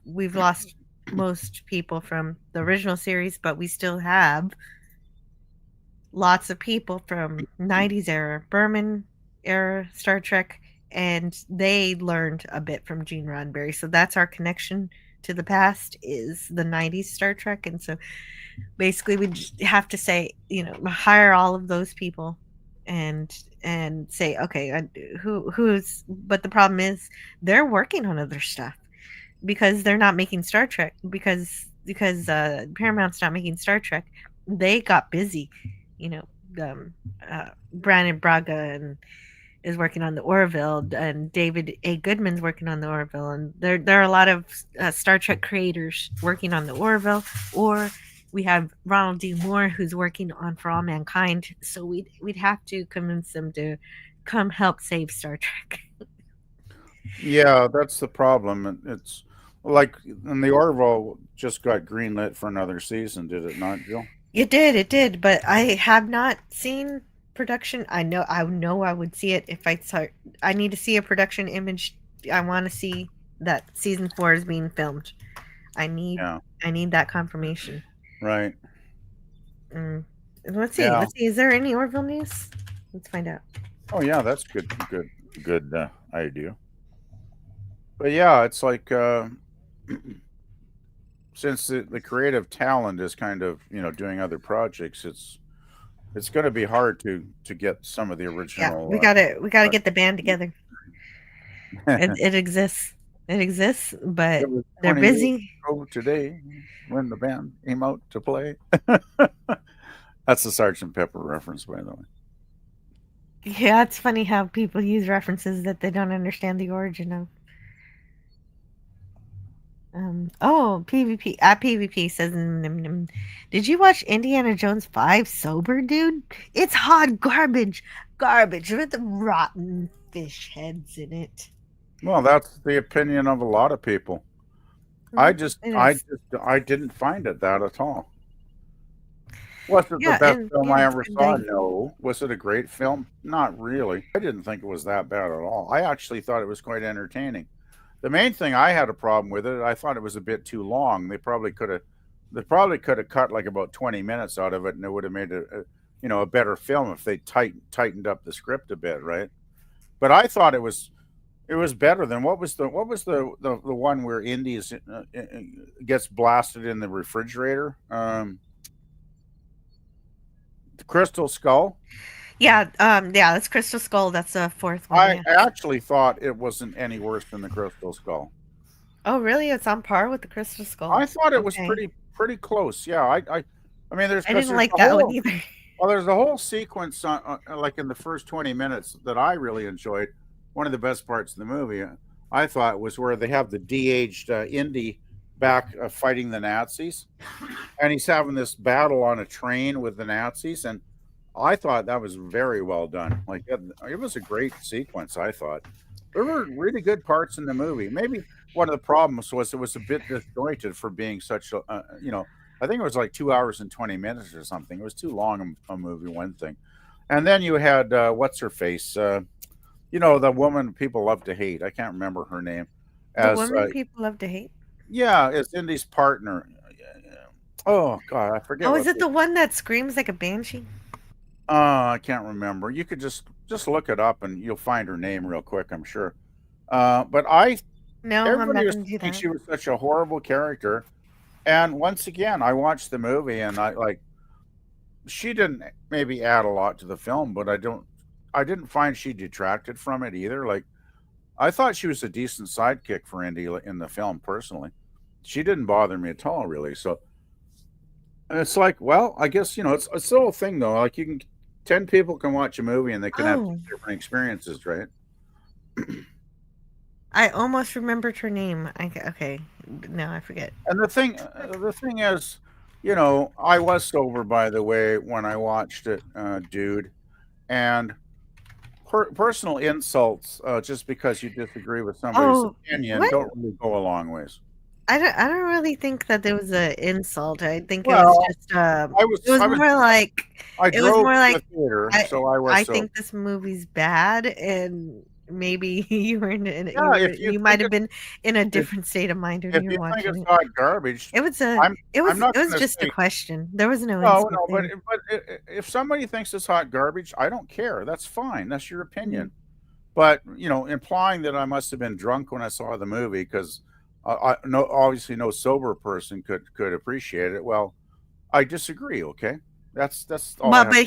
we've lost most people from the original series, but we still have lots of people from 90s era, Berman era Star Trek, and they learned a bit from Gene Roddenberry. So that's our connection to the past is the 90s Star Trek. And so basically we just have to say, hire all of those people and say, okay, who's, but the problem is they're working on other stuff because they're not making Star Trek because Paramount's not making Star Trek. They got busy. Brandon Braga and is working on the Orville, and David A. Goodman's working on the Orville, and there are a lot of Star Trek creators working on the Orville, or we have Ronald D. Moore who's working on For All Mankind. So we'd have to convince them to come help save Star Trek. Yeah, that's the problem. It's like, and the Orville just got greenlit for another season, did it not, Jill? It did, but I have not seen production. I know I would see it if I start. I need to see a production image. I want to see that season 4 is being filmed. I need that confirmation. Right. Let's see. Yeah. Let's see. Is there any Orville news? Let's find out. Oh yeah, that's good idea. But yeah, it's like since the creative talent is kind of doing other projects, it's going to be hard to get some of the original. Yeah, we gotta get the band together. It exists. It exists, but they're busy. Today, when the band came out to play. That's the Sgt. Pepper reference, by the way. Yeah, it's funny how people use references that they don't understand the origin of. PvP at PvP says, did you watch Indiana Jones 5 sober, dude? It's hot garbage with the rotten fish heads in it. Well, that's the opinion of a lot of people. I didn't find it that at all. Was it the Yeah, best and film yeah, I it's ever been saw? day. No. Was it a great film? Not really. I didn't think it was that bad at all. I actually thought it was quite entertaining. The main thing I had a problem with it, I thought it was a bit too long. They probably could have cut like about 20 minutes out of it, and it would have made a better film if they tightened up the script a bit, right? But I thought it was better than what was the one where Indy's gets blasted in the refrigerator? The Crystal Skull. Yeah, that's Crystal Skull. That's the fourth one. I Yeah. actually thought it wasn't any worse than the Crystal Skull. Oh, really? It's on par with the Crystal Skull. I thought it was Okay. pretty close. Yeah, I mean, I didn't like that one either. well, there's a whole sequence like in the first 20 minutes that I really enjoyed. One of the best parts of the movie, I thought, was where they have the de-aged Indy back fighting the Nazis, and he's having this battle on a train with the Nazis, and I thought that was very well done. Like it was a great sequence. I thought there were really good parts in the movie. Maybe one of the problems was it was a bit disjointed for being such a I think it was like 2 hours and 20 minutes or something. It was too long a movie. One thing, and then you had what's her face, the woman people love to hate. I can't remember her name. The As woman people love to hate. yeah, as Indy's partner. Oh God, I forget. Oh, what is it the one that screams like a banshee? I can't remember. You could just look it up and you'll find her name real quick, I'm sure. But No, I'm everybody not was going to do thinking that. she was such a horrible character. And once again, I watched the movie and she didn't maybe add a lot to the film, but I didn't find she detracted from it either. Like I thought she was a decent sidekick for Indy in the film personally. She didn't bother me at all, really. So it's like, well, I guess it's the whole thing though. Like 10 people can watch a movie and they can have Oh, different experiences, right? I almost remembered her name. Okay, no, I forget. And the thing is, I was sober, by the way, when I watched it, dude. And personal insults, just because you disagree with somebody's Oh, opinion, what? don't really go a long ways. I don't really think that there was an insult. I think it was Well, just I was it was I was more like I it was drove more to the like theater, I so I was I sober. think this movie's bad, and maybe you were Yeah, if you you might think have been in a if different state of mind when if you you were think watching it's it. hot garbage, It was I'm I'm not it was going to just a say question. There was no no, insult no, but there. if somebody thinks it's hot garbage, I don't care. That's fine. That's your Mhm. opinion. But implying that I must have been drunk when I saw the movie because no, obviously no sober person could appreciate it. Well, I disagree. Okay, that's all I Well, have. but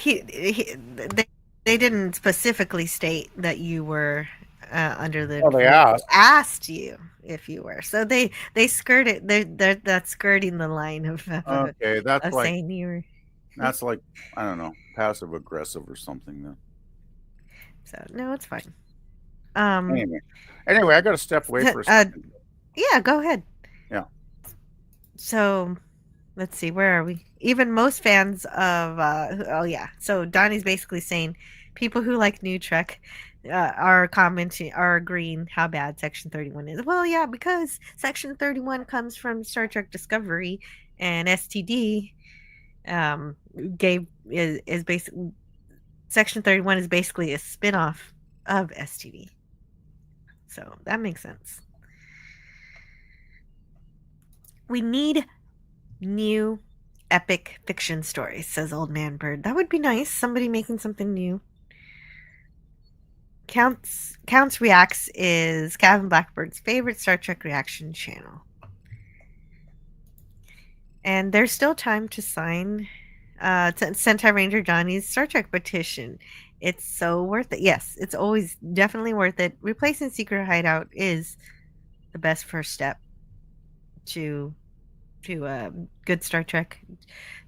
they didn't specifically state that you were under the Well, they influence. They asked. asked you if you were. So they skirted. They're that's skirting the line Okay, of saying you were. that's like I don't know, passive aggressive or something. Then So no, it's fine. Um, anyway, I got to step away for a uh, second. yeah, go ahead. Yeah. So let's see, where are we? Even most fans of oh yeah. So Donnie's basically saying people who like New Trek are commenting are agreeing how bad Section 31 is. Well, yeah, because Section 31 comes from Star Trek Discovery, and STD is basically Section 31 is basically a spin-off of STD. So that makes sense. We need new epic fiction stories, says Old Man Bird. That would be nice. Somebody making something new. Counts Reacts is Gavin Blackbird's favorite Star Trek reaction channel. And there's still time to sign Sentai Ranger Johnny's Star Trek petition. It's so worth it. Yes, it's always definitely worth it. Replacing Secret Hideout is the best first step to good Star Trek,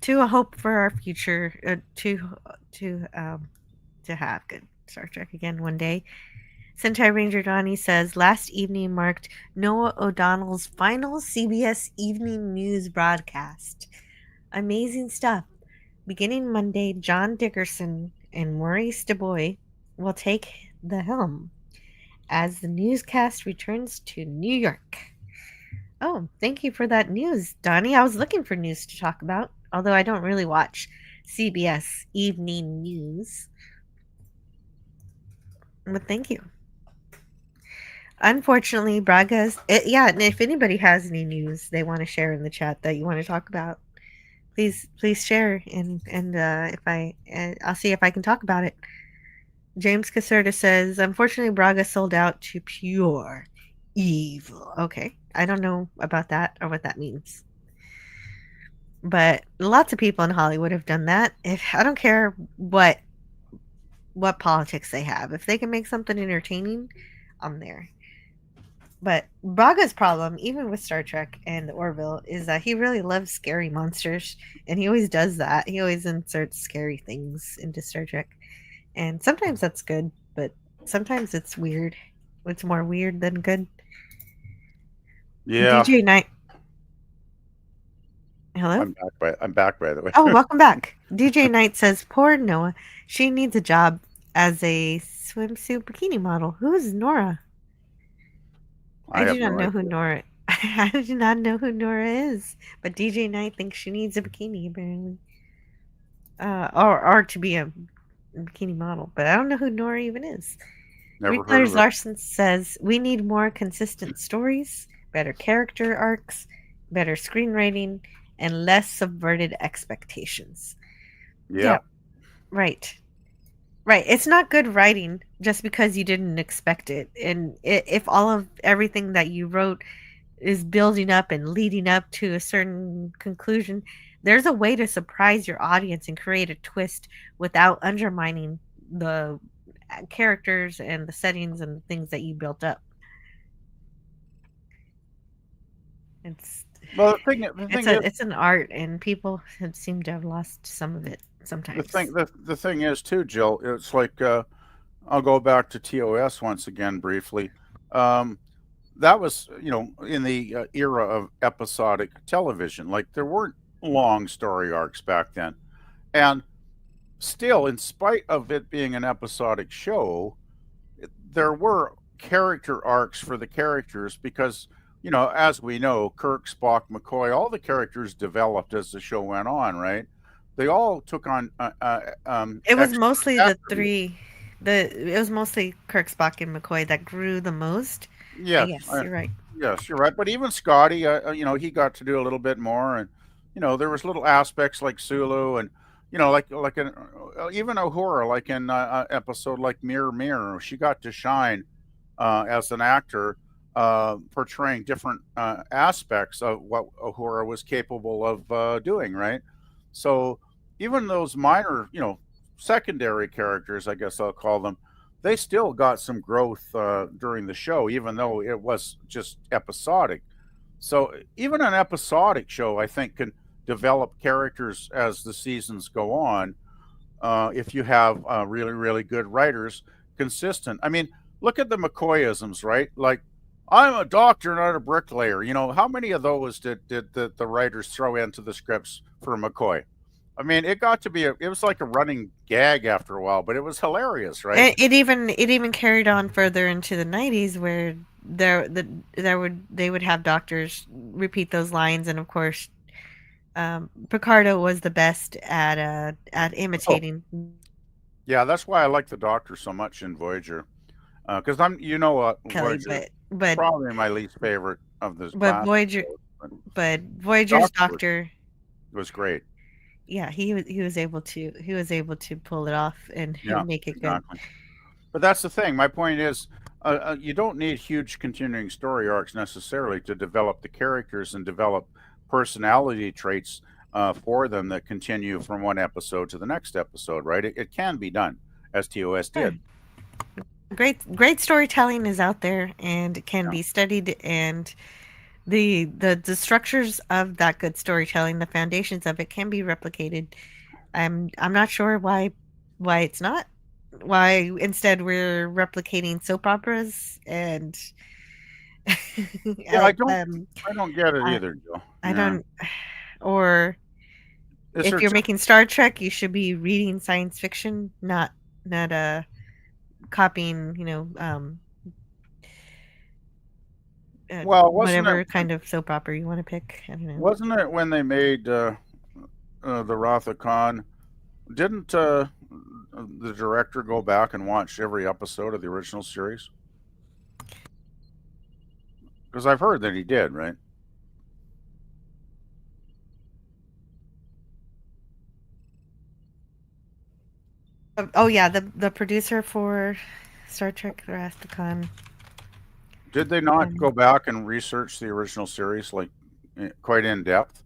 to a hope for our future, to have good Star Trek again one day. Sentai Ranger Donnie says last evening marked Noah O'Donnell's final CBS evening news broadcast. Amazing stuff. Beginning Monday, John Dickerson and Maurice DuBois will take the helm as the newscast returns to New York. Oh, thank you for that news, Donnie. I was looking for news to talk about, although I don't really watch CBS Evening News. But thank you. Unfortunately, Braga's. Yeah, and if anybody has any news they want to share in the chat that you want to talk about, please share, and I'll see if I can talk about it. James Caserta says, unfortunately, Braga sold out to pure evil. Okay, I don't know about that or what that means, but lots of people in Hollywood have done that. If I don't care what politics they have, if they can make something entertaining, I'm there. But Braga's problem, even with Star Trek and the Orville, is that he really loves scary monsters, and he always does that. He always inserts scary things into Star Trek, and sometimes that's good, but sometimes it's weird. It's more weird than good. Yeah. DJ Knight. Hello? I'm back, by the way. Oh, welcome back. DJ Knight says, poor Noah. She needs a job as a swimsuit bikini model. Who is Nora? I do not know who Nora. I do not know who Nora is, but DJ Knight thinks she needs a bikini apparently, or to be a bikini model. But I don't know who Nora even is. Never heard of her. Larson says we need more consistent stories, better character arcs, better screenwriting, and less subverted expectations. Yeah. Right. Right. It's not good writing just because you didn't expect it. And if all of everything that you wrote is building up and leading up to a certain conclusion, there's a way to surprise your audience and create a twist without undermining the characters and the settings and the things that you built up. It's an art, and people seem to have lost some of it sometimes. The thing is too, Jill. It's like I'll go back to TOS once again briefly. That was in the era of episodic television. Like there weren't long story arcs back then, and still, in spite of it being an episodic show, there were character arcs for the characters because, as we know, Kirk, Spock, McCoy, all the characters developed as the show went on, right? They all took on. It was mostly the three. It was mostly Kirk, Spock, and McCoy that grew the most. Yes, you're right. Yes, you're right. But even Scotty, he got to do a little bit more, and there was little aspects like Sulu, and like an even Uhura, like in episode like Mirror Mirror, she got to shine as an actor, portraying different aspects of what Uhura was capable of doing, right? So even those minor, secondary characters, I guess I'll call them, they still got some growth during the show, even though it was just episodic. So even an episodic show, I think, can develop characters as the seasons go on if you have really, really good writers, consistent. I mean, look at the McCoyisms, right? Like, I'm a doctor, not a bricklayer. How many of those did the writers throw into the scripts for McCoy? I mean, it got to be it was like a running gag after a while, but it was hilarious, right? It even carried on further into the 90s where they would have doctors repeat those lines, and of course Picardo was the best at imitating. Yeah, that's why I like the Doctor so much in Voyager, because Voyager, but probably my least favorite of this. But Voyager's Doctor was great. Yeah, he was able to pull it off and make it exactly. Good. But that's the thing. My point is, you don't need huge continuing story arcs necessarily to develop the characters and develop personality traits for them that continue from one episode to the next episode, right? It can be done, as TOS did. Great storytelling is out there, and it can be studied, and the structures of that good storytelling, the foundations of it, can be replicated. I'm not sure why it's not. Why instead we're replicating soap operas and I don't get it either, Joe. I don't. Or if you're making Star Trek, you should be reading science fiction, not copying, whatever kind of soap opera you want to pick. I don't know. Wasn't it when they made the Wrath of Khan Didn't the director go back and watch every episode of the original series? Because I've heard that he did, right? Oh yeah, the producer for Star Trek: The Wrath to Khan. Did they not go back and research the original series like quite in depth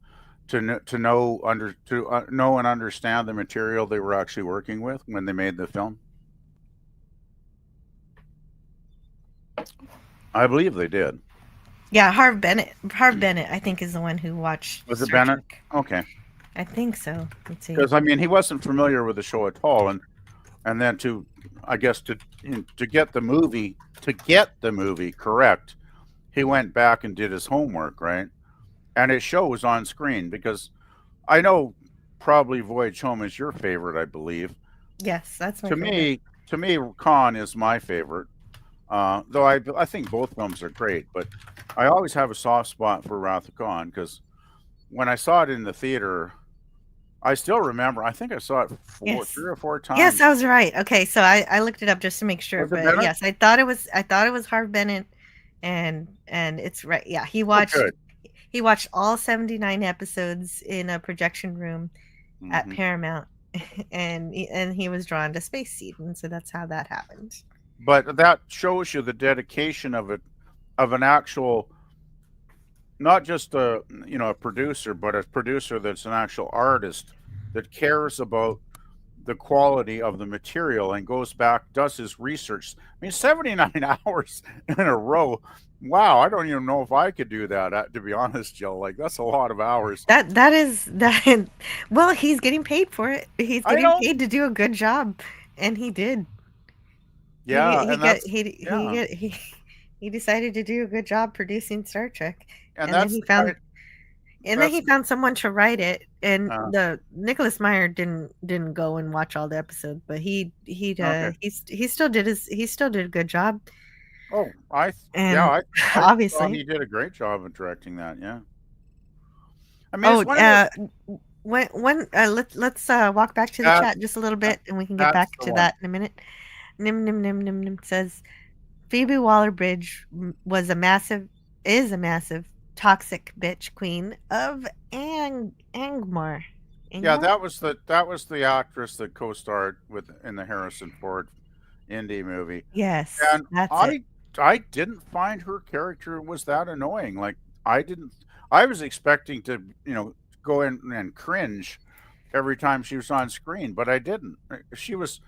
to know and understand the material they were actually working with when they made the film? I believe they did. Yeah, Harv Bennett. Harv Bennett, I think, is the one who watched. Was it Star Bennett? Trek. Okay. I think so. Let's see. Because I mean, he wasn't familiar with the show at all, and then I guess to get the movie correct, he went back and did his homework, right? And it shows on screen because I know probably Voyage Home is your favorite, I believe. Yes, that's my favorite. To me, Khan is my favorite. Though I think both films are great, but I always have a soft spot for Wrath of Khan because when I saw it in the theater, I still remember. I think I saw it 3 or 4 times. Yes, I was right. Okay, so I looked it up just to make sure. But Bennett? yes, I thought it was Harv Bennett, and it's right. Yeah, he watched all 79 episodes in a projection room at Paramount, and he was drawn to Space Seed, and so that's how that happened. But that shows you the dedication of an actual, not just a producer, but a producer that's an actual artist that cares about the quality of the material and goes back, does his research. I mean, 79 hours in a row. Wow, I don't even know if I could do that, to be honest, Jill. Like, that's a lot of hours. That is that. Well, he's getting paid for it. He's getting paid to do a good job, and he did. Yeah, he decided to do a good job producing Star Trek, and then he found someone to write it. And the Nicholas Meyer didn't go and watch all the episodes, but he still did a good job. Oh, I obviously thought he did a great job of directing that. Yeah. I mean, let's walk back to the chat just a little bit, and we can get back to that in a minute. Nim says Phoebe Waller-Bridge is a massive toxic bitch queen of Angmar. Yeah, that was the actress that co-starred in the Harrison Ford indie movie. Yes, and I didn't find her character was that annoying. Like I was expecting to go in and cringe every time she was on screen, but I didn't. She was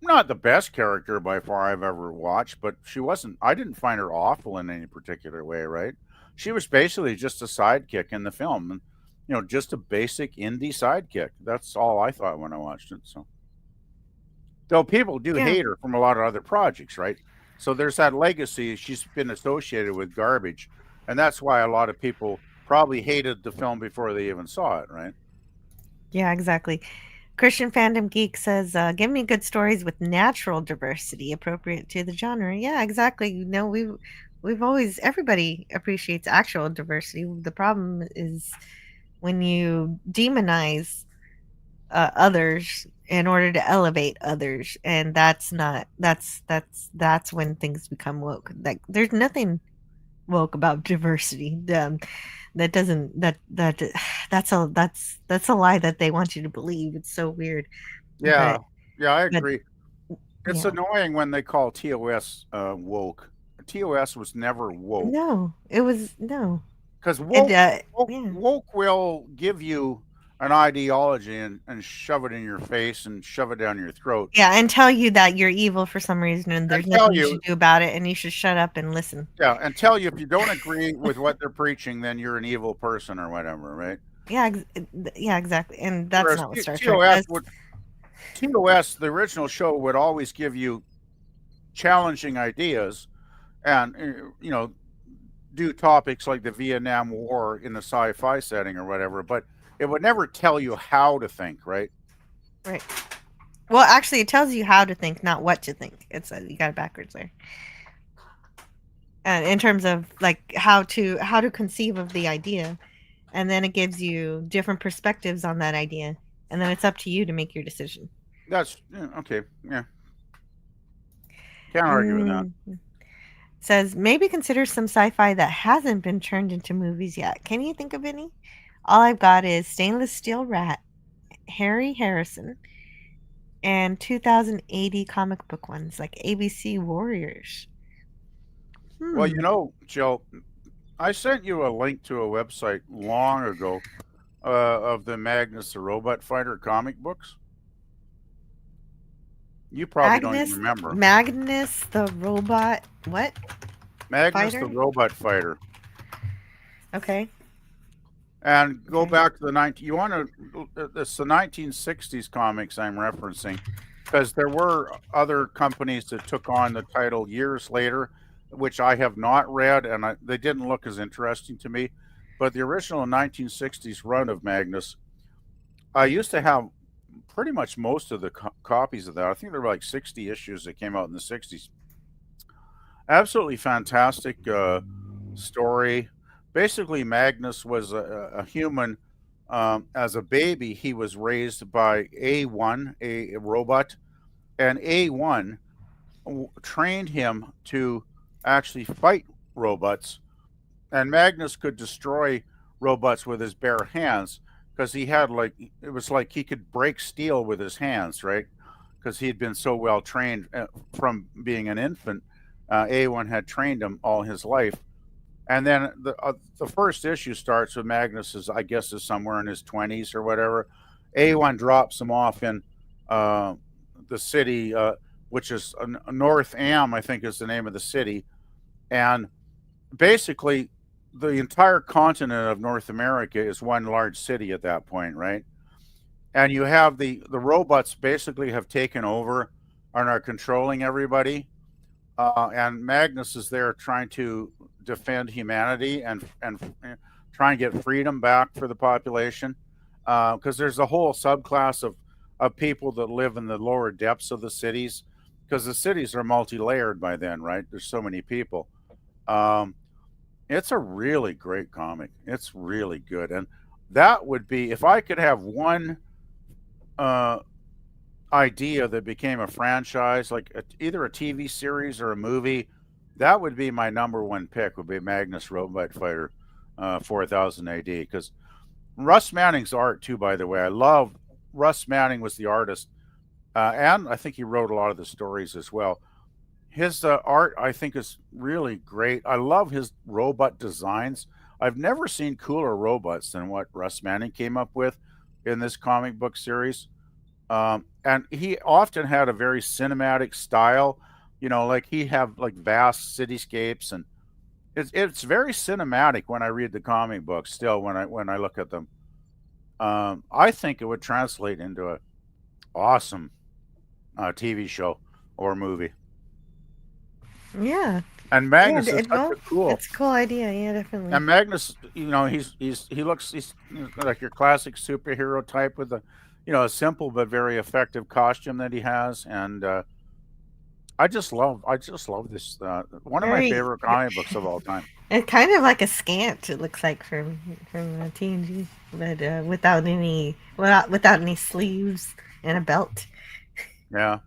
not the best character by far I've ever watched, but I didn't find her awful in any particular way, right? She was basically just a sidekick in the film, and just a basic indie sidekick. That's all I thought when I watched it. So, though people do hate her from a lot of other projects, right? So there's that legacy. She's been associated with garbage, and that's why a lot of people probably hated the film before they even saw it, right? Yeah, exactly. Christian Fandom Geek says, give me good stories with natural diversity appropriate to the genre. Yeah, exactly. We've always, everybody appreciates actual diversity. The problem is when you demonize others in order to elevate others, and that's when things become woke. Like, there's nothing woke about diversity. That's a lie that they want you to believe. It's so weird. Yeah, I agree. It's annoying when they call TOS woke. TOS was never woke. No, it was no. Because woke will give you an ideology and shove it in your face and shove it down your throat. Yeah, and tell you that you're evil for some reason and there's nothing you should do about it, and you should shut up and listen. Yeah, and tell you if you don't agree with what they're preaching, then you're an evil person or whatever, right? Yeah, exactly. And that's not what Star Trek does. TOS, the original show, would always give you challenging ideas and, do topics like the Vietnam War in a sci-fi setting or whatever, but it would never tell you how to think, right? Right. Well, actually, it tells you how to think, not what to think. You got it backwards there. And in terms of like how to conceive of the idea, and then it gives you different perspectives on that idea. and then it's up to you to make your decision. That's okay. Yeah. Can't argue with that. Says maybe consider some sci-fi that hasn't been turned into movies yet. Can you think of any? All I've got is Stainless Steel Rat, Harry Harrison, and 2080 comic book ones like ABC Warriors. Well, Jill, I sent you a link to a website long ago of the Magnus the Robot Fighter comic books. You probably don't even remember. Magnus the Robot, what? Magnus the Robot Fighter. Okay. And go back to it's the 1960s comics I'm referencing, because there were other companies that took on the title years later, which I have not read, and they didn't look as interesting to me. But the original 1960s run of Magnus, I used to have pretty much most of the copies of that. I think there were like 60 issues that came out in the 60s. Absolutely fantastic story. Basically, Magnus was a human. As a baby, he was raised by A1, a robot, and A1 trained him to actually fight robots. And Magnus could destroy robots with his bare hands, because he had it was like he could break steel with his hands, right? Because he had been so well trained from being an infant. A1 had trained him all his life. And then the first issue starts with Magnus is somewhere in his 20s or whatever. A1 drops him off in the city, which is North Am, I think is the name of the city. And basically, the entire continent of North America is one large city at that point, right? And you have the robots basically have taken over and are controlling everybody. And Magnus is there trying to defend humanity and try and get freedom back for the population, because there's a whole subclass of people that live in the lower depths of the cities, because the cities are multi-layered by then, right? There's so many people. It's a really great comic. It's really good. And that would be, if I could have one idea that became a franchise, like either a TV series or a movie, that would be my number one pick, would be Magnus Robot Fighter 4000 AD. Because Russ Manning's art too, by the way. I love Russ Manning was the artist. And I think he wrote a lot of the stories as well. His art, I think, is really great. I love his robot designs. I've never seen cooler robots than what Russ Manning came up with in this comic book series. And he often had a very cinematic style, like he have like vast cityscapes, and it's very cinematic when I read the comic books. Still, when I look at them, I think it would translate into an awesome TV show or movie. Yeah. And Magnus is such a cool. It's a cool idea. Yeah, definitely. And Magnus, he looks like your classic superhero type with a simple but very effective costume that he has, and I just love this. One of my favorite comic books of all time. It's kind of like a scant. It looks like from TNG, but without any sleeves and a belt. Yeah.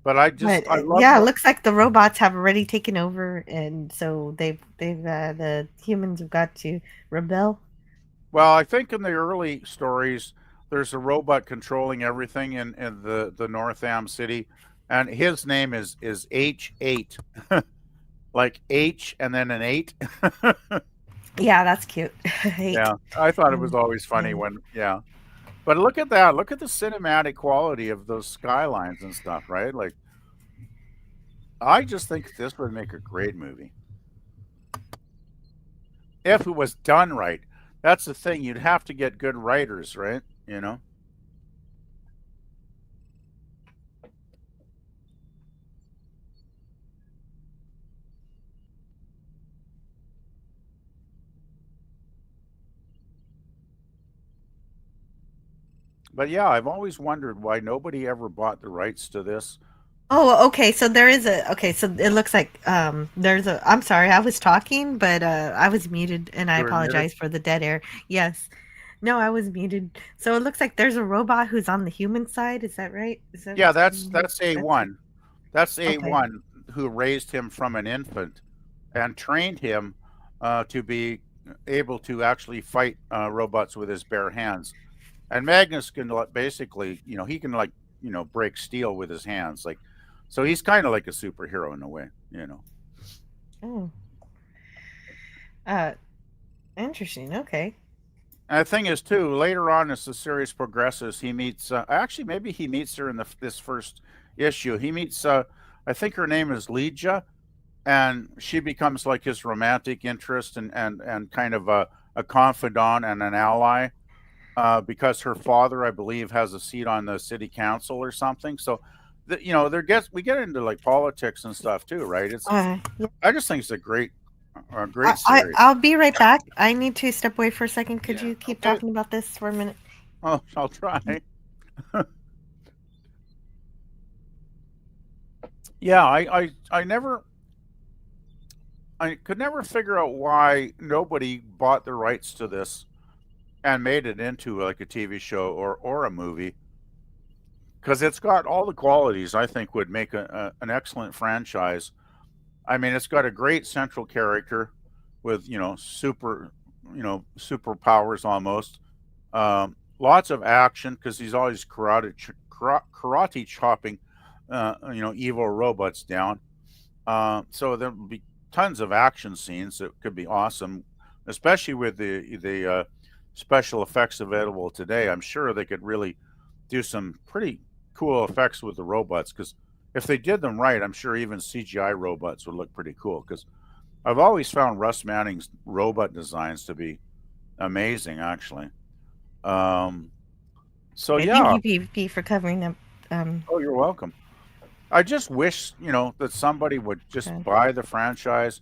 But I love it looks like the robots have already taken over, and so they've the humans have got to rebel. Well, I think in the early stories, there's a robot controlling everything in the North Am city, and his name is H8, like H and then an 8. Yeah, that's cute. Yeah, I thought it was always funny when But look at that. Look at the cinematic quality of those skylines and stuff, right? Like, I just think this would make a great movie. If it was done right. That's the thing. You'd have to get good writers, right? But yeah, I've always wondered why nobody ever bought the rights to this. Oh, okay. So there is so it looks like there's a. I'm sorry, I was talking, but I was muted, and I apologize for the dead air. Yes. No, I was muted. So it looks like there's a robot who's on the human side. Is that right? Is that Yeah, that's that's A1. That's okay? A1 who raised him from an infant and trained him to be able to actually fight robots with his bare hands. And Magnus can basically, he can break steel with his hands, like, so he's kind of like a superhero in a way. Oh, uh, interesting. Okay. And the thing is, too, later on as the series progresses, he meets. Actually, maybe he meets her in this first issue. He meets. I think her name is Legia, and she becomes like his romantic interest and kind of a confidant and an ally. Because her father, I believe, has a seat on the city council or something. So, we get into like politics and stuff too, right? Yeah. I just think it's a great series. I'll be right back. I need to step away for a second. Could you keep Okay. talking about this for a minute? Oh, I'll try. Yeah, I could never figure out why nobody bought the rights to this and made it into like a TV show or a movie, because it's got all the qualities I think would make an excellent franchise. I mean, it's got a great central character with superpowers almost. Lots of action because he's always karate chopping evil robots down. So there'll be tons of action scenes that could be awesome, especially with the special effects available today. I'm sure they could really do some pretty cool effects with the robots, because if they did them right, I'm sure even CGI robots would look pretty cool. Because I've always found Russ Manning's robot designs to be amazing, actually. So Okay, yeah. thank you, PP, for covering them. Oh, you're welcome. I just wish, that somebody would just buy the franchise,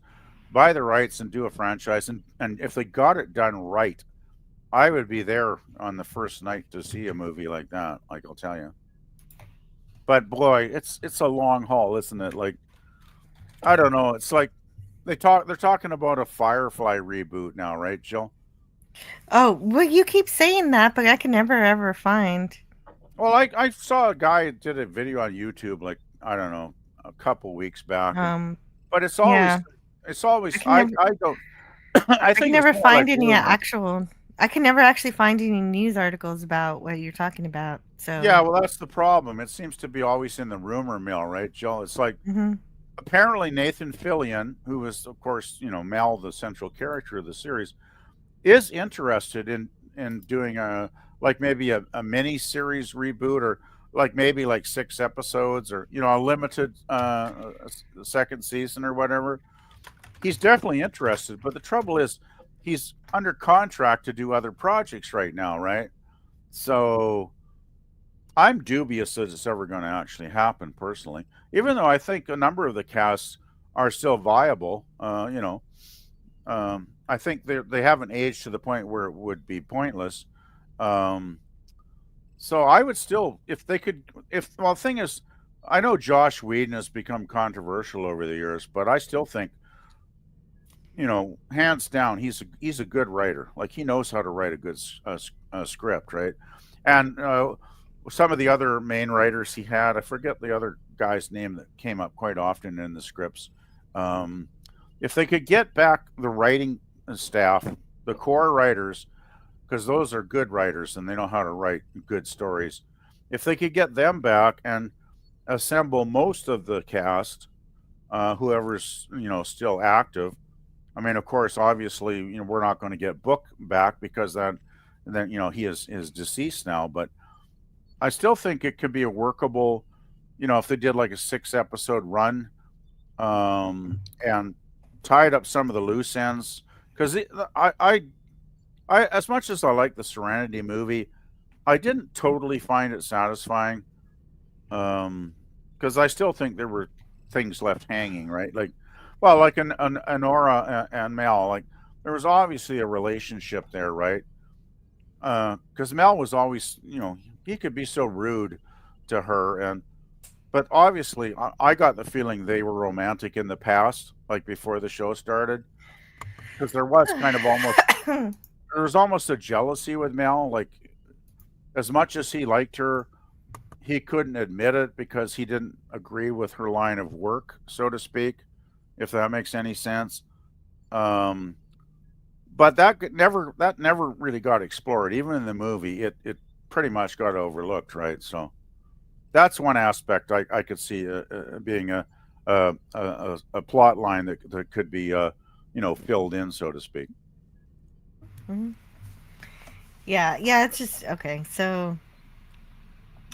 buy the rights, and do a franchise. And if they got it done right, I would be there on the first night to see a movie like that. Like, I'll tell you. But boy, it's a long haul, isn't it? Like, I don't know. It's like they're talking about a Firefly reboot now, right, Jill? Oh, well, you keep saying that, but I can never ever find. Well, I saw a guy did a video on YouTube, like, I don't know, a couple weeks back. But it's always Yeah. I don't I I can think never it's more like find any rumor. actual. I can never actually find any news articles about what you're talking about. So Yeah, well, that's the problem. It seems to be always in the rumor mill, right, Jill? It's like apparently Nathan Fillion, who is, of course, Mel, the central character of the series, is interested in doing maybe a mini series reboot, or like maybe like 6 episodes, or a limited second season or whatever. He's definitely interested, but the trouble is he's under contract to do other projects right now, right? So I'm dubious that it's ever going to actually happen, personally, even though I think a number of the casts are still viable. I think they haven't aged to the point where it would be pointless. So I would still, if they could, the thing is, I know Josh Whedon has become controversial over the years, but I still think, hands down, he's a good writer. Like, he knows how to write a good script, right? And some of the other main writers he had, I forget the other guy's name that came up quite often in the scripts. If they could get back the writing staff, the core writers, because those are good writers and they know how to write good stories. If they could get them back and assemble most of the cast, whoever's still active. I mean, of course, obviously, we're not going to get Book back because then he is deceased now. But I still think it could be a workable, if they did like a 6 episode run, and tied up some of the loose ends. Because I as much as I like the Serenity movie, I didn't totally find it satisfying. Because I still think there were things left hanging, right? Like, well, like an Honora and Mel, like there was obviously a relationship there, right? Because Mel was always, he could be so rude to her, but obviously I got the feeling they were romantic in the past, like before the show started, because there was kind of almost there was almost a jealousy with Mel. Like, as much as he liked her, he couldn't admit it because he didn't agree with her line of work, so to speak, if that makes any sense. Um, but that never really got explored. Even in the movie, it pretty much got overlooked, right? So that's one aspect I could see being a plot line that could be filled in, so to speak. Hmm. Yeah, it's just okay. So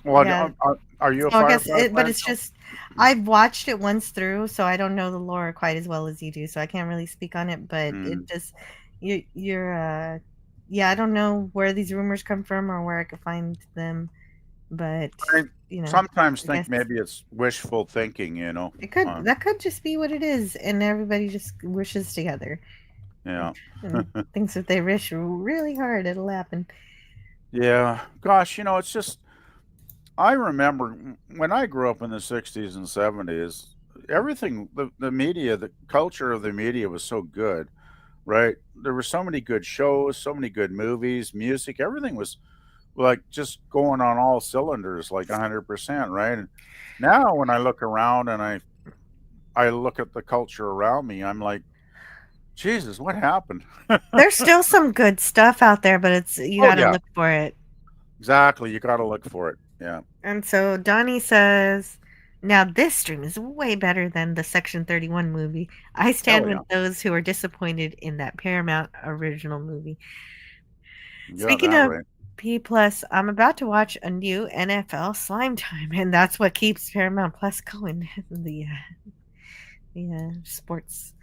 Well, yeah, are you a so I guess Firefly but fan, it's Jill? just I've watched it once through, so I don't know the lore quite as well as you do, so I can't really speak on it. But it Mm. just you're yeah, I don't know where these rumors come from or where I could find them, but I sometimes I think guess maybe it's wishful thinking, it could Uh, that could just be what it is, and everybody just wishes together yeah. and thinks if they wish really hard, it'll happen. Yeah. Gosh, it's just I remember when I grew up in the 60s and 70s, everything, the media, the culture of the media was so good, right? There were so many good shows, so many good movies, music, everything was like just going on all cylinders, like 100%, right? And now when I look around and I look at the culture around me, I'm like, Jesus, what happened? There's still some good stuff out there, but it's you Oh got to yeah, look for it. exactly. You got to look for it. Yeah. And so Donnie says, now this stream is way better than the Section 31 movie. I Oh stand yeah. with those who are disappointed in that Paramount original movie. You got Speaking that of right. P Plus, I'm about to watch a new NFL Slime Time, and that's what keeps Paramount Plus going. The sports.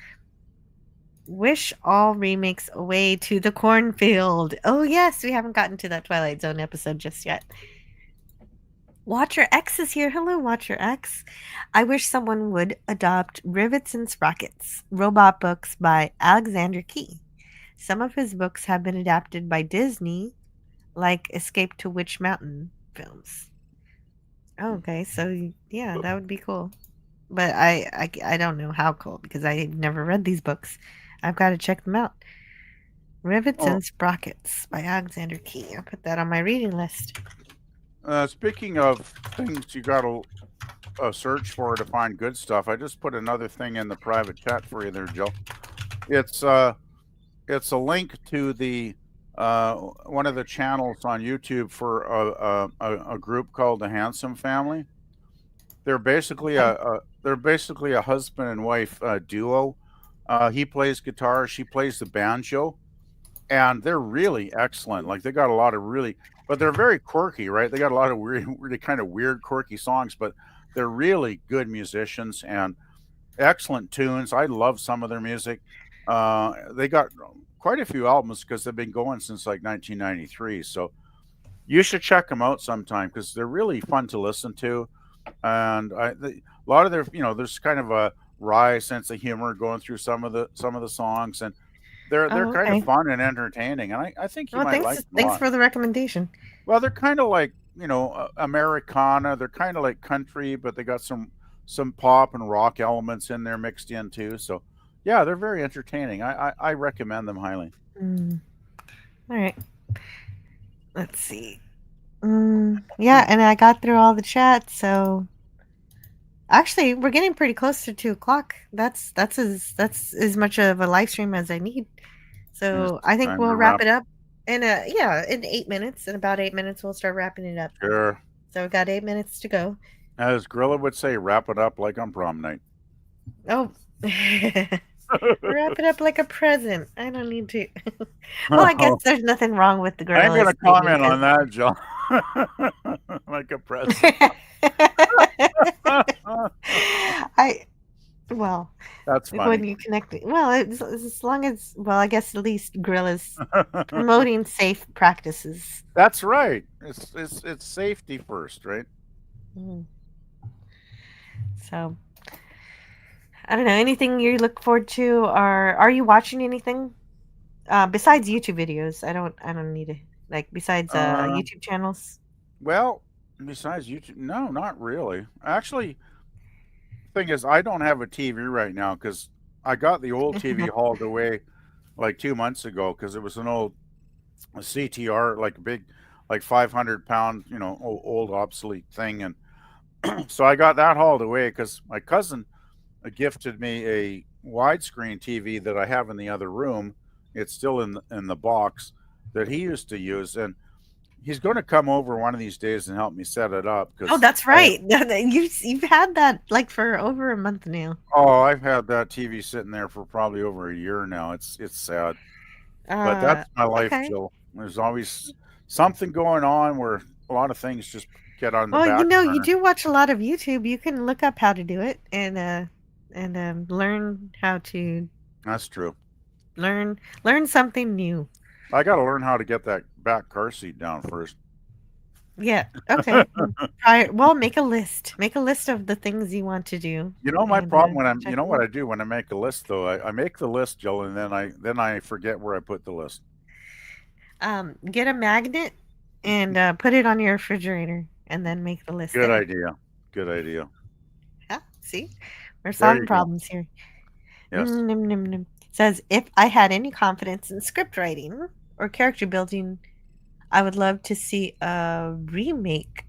Wish all remakes away to the cornfield. Oh yes, we haven't gotten to that Twilight Zone episode just yet. Watcher X is here. Hello, Watcher X. I wish someone would adopt Rivets and Sprockets, robot books by Alexander Key. Some of his books have been adapted by Disney, like Escape to Witch Mountain films. Oh, okay, so yeah, that would be cool. But I don't know how cool because I never read these books. I've got to check them out. Rivets Oh, and Sprockets by Alexander Key. I'll put that on my reading list. speaking of things you got to search for to find good stuff, I just put another thing in the private chat for you there, Jill. It's it's a link to the one of the channels on YouTube for a group called the Handsome Family. They're basically a husband and wife duo. He plays guitar, she plays the banjo, and they're really excellent. Like they got a lot of really, but they're very quirky, right? They got a lot of weird, really kind of weird, quirky songs, but they're really good musicians and excellent tunes. I love some of their music. They got quite a few albums because they've been going since like 1993. So you should check them out sometime because they're really fun to listen to. And a lot of their, there's kind of a wry sense of humor going through some of the songs, and they're Oh, kind of okay. fun and entertaining. And I think you Well, might like them a thanks lot. for the recommendation. Well, they're kind of like Americana. They're kind of like country, but they got some pop and rock elements in there mixed in too. So yeah, they're very entertaining. I recommend them highly. Mm. All right. Let's see. Yeah, and I got through all the chats, so actually, we're getting pretty close to 2 o'clock. That's as much of a live stream as I need. It's So I think time we'll to wrap wrap. it up in 8 minutes. In about 8 minutes, we'll start wrapping it up. Sure. So we've got 8 minutes to go. As Grilla would say, wrap it up like on prom night. Oh, wrap it up like a present. I don't need to. Well, I guess there's nothing wrong with the I ain't gorilla gonna statement comment on that, Joe. Like a present. I well, That's when funny. you connect it, well, it's as long as well, I guess at least Gorilla's promoting safe practices. That's right. It's safety first, right? Mm. So I don't know anything you look forward to, or are you watching anything besides YouTube videos? I don't need to like besides Uh, YouTube channels. well, besides YouTube, no, not really. Actually, thing is, I don't have a TV right now because I got the old TV hauled away like 2 months ago because it was an old a CTR, like a big, like 500-pound, old obsolete thing. And so I got that hauled away because my cousin gifted me a widescreen TV that I have in the other room. It's still in the box that he used to use, and he's going to come over one of these days and help me set it up. Oh, Because that's right. You've had that like for over a month now. I've had that TV sitting there for probably over a year now. It's sad, but that's my life, Okay. Jill. There's always something going on where a lot of things just get on the Well, back you burner. do watch a lot of YouTube. You can look up how to do it and learn how to That's true. learn something new. I got to learn how to get that back car seat down first. Yeah. Okay. Well, make a list. Make a list of the things you want to do. My and, problem when check what them I do when I make a list though, I make the list, Jill, and then I forget where I put the list. out. Get a magnet and put it on your refrigerator, and then make the list. Good there. idea. Good idea. Yeah. See, we're There solving you go. problems here. Yes. Says, if I had any confidence in script writing or character building, I would love to see a remake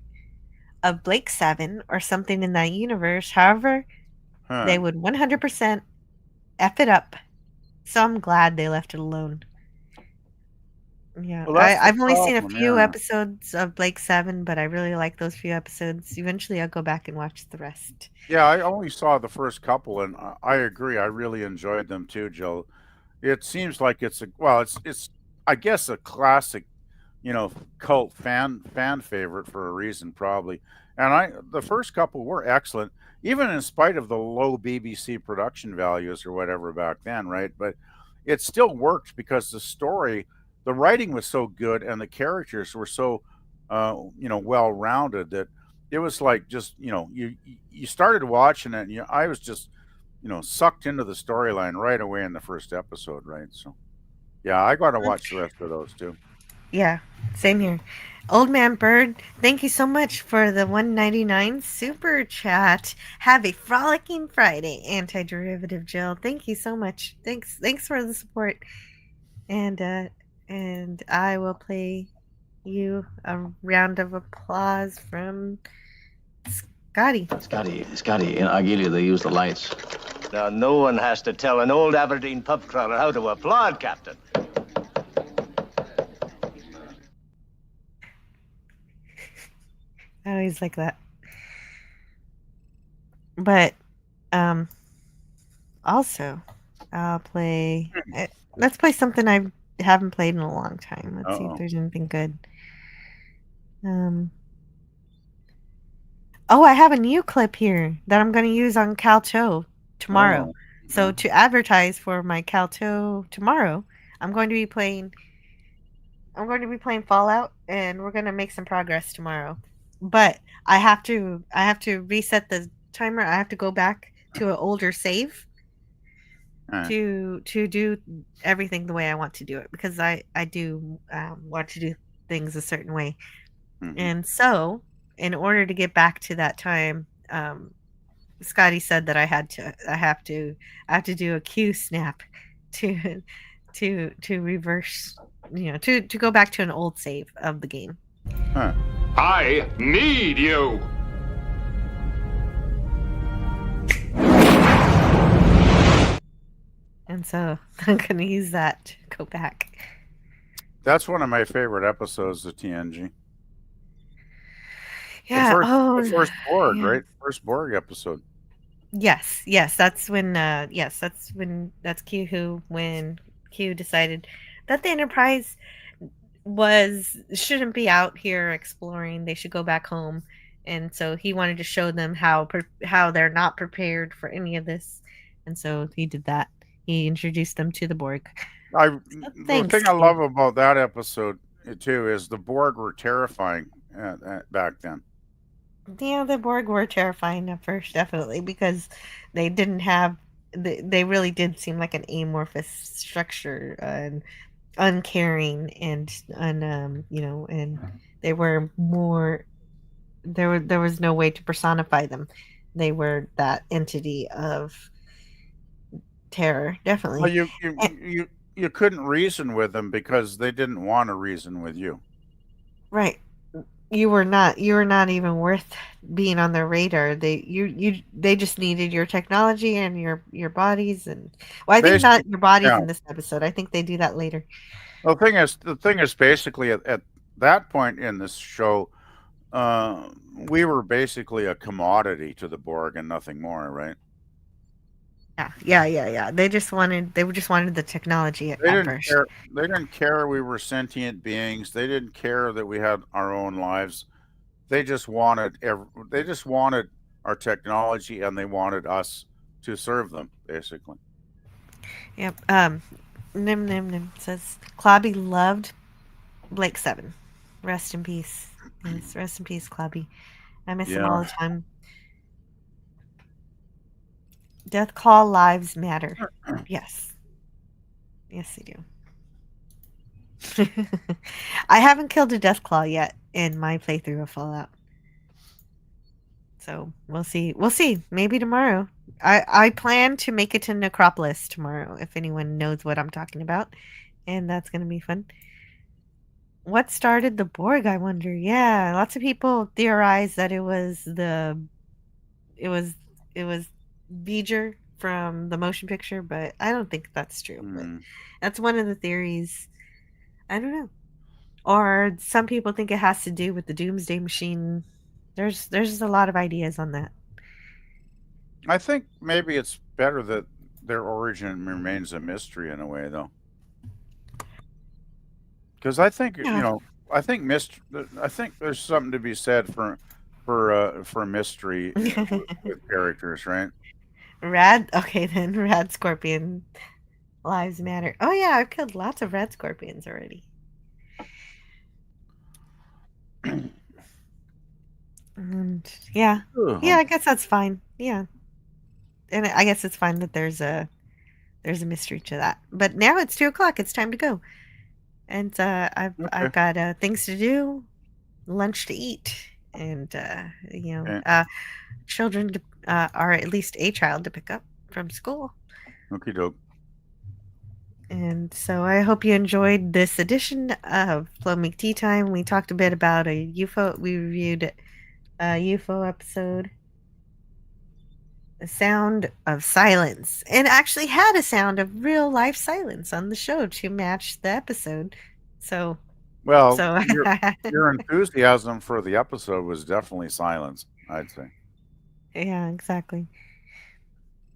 of Blake 7 or something in that universe. However, they would 100% F it up. So I'm glad they left it alone. Yeah, Well, that's the I've only seen a problem, few yeah. episodes of Blake 7, but I really like those few episodes. Eventually, I'll go back and watch the rest. Yeah, I only saw the first couple, and I agree. I really enjoyed them too, Jill. It seems like it's I guess a classic, cult fan favorite for a reason probably. And the first couple were excellent, even in spite of the low BBC production values or whatever back then, right? But it still worked because the writing was so good, and the characters were so, well rounded that it was like just you started watching it, and I was just sucked into the storyline right away in the first episode, right? So yeah, I got to watch the rest of those too. Yeah, same here. Old Man Bird, thank you so much for the 199 super chat. Have a frolicking Friday, Anti-Derivative Jill. Thank you so much. Thanks for the support. And I will play you a round of applause from Scotty. Scotty, in Argelia they use the lights. Now, no one has to tell an old Aberdeen pub crawler how to applaud, Captain. I always like that. But also I'll play let's play something I haven't played in a long time. Let's see if there's anything good. I have a new clip here that I'm going to use on Calto tomorrow. So to advertise for my Calto tomorrow, I'm going to be playing Fallout, and we're going to make some progress tomorrow. But I have to reset the timer. I have to go back to an older save to do everything the way I want to do it, because I do want to do things a certain way. Mm-hmm. And so, in order to get back to that time, Scotty said that I have to do a Q snap to reverse, to go back to an old save of the game. I need you. And so I'm going to use that to go back. That's one of my favorite episodes of TNG. Yeah. The first Borg, right? First Borg episode. Yes. That's when. That's Q when Q decided that the Enterprise shouldn't be out here exploring. They should go back home, and so he wanted to show them how they're not prepared for any of this, and so he did that. He introduced them to the Borg. The thing I love about that episode too is the Borg were terrifying back then. Yeah, the Borg were terrifying at first, definitely, because they didn't have. They really did seem like an amorphous structure and uncaring, and they were more. There was no way to personify them. They were that entity of terror, definitely. Well, you couldn't reason with them because they didn't want to reason with you. Right. You were not even worth being on their radar. They just needed your technology and your bodies, and well, I think not your bodies Yeah. in this episode. I think they do that later. Well, the thing is basically at that point in this show, we were basically a commodity to the Borg and nothing more, right? Yeah. They just wanted the technology at first. They didn't care we were sentient beings. They didn't care that we had our own lives. They just wanted our technology, and they wanted us to serve them, basically. Yep. Nim says Clobby loved Blake 7. Rest in peace. Yes, rest in peace, Clobby. I miss him all the time. Death Claw lives matter. Yes. Yes, they do. I haven't killed a Death Claw yet in my playthrough of Fallout. So we'll see. We'll see. Maybe tomorrow. I plan to make it to Necropolis tomorrow, if anyone knows what I'm talking about. And that's going to be fun. What started the Borg, I wonder? Yeah, lots of people theorize that it was V'ger from the motion picture, but I don't think that's true. But that's one of the theories. I don't know. Or some people think it has to do with the Doomsday Machine. There's a lot of ideas on that. I think maybe it's better that their origin remains a mystery in a way, though. Because I think I think there's something to be said for mystery with characters, right? Rad Scorpion lives matter. Oh yeah, I've killed lots of Rad Scorpions already. And yeah, I guess that's fine. Yeah, and I guess it's fine that there's a mystery to that. But now it's 2:00. It's time to go, and I've got things to do, lunch to eat, and children are at least a child to pick up from school. Okie doke. And so I hope you enjoyed this edition of Plomeek Teatime. We talked a bit about a UFO. We reviewed a UFO episode, The Sound of Silence, and actually had a sound of real life silence on the show to match the episode. So, your enthusiasm for the episode was definitely silence, I'd say. Yeah, exactly.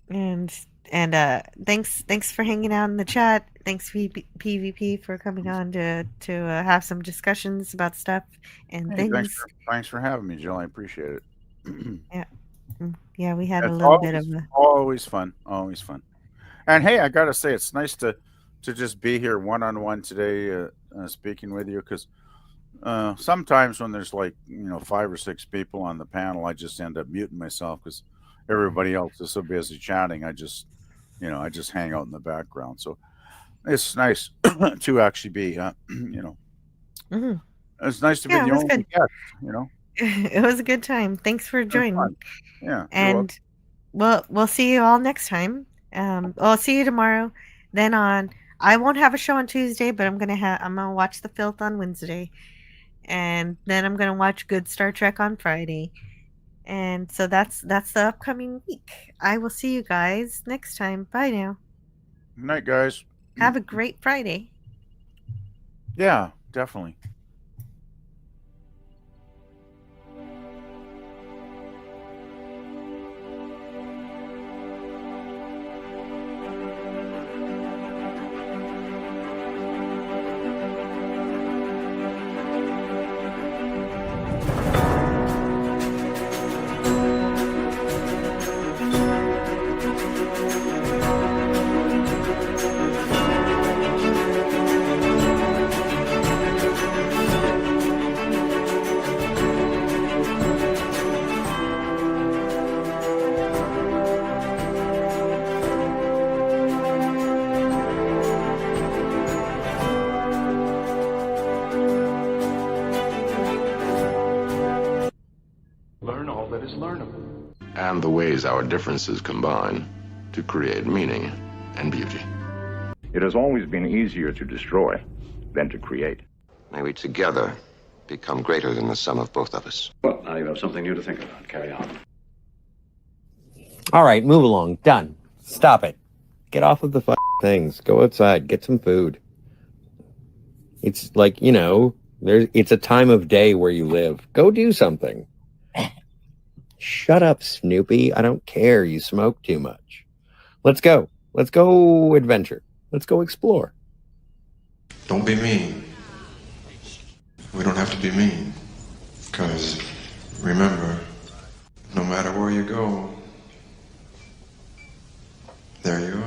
And thanks for hanging out in the chat. Thanks PvP for coming on to have some discussions about stuff and things. Thanks for having me, Jill. I appreciate it. Yeah, we had a little bit of always fun. And hey, I gotta say, it's nice to just be here one-on-one today, speaking with you, because sometimes when there's 5 or 6 people on the panel, I just end up muting myself because everybody else is so busy chatting. I just hang out in the background. So it's nice to actually be, it's nice to be the only guest, It was a good time. Thanks for joining. Yeah. And we'll see you all next time. I'll see you tomorrow. Then I won't have a show on Tuesday, but I'm gonna watch The Filth on Wednesday. And then I'm gonna watch Good Star Trek on Friday. And so that's the upcoming week. I will see you guys next time. Bye now. Good night, guys. Have a great Friday. Yeah, definitely. And the ways our differences combine to create meaning and beauty. It has always been easier to destroy than to create. May we together become greater than the sum of both of us. Well, now you have something new to think about. Carry on. All right, move along. Done. Stop it. Get off of the things. Go outside. Get some food. It's like, you know, it's a time of day where you live. Go do something. Shut up, Snoopy. I don't care. You smoke too much. Let's go. Let's go adventure. Let's go explore. Don't be mean. We don't have to be mean. Because, remember, no matter where you go, there you